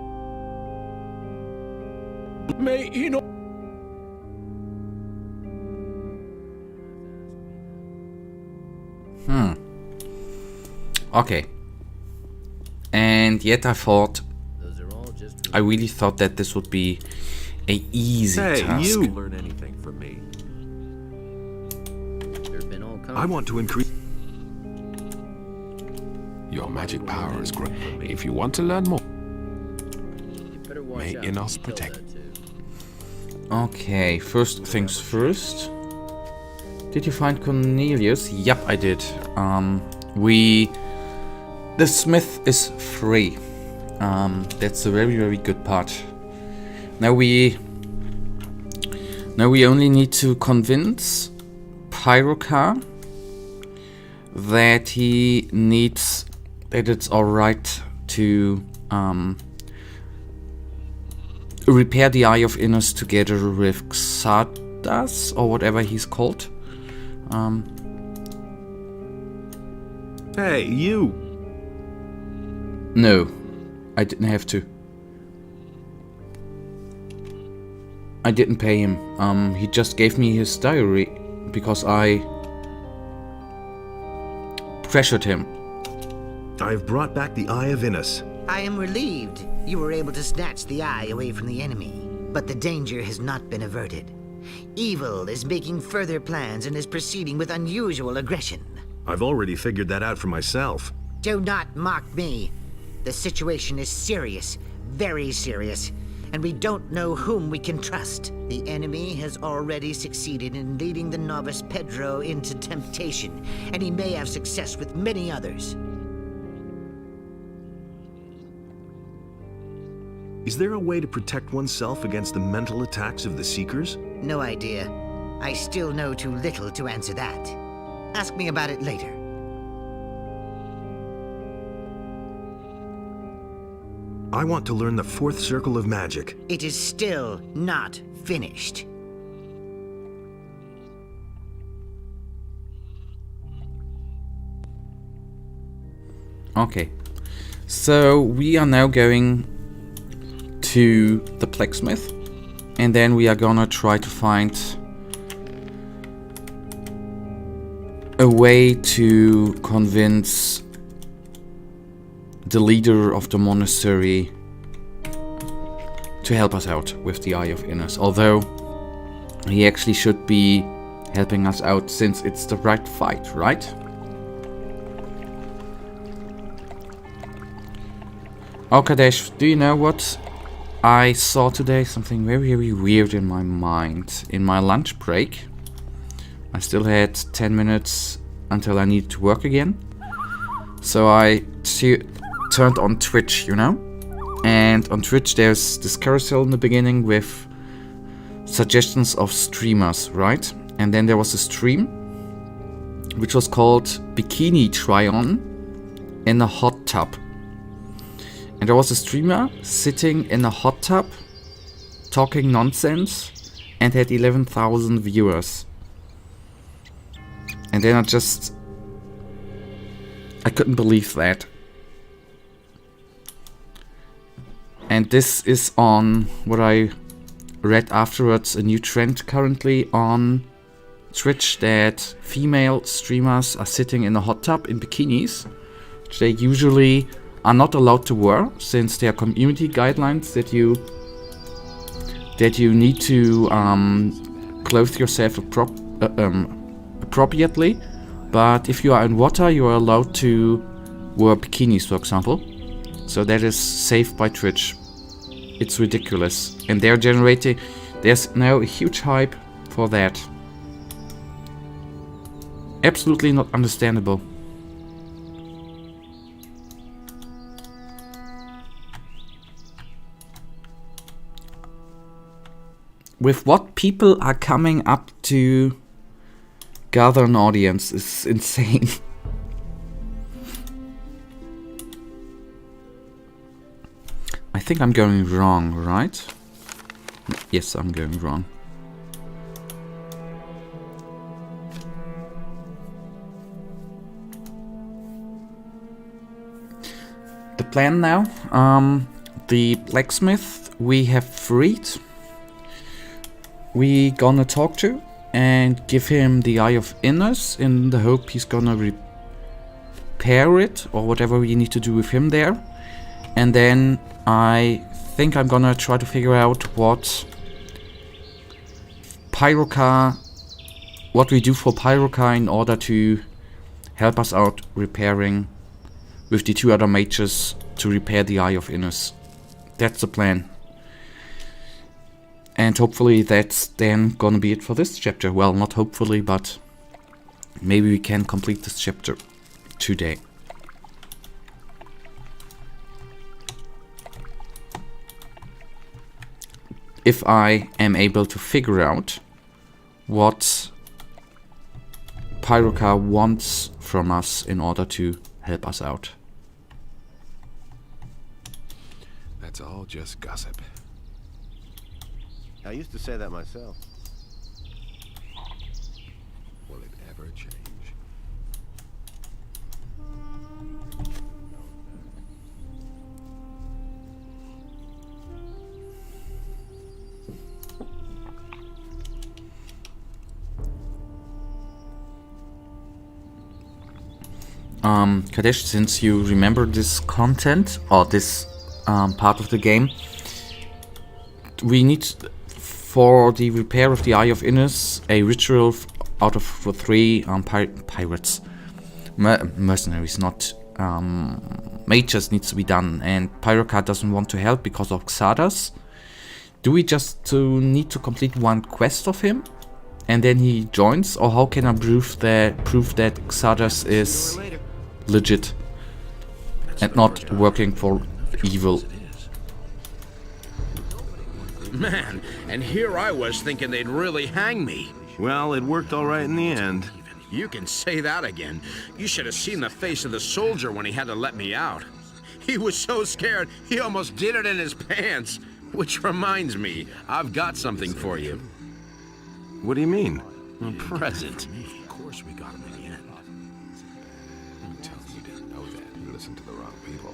May Enos... Okay. And yet I really thought that this would be a easy task. You learn anything from me. I want to increase... Your magic power is great. If you want to learn more, may Enos protect. Okay, first things first. Did you find Cornelius? Yep, I did. The smith is free. That's a very, very good part. Now we only need to convince Pyrocar that it's alright to repair the Eye of Adenos together with Xardas, or whatever he's called. Hey, you! No, I didn't have to. I didn't pay him. He just gave me his diary because I pressured him. I've brought back the Eye of Adenos. I am relieved you were able to snatch the eye away from the enemy, but the danger has not been averted. Evil is making further plans and is proceeding with unusual aggression. I've already figured that out for myself. Do not mock me. The situation is serious, very serious, and we don't know whom we can trust. The enemy has already succeeded in leading the novice Pedro into temptation, and he may have success with many others. Is there a way to protect oneself against the mental attacks of the Seekers? No idea. I still know too little to answer that. Ask me about it later. I want to learn the fourth circle of magic. It is still not finished. Okay. So we are now going to the blacksmith, and then we are gonna try to find a way to convince the leader of the monastery to help us out with the Eye of Adenos, although he actually should be helping us out since it's the right fight, right? Oh, Kadesh, do you know what I saw today? Something very, very weird in my mind. In my lunch break, I still had 10 minutes until I needed to work again. So I turned on Twitch, you know? And on Twitch there's this carousel in the beginning with suggestions of streamers, right? And then there was a stream which was called Bikini Try-On in a Hot Tub. And there was a streamer sitting in a hot tub talking nonsense and had 11,000 viewers. And then I couldn't believe that. And this is on what I read afterwards, a new trend currently on Twitch, that female streamers are sitting in a hot tub in bikinis they usually are not allowed to wear, since there are community guidelines that you need to clothe yourself appropriately. But if you are in water, you are allowed to wear bikinis, for example. So that is safe by Twitch. It's ridiculous. And they're generating... There's now a huge hype for that. Absolutely not understandable. With what people are coming up to gather an audience is insane. I think I'm going wrong, right? Yes, I'm going wrong. The plan now, the blacksmith we have freed, we gonna talk to and give him the Eye of Adenos in the hope he's gonna repair it or whatever we need to do with him there. And then I think I'm gonna try to figure out what we do for Pyroka in order to help us out repairing with the 2 other mages to repair the Eye of Adenos. That's the plan. And hopefully that's then gonna be it for this chapter. Well, not hopefully, but maybe we can complete this chapter today. If I am able to figure out what Pyroka wants from us in order to help us out. That's all just gossip. I used to say that myself. Will it ever change? Kadesh, since you remember this content or this part of the game, we need for the repair of the Eye of Adenos a ritual out of 3 pirates, mercenaries, not mages, needs to be done, and Pyroka doesn't want to help because of Xardas. Do we just need to complete 1 quest of him and then he joins, or how can I prove that Xardas is legit and not working for evil? Man, and here I was thinking they'd really hang me. Well, it worked all right in the end. You can say that again. You should have seen the face of the soldier when he had to let me out. He was so scared, he almost did it in his pants. Which reminds me, I've got something for you. What do you mean? A present. Of course we got him in the end. I'm telling you, didn't know that. You listened to the wrong people.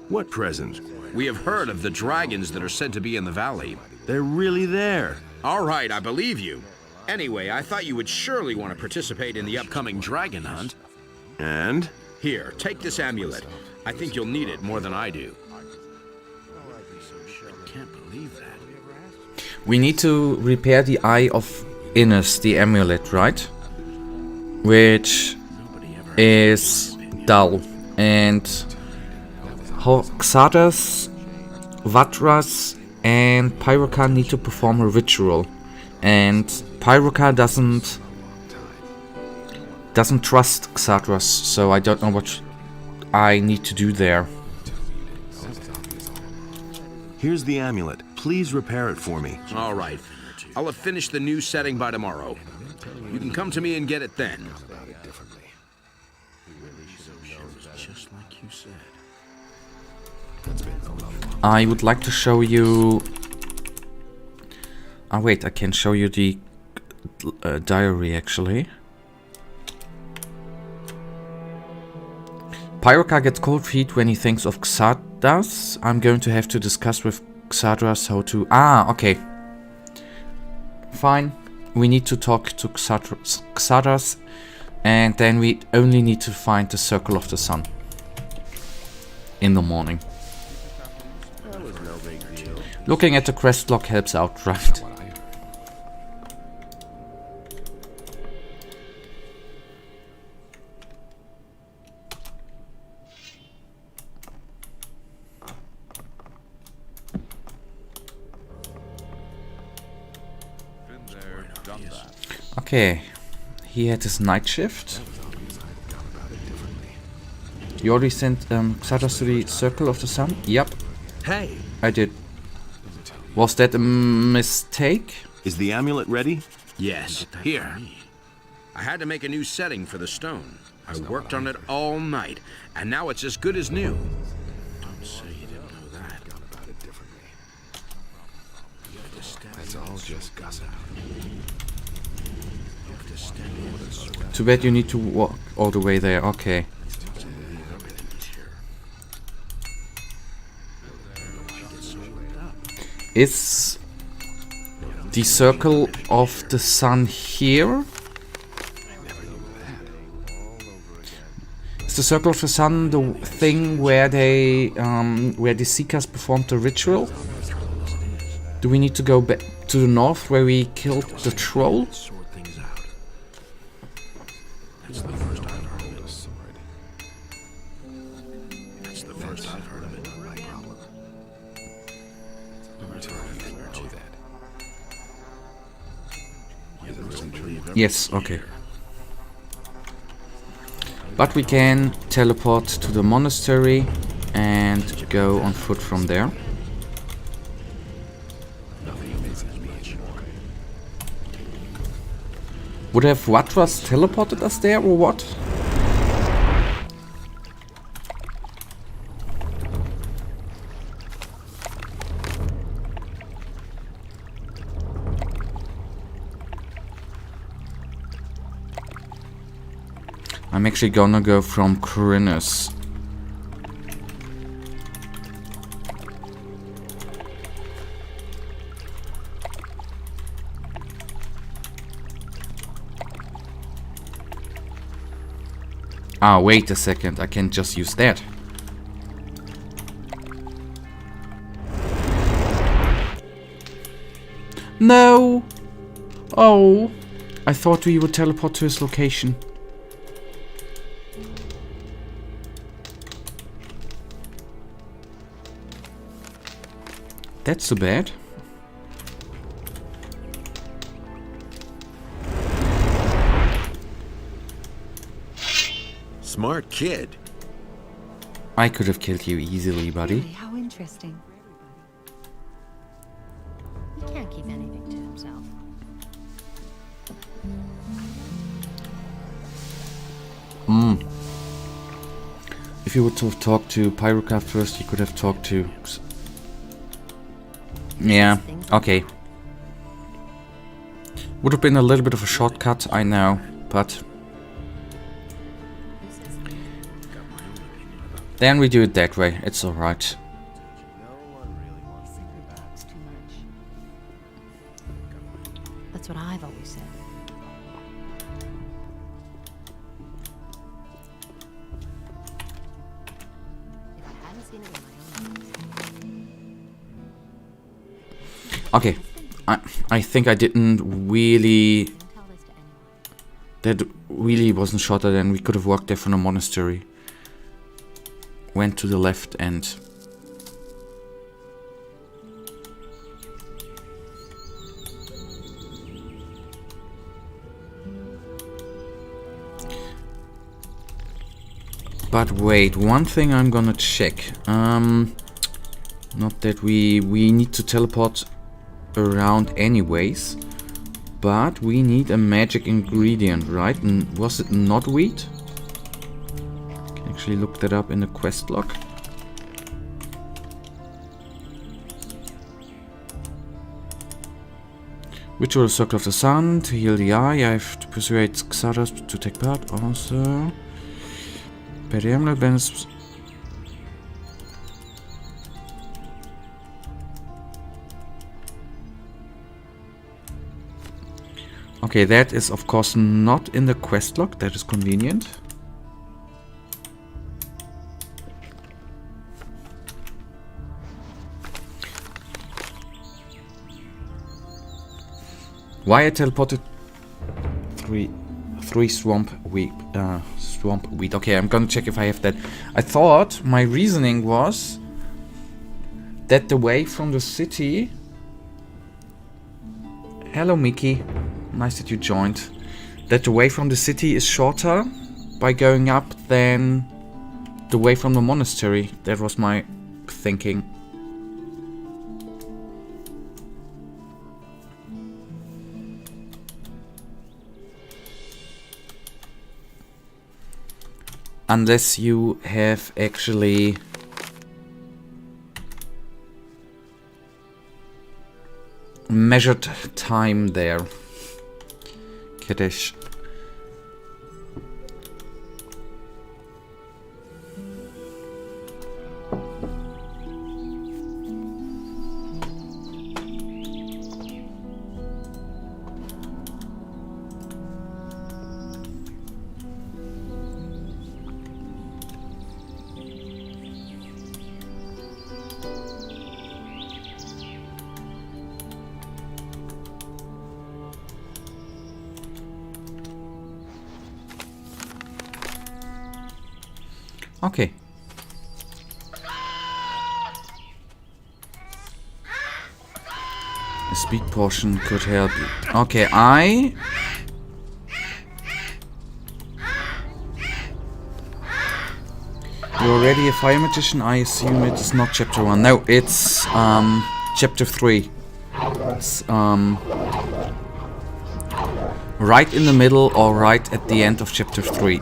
What present? We have heard of the dragons that are said to be in the valley. They're really there. All right, I believe you. Anyway, I thought you would surely want to participate in the upcoming dragon hunt. And? Here, take this amulet. I think you'll need it more than I do. I can't believe that. We need to repair the Eye of Adenos, the amulet, right? Which is dull. And Xardas, Vatras, and Pyroka need to perform a ritual. And Pyroka doesn't trust Xardas, so I don't know what I need to do there. Here's the amulet. Please repair it for me. All right. I'll have finished the new setting by tomorrow. You can come to me and get it then. Just like you said. I would like to show you... Oh wait, I can show you the diary actually. Pyroka gets cold feet when he thinks of Xardas. I'm going to have to discuss with Xardas how to... Ah, okay. Fine. We need to talk to Xardas. And then we only need to find the Circle of the Sun. in the morning. That was no big deal. Looking at the quest log helps out, right? Okay, he had his night shift. You already sent Xardas to the Circle of the Sun? Yep. Hey! I did. Was that a mistake? Is the amulet ready? Yes, here. I had to make a new setting for the stone. I worked on it all night, and now it's as good as new. Don't say you didn't know that. About it differently. That's all just gossip. Too bad you need to walk all the way there. Okay. Is the Circle of the Sun here? Is the Circle of the Sun the thing where they, where the Seekers performed the ritual? Do we need to go back to the north where we killed the troll? That's the first I've heard of this sword. That's the first I've heard of it. Not my problem. Yes, okay. But we can teleport to the monastery and go on foot from there. Would have Vatras teleported us there or what? I'm actually gonna go from Corinus. Ah, wait a second, I can just use that. No! Oh, I thought we would teleport to his location. That's too bad. Smart kid. I could have killed you easily, buddy. Really, how interesting. He can't keep anything to himself. If you would have talked to Pyroka first, you could have talked to... Yeah, okay. Would have been a little bit of a shortcut, I know, but... Then we do it that way, it's alright. That's what I've always said. If I hadn't seen it in my own eyes. Okay, I think I didn't really... That really wasn't shorter than we could have walked there from the monastery. Went to the left and... But wait, one thing I'm gonna check. Not that we need to teleport around anyways, but we need a magic ingredient, right? And was it not wheat? Can actually look that up in the quest log. Ritual Circle of the Sun to heal the eye. I have to persuade Xardas to take part. Also, Periamla Ben's. Okay, that is of course not in the quest log. That is convenient. Why I teleported three swamp wheat. Okay, I'm gonna check if I have that. I thought my reasoning was that the way from the city... Hello, Mickey. Nice that you joined. That the way from the city is shorter by going up than the way from the monastery. That was my thinking. Unless you have actually measured time there. Kiddish. Okay. A speed potion could help you. Okay, You're already a fire magician? I assume it's not chapter 1. No, it's chapter 3. It's right in the middle or right at the end of chapter 3.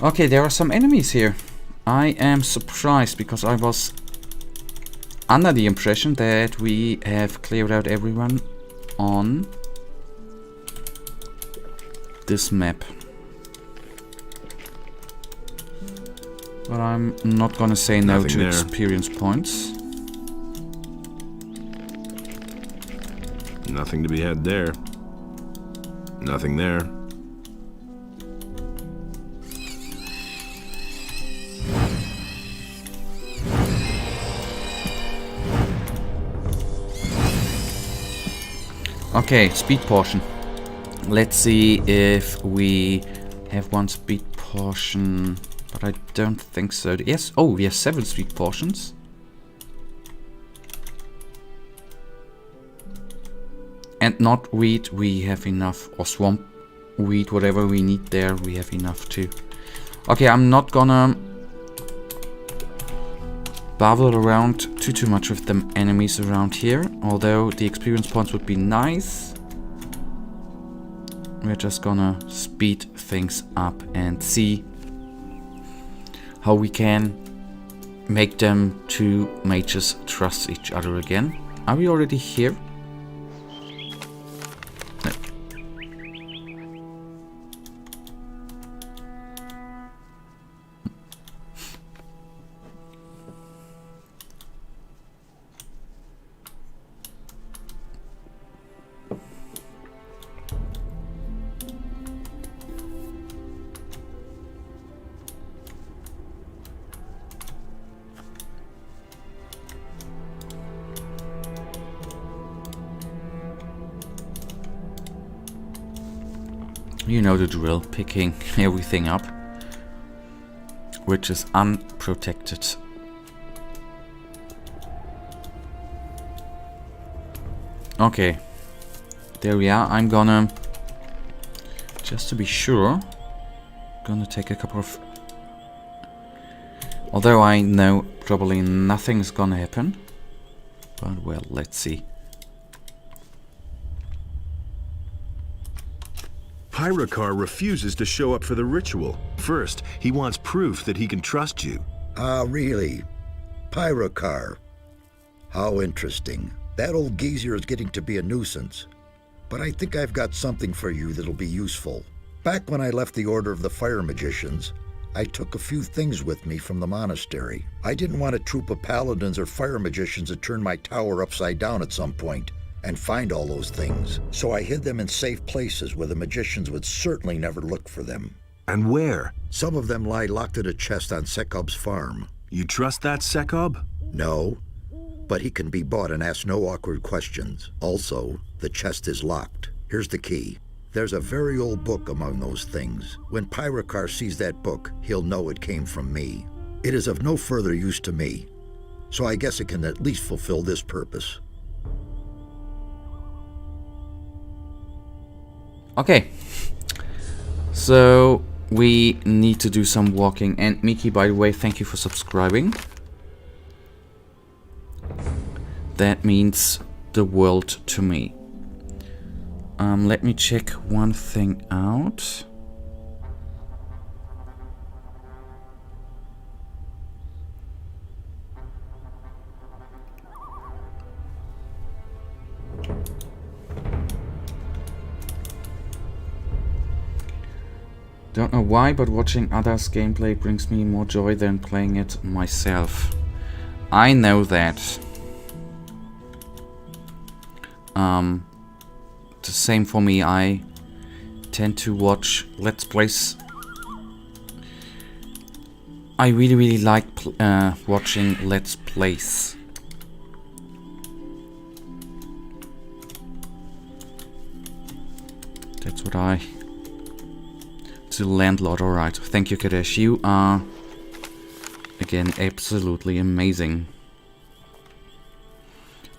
Okay, there are some enemies here. I am surprised because I was under the impression that we have cleared out everyone on this map. But I'm not gonna say no Nothing to there. experience points. Nothing to be had there. Nothing there. Okay, speed potion. Let's see if we have one speed potion, but I don't think so. Yes, oh, we have 7 speed potions. And not wheat, we have enough, or swamp wheat, whatever we need there, we have enough too. Okay, I'm not gonna bother around too much with them enemies around here, although the experience points would be nice. We're just gonna speed things up and see how we can make them two mages trust each other again. Are we already here? No. You know the drill, picking everything up, which is unprotected. Okay, there we are. I'm gonna, just to be sure, gonna take a couple of, although I know probably nothing's gonna happen, but well, let's see. Pyrocar refuses to show up for the ritual. First, he wants proof that he can trust you. Ah, really? Pyrocar. How interesting. That old geezer is getting to be a nuisance. But I think I've got something for you that'll be useful. Back when I left the Order of the Fire Magicians, I took a few things with me from the monastery. I didn't want a troop of paladins or fire magicians to turn my tower upside down at some point and find all those things. So I hid them in safe places where the magicians would certainly never look for them. And where? Some of them lie locked in a chest on Sekob's farm. You trust that Sekob? No, but he can be bought and ask no awkward questions. Also, the chest is locked. Here's the key. There's a very old book among those things. When Pyrokar sees that book, he'll know it came from me. It is of no further use to me, so I guess it can at least fulfill this purpose. Okay. So we need to do some walking. And Miki, by the way, thank you for subscribing. That means the world to me. Let me check one thing out. Don't know why, but watching others' gameplay brings me more joy than playing it myself. I know that. The same for me. I tend to watch Let's Plays. I really like watching Let's Plays. That's what I... To landlord, alright. Thank you, Kadesh. You are, again, absolutely amazing.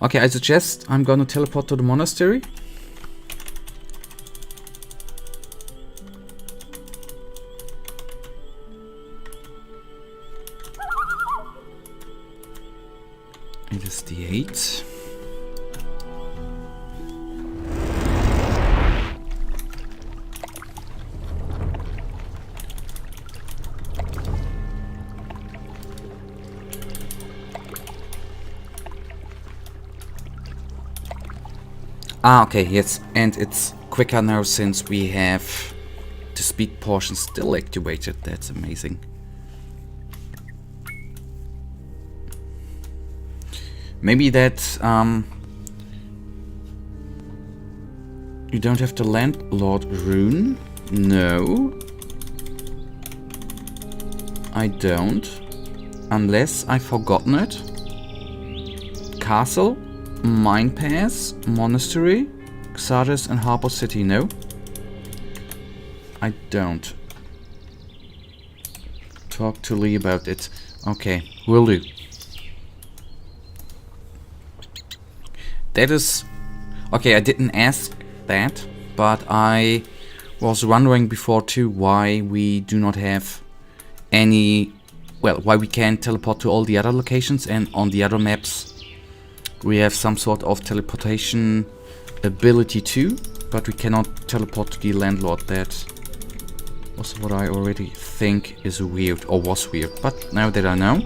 Okay, I suggest I'm gonna teleport to the monastery. It is the 8. Ah, okay, yes, and it's quicker now since we have the speed portion still activated. That's amazing. Maybe that you don't have the landlord rune? No, I don't, unless I've forgotten it. Castle, Mine Pass, Monastery, Xardas and Harbor City, no? I don't. Talk to Lee about it. Okay, will do. That is... Okay, I didn't ask that, but I was wondering before too why we do not have any... Well, why we can't teleport to all the other locations, and on the other maps we have some sort of teleportation ability too, but we cannot teleport to the landlord. That was what I already think is weird, or was weird, but now that I know.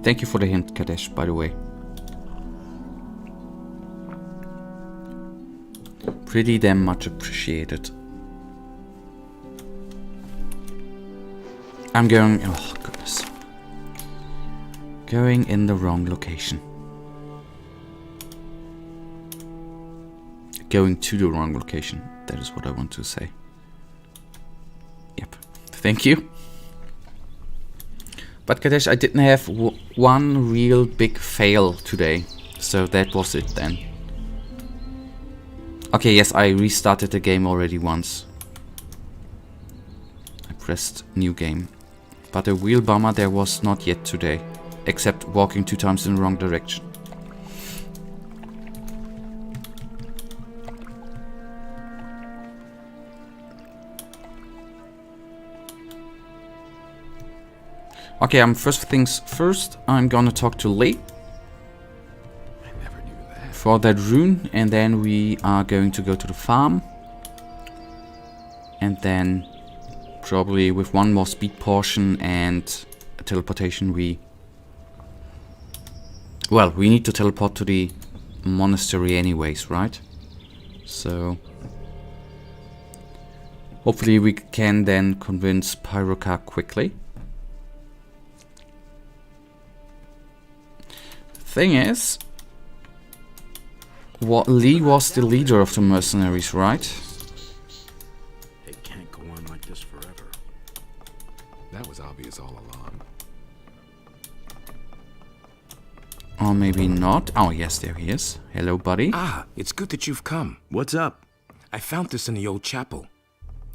Thank you for the hint, Kadesh, by the way. Pretty damn much appreciated. I'm going... Oh, goodness. Going in the wrong location. Going to the wrong location. That is what I want to say. Yep. Thank you. But Kadesh, I didn't have one real big fail today. So that was it then. Okay, yes, I restarted the game already once. I pressed new game. But a real bummer there was not yet today. Except walking 2 times in the wrong direction. Okay, first things first, I'm gonna talk to Lee. I never knew that. For that rune, and then we are going to go to the farm. And then, probably with one more speed portion and a teleportation, we Well, we need to teleport to the monastery anyways, right? So hopefully we can then convince Pyroka quickly. Thing is, Lee was the leader of the mercenaries, right? It can't go on like this forever. That was obvious all along. Or maybe not. Oh, yes, there he is. Hello, buddy. Ah, it's good that you've come. What's up? I found this in the old chapel.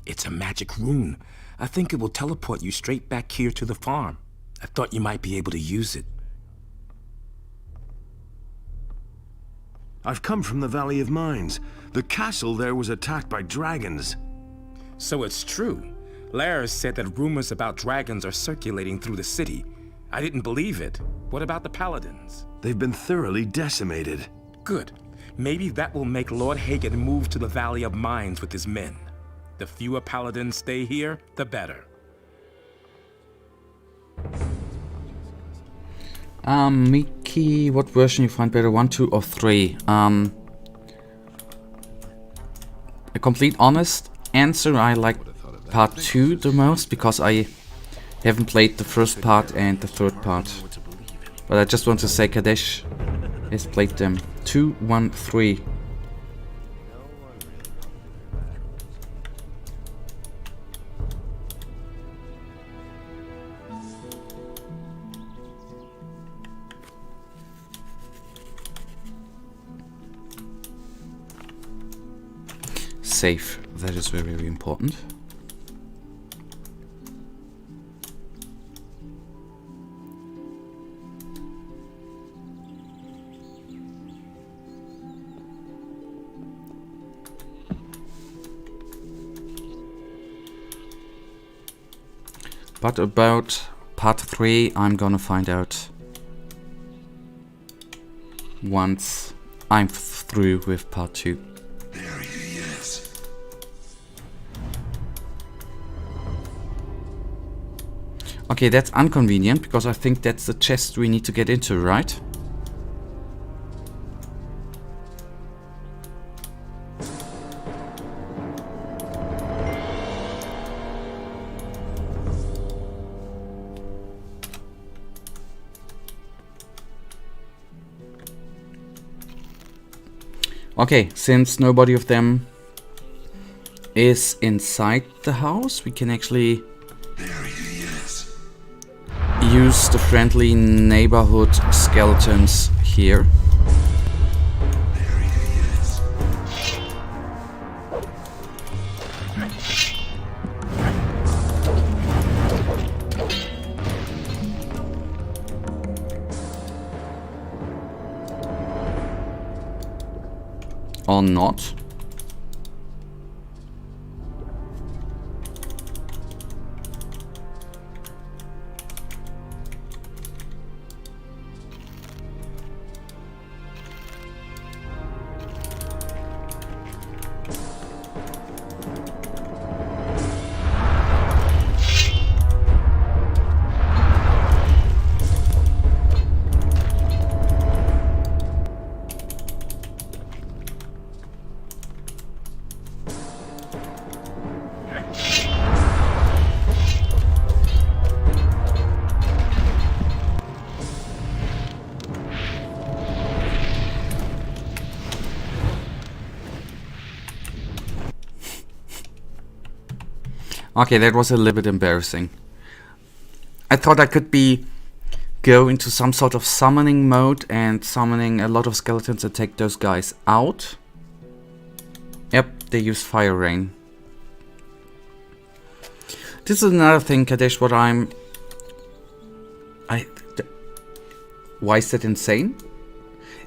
It's a magic rune. I think it will teleport you straight back here to the farm. I thought you might be able to use it. I've come from the Valley of Mines. The castle there was attacked by dragons. So it's true. Lars said that rumors about dragons are circulating through the city. I didn't believe it. What about the paladins? They've been thoroughly decimated. Good. Maybe that will make Lord Hagen move to the Valley of Mines with his men. The fewer paladins stay here, the better. Mickey, what version you find better, 1, 2, or 3? A complete honest answer, I like part 2 the most, because I haven't played the first part and the third part. But I just want to say Kadesh has played them. 2, 1, 3. Safe. That is very, very important. But about part 3, I'm gonna find out once I'm through with part 2. There he is. Okay, that's inconvenient, because I think that's the chest we need to get into, right? Okay, since nobody of them is inside the house, we can actually use the friendly neighborhood skeletons here. Or not. Okay, that was a little bit embarrassing. I thought I could go into some sort of summoning mode and summoning a lot of skeletons and take those guys out. Yep, they use fire rain. This is another thing, Kadesh, what why is that insane?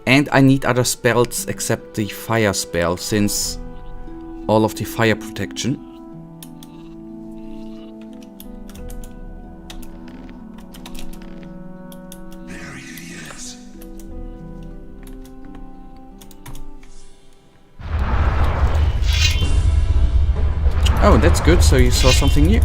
And I need other spells except the fire spell, since all of the fire protection. Oh, that's good, so you saw something new.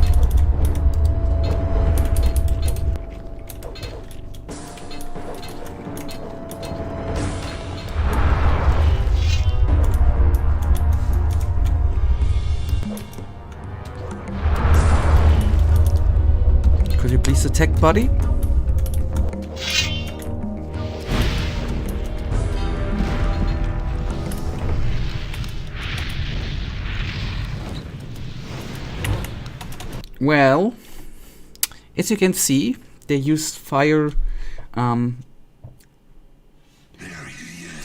Could you please attack, buddy? Well, as you can see, they used fire. They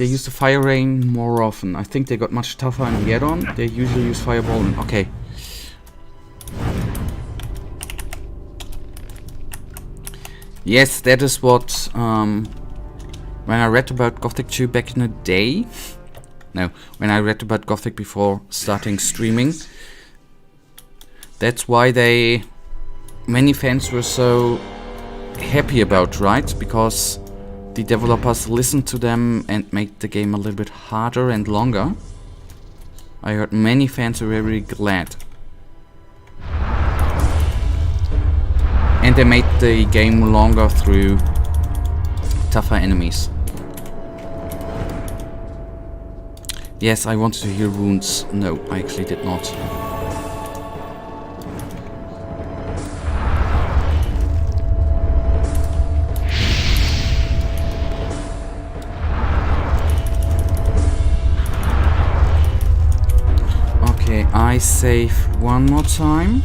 use the fire rain more often. I think they got much tougher in the add-on. They usually use fireball. Okay. Yes, that is what, when I read about Gothic II back in the day, no, when I read about Gothic before starting streaming, that's why many fans were so happy about, right? Because the developers listened to them and made the game a little bit harder and longer. I heard many fans were very glad. And they made the game longer through tougher enemies. Yes, I wanted to heal wounds. No, I actually did not. Okay, I save one more time.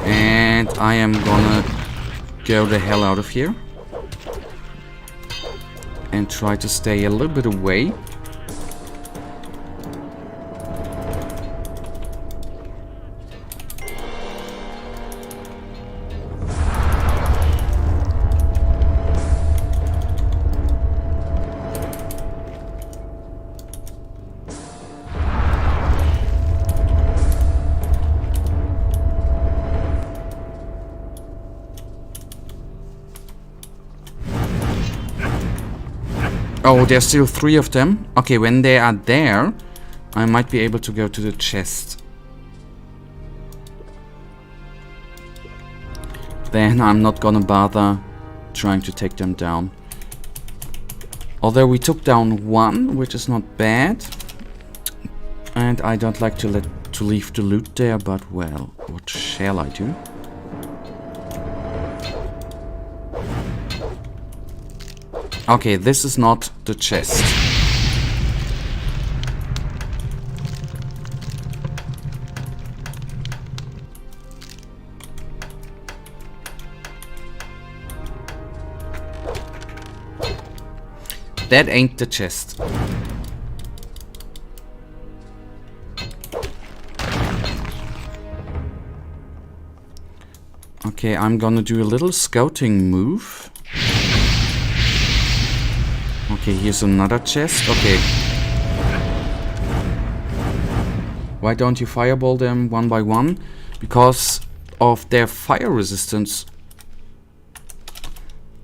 And I am gonna go the hell out of here and try to stay a little bit away. Oh, there's still 3 of them. Okay, when they are there, I might be able to go to the chest. Then I'm not gonna bother trying to take them down. Although we took down 1, which is not bad. And I don't like to leave the loot there, but well, what shall I do? Okay, this is not the chest. That ain't the chest. Okay, I'm gonna do a little scouting move. Okay, here's another chest. Okay. Why don't you fireball them one by one? Because of their fire resistance.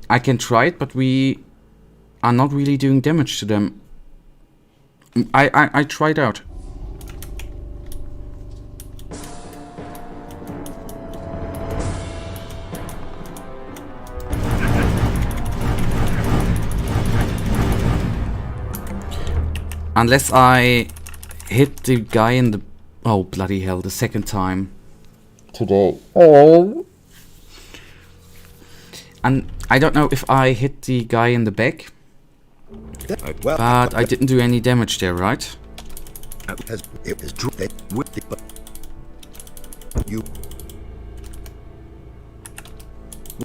I can try it, but we are not really doing damage to them. I tried out. Unless I hit the guy in the... Oh, bloody hell, the second time today. Oh! And I don't know if I hit the guy in the back. But I didn't do any damage there, right? It was true that with the... You...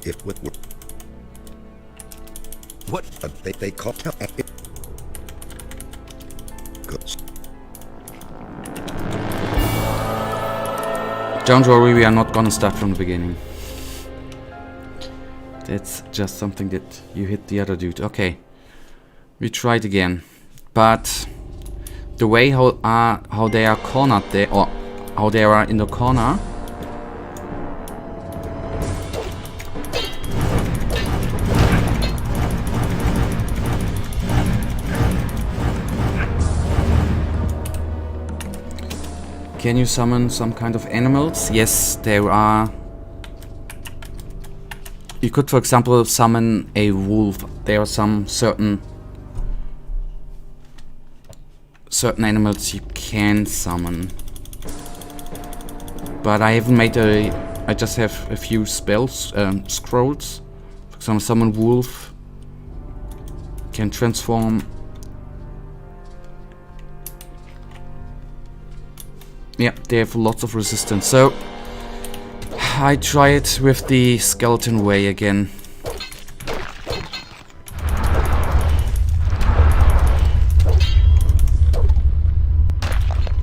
If with... What? They caught up at it. Don't worry, we are not gonna start from the beginning. That's just something that you hit the other dude. Okay, we tried again, but the way how they are cornered there, or how they are in the corner. Can you summon some kind of animals? Yes, there are You could, for example, summon a wolf. There are some certain animals you can summon. But I haven't made I just have a few spells, scrolls. For example, summon wolf. Can transform. Yeah, they have lots of resistance. So I try it with the skeleton way again.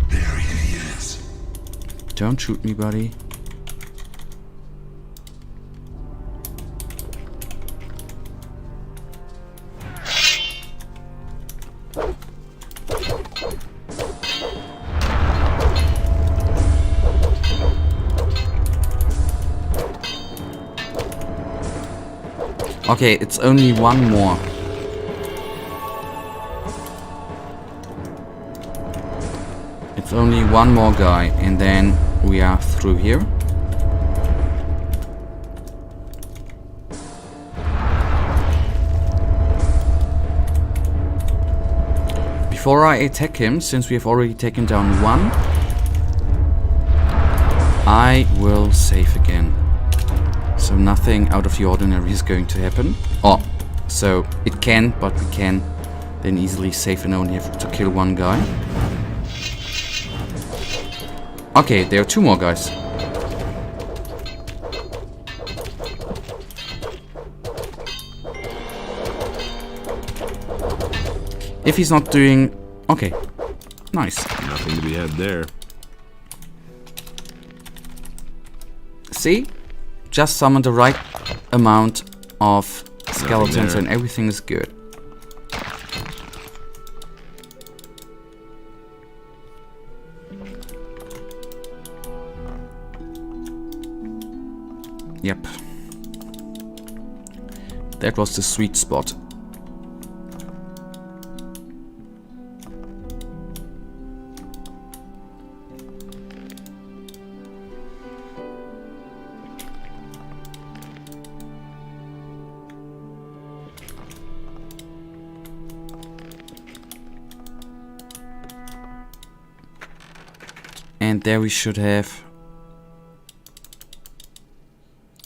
There he is. Don't shoot me, buddy. Okay, it's only one more. It's only one more guy, and then we are through here. Before I attack him, since we have already taken down one, I will save again. So nothing out of the ordinary is going to happen. Oh, so it can, but we can then easily save and only have to kill one guy. Okay, there are two more guys. If he's not doing... Okay, nice. Nothing to be had there. See? Just summon the right amount of skeletons and everything is good. Yep. That was the sweet spot. And there we should have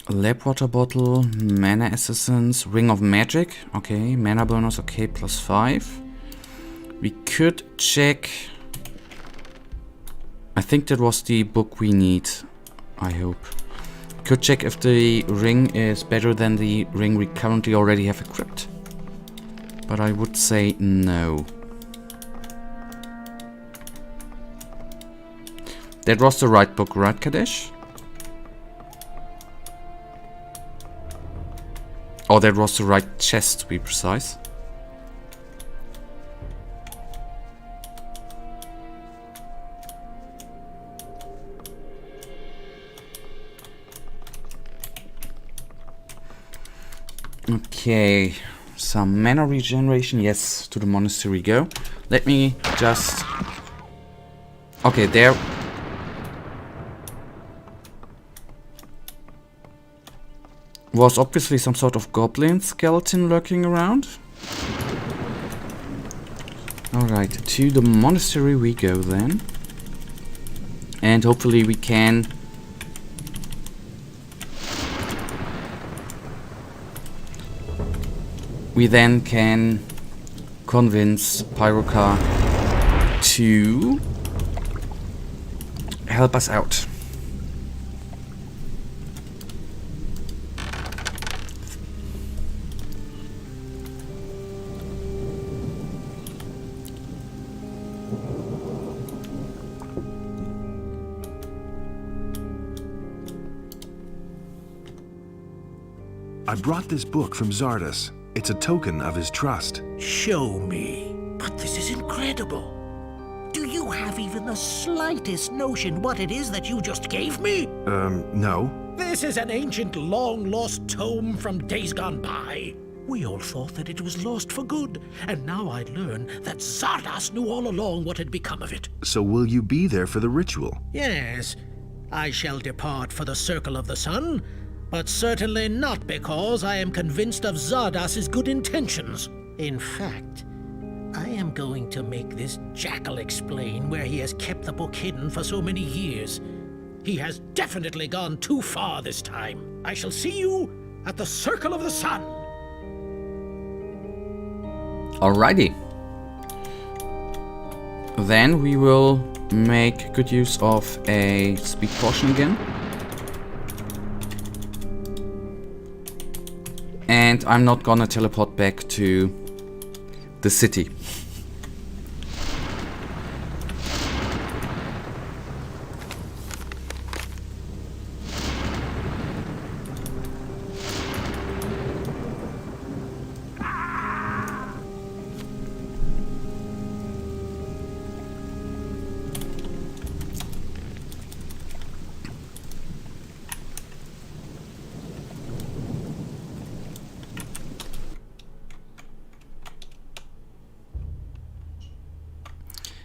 a lab water bottle, mana essence, ring of magic. Okay, mana bonus, okay, +5. We could check. I think that was the book we need, I hope. Could check if the ring is better than the ring we currently already have equipped. But I would say no. That was the right book, right, Kadesh? Oh, that was the right chest, to be precise. Okay, some mana regeneration. Yes, to the monastery go. Let me just... Okay, there... was obviously some sort of goblin skeleton lurking around. Alright, to the monastery we go then. And hopefully we can... We then can convince Pyroka to help us out. I brought this book from Zardas. It's a token of his trust. Show me. But this is incredible. Do you have even the slightest notion what it is that you just gave me? No. This is an ancient, long-lost tome from days gone by. We all thought that it was lost for good, and now I learn that Zardas knew all along what had become of it. So will you be there for the ritual? Yes, I shall depart for the Circle of the Sun, but certainly not because I am convinced of Zardas's good intentions. In fact, I am going to make this jackal explain where he has kept the book hidden for so many years. He has definitely gone too far this time. I shall see you at the Circle of the Sun. Alrighty. Then we will make good use of a speed potion again. And I'm not gonna teleport back to the city.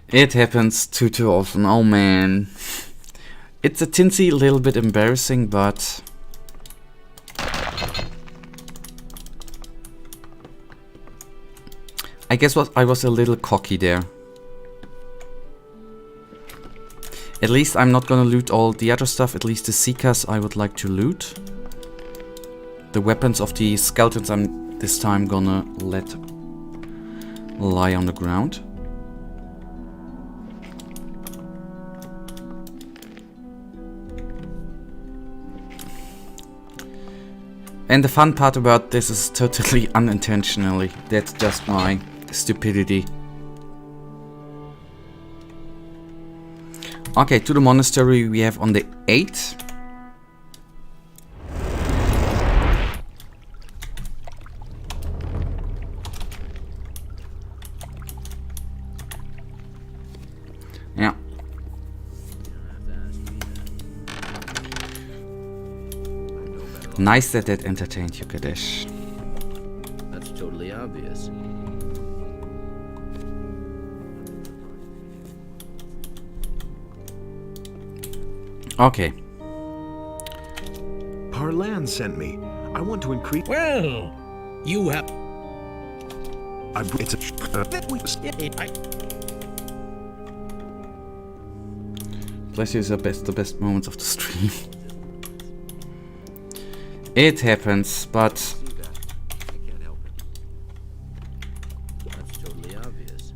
It happens too often, oh man. It's a tinsy little bit embarrassing, but I guess I was a little cocky there. At least I'm not gonna loot all the other stuff, at least the Seekers I would like to loot. The weapons of the skeletons I'm this time gonna let lie on the ground. And the fun part about this is totally unintentionally. That's just my stupidity. Okay, to the monastery we have on the 8th. Yeah. Nice that entertained you, Kadesh. That's totally obvious. Okay. Parlan sent me. I want to increase. Well, you have. It's a. Bless you is the best moments of the stream. It happens, but That's totally obvious.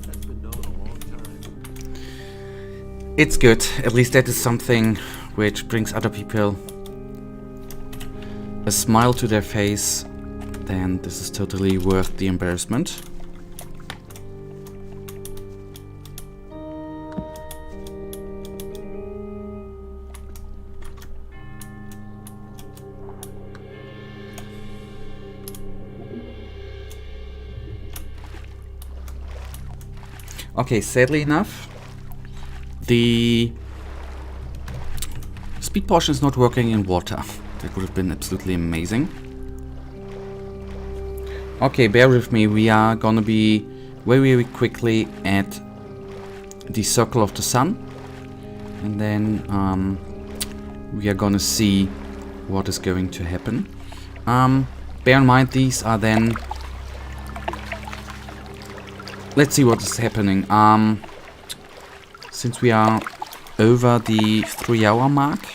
That's been known a long time. it's good. At least that is something which brings other people a smile to their face. Then this is totally worth the embarrassment. Okay, sadly enough, the speed potion is not working in water. That would have been absolutely amazing. Okay, bear with me. We are gonna be very quickly at the Circle of the Sun. And then we are gonna see what is going to happen. Bear in mind, these are then... Let's see what is happening. Since we are over the 3-hour mark,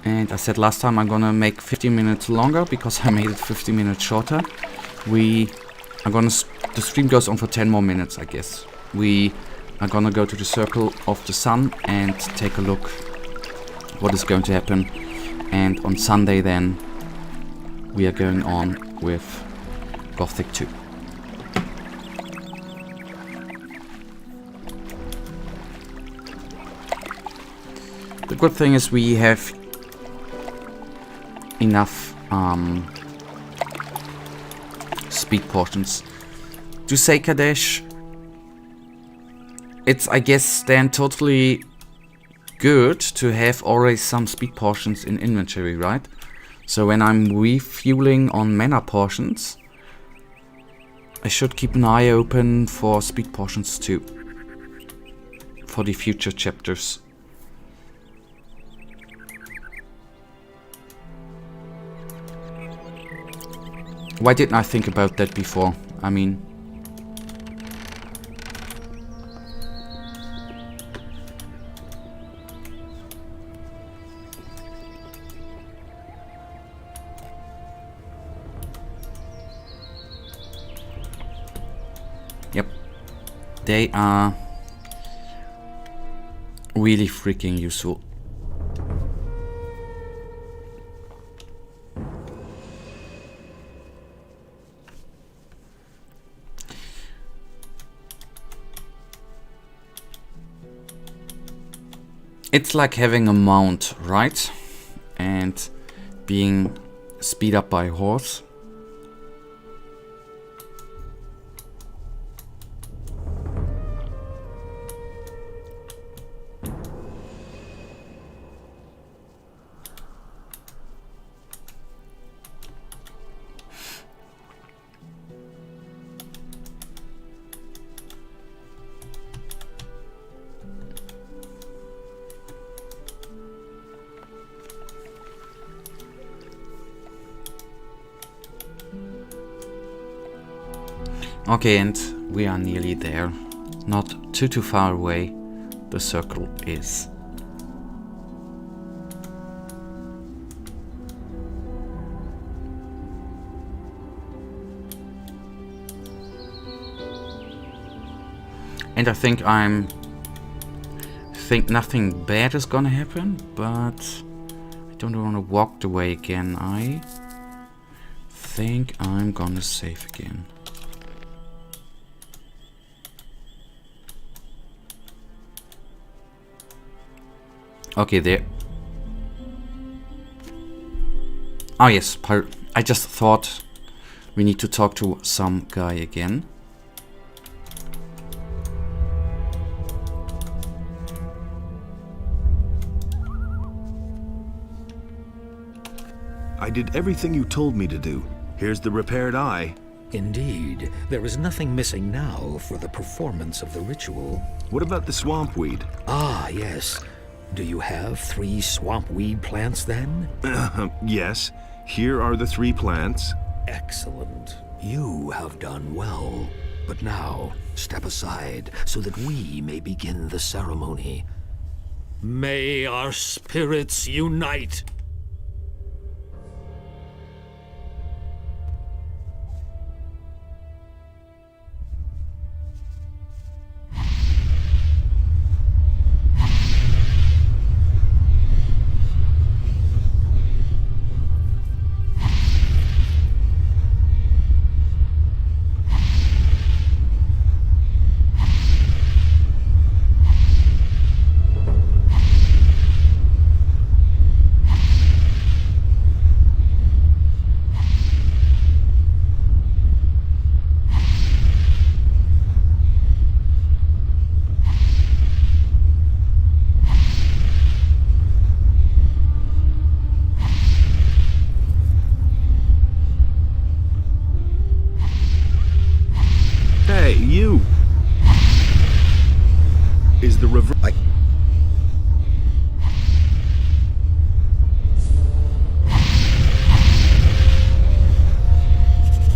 and I said last time I'm gonna make 15 minutes longer because I made it 15 minutes shorter. We are gonna the stream goes on for 10 more minutes, I guess. We are gonna go to the Circle of the Sun and take a look what is going to happen. And on Sunday then we are going on with Gothic II. The good thing is we have enough speed potions. To say Kadesh, it's I guess then totally good to have already some speed potions in inventory, right? So when I'm refueling on mana potions, I should keep an eye open for speed potions too, for the future chapters. Why didn't I think about that before? I mean... Yep. They are really freaking useful. It's like having a mount, right? And being speed up by a horse. Okay, and we are nearly there. Not too far away. The circle is. And I think nothing bad is gonna happen, but I don't want to walk the way again. I think I'm gonna save again. Okay, there. Oh yes, I just thought we need to talk to some guy again. I did everything you told me to do. Here's the repaired eye. Indeed, there is nothing missing now for the performance of the ritual. What about the swamp weed? Ah, yes. Do you have 3 swamp weed plants then? Yes. Here are the 3 plants. Excellent. You have done well. But now, step aside so that we may begin the ceremony. May our spirits unite! Hey, you! Is the reverse...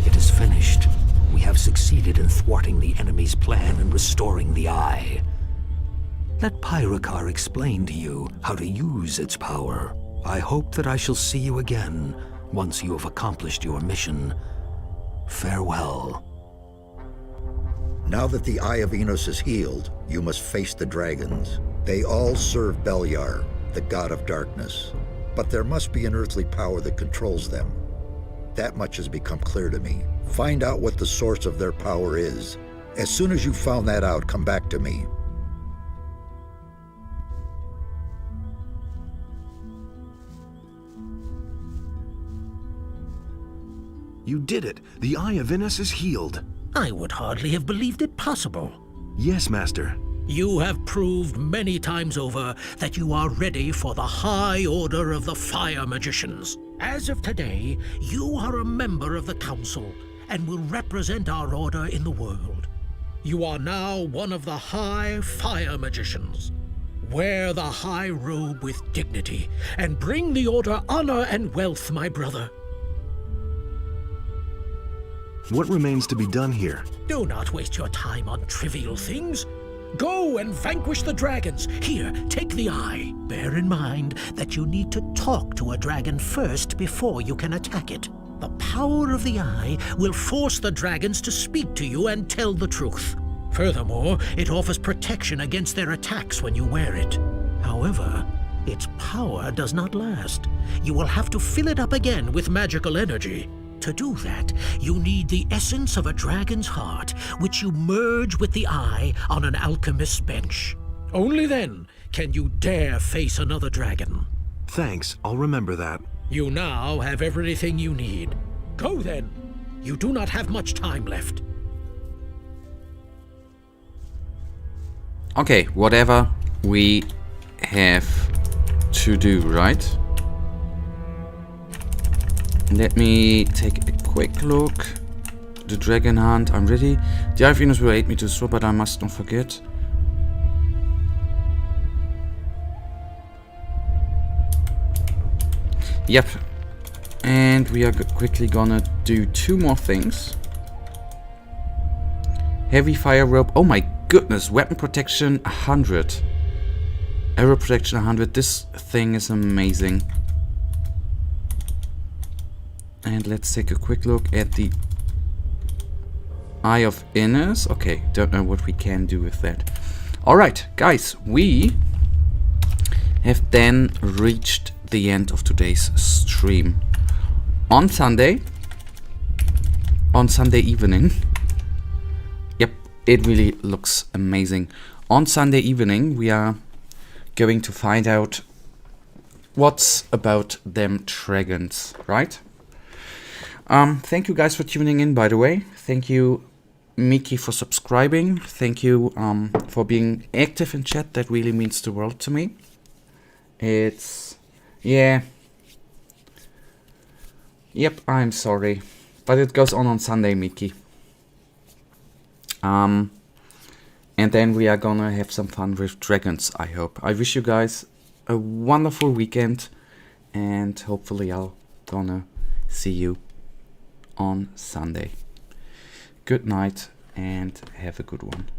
It is finished. We have succeeded in thwarting the enemy's plan and restoring the eye. Let Pyrocar explain to you how to use its power. I hope that I shall see you again once you have accomplished your mission. Farewell. Now that the Eye of Enos is healed, you must face the dragons. They all serve Beliar, the god of darkness. But there must be an earthly power that controls them. That much has become clear to me. Find out what the source of their power is. As soon as you've found that out, come back to me. You did it! The Eye of Enos is healed! I would hardly have believed it possible. Yes, Master. You have proved many times over that you are ready for the high order of the Fire Magicians. As of today, you are a member of the Council and will represent our order in the world. You are now one of the High Fire Magicians. Wear the high robe with dignity and bring the order honor and wealth, my brother. What remains to be done here? Do not waste your time on trivial things. Go and vanquish the dragons. Here, take the eye. Bear in mind that you need to talk to a dragon first before you can attack it. The power of the eye will force the dragons to speak to you and tell the truth. Furthermore, it offers protection against their attacks when you wear it. However, its power does not last. You will have to fill it up again with magical energy. To do that, you need the essence of a dragon's heart, which you merge with the eye on an alchemist's bench. Only then can you dare face another dragon. Thanks, I'll remember that. You now have everything you need. Go then. You do not have much time left. Okay, whatever we have to do, right? Let me take a quick look. The dragon hunt, I'm ready. The Eye of Venus will aid me to swap, but I must not forget. Yep. And we are quickly gonna do 2 more things. Heavy fire rope. Oh my goodness. Weapon protection 100. Arrow protection 100. This thing is amazing. And let's take a quick look at the Eye of Adenos. Okay, don't know what we can do with that. Alright, guys, we have then reached the end of today's stream. On Sunday evening, yep, it really looks amazing. On Sunday evening, we are going to find out what's about them dragons, right? Thank you guys for tuning in, by the way. Thank you, Miki, for subscribing. Thank you for being active in chat. That really means the world to me. It's... yeah. Yep, I'm sorry. But it goes on Sunday, Miki. And then we are gonna have some fun with dragons, I hope. I wish you guys a wonderful weekend. And hopefully I'll gonna see you on Sunday. Good night and have a good one.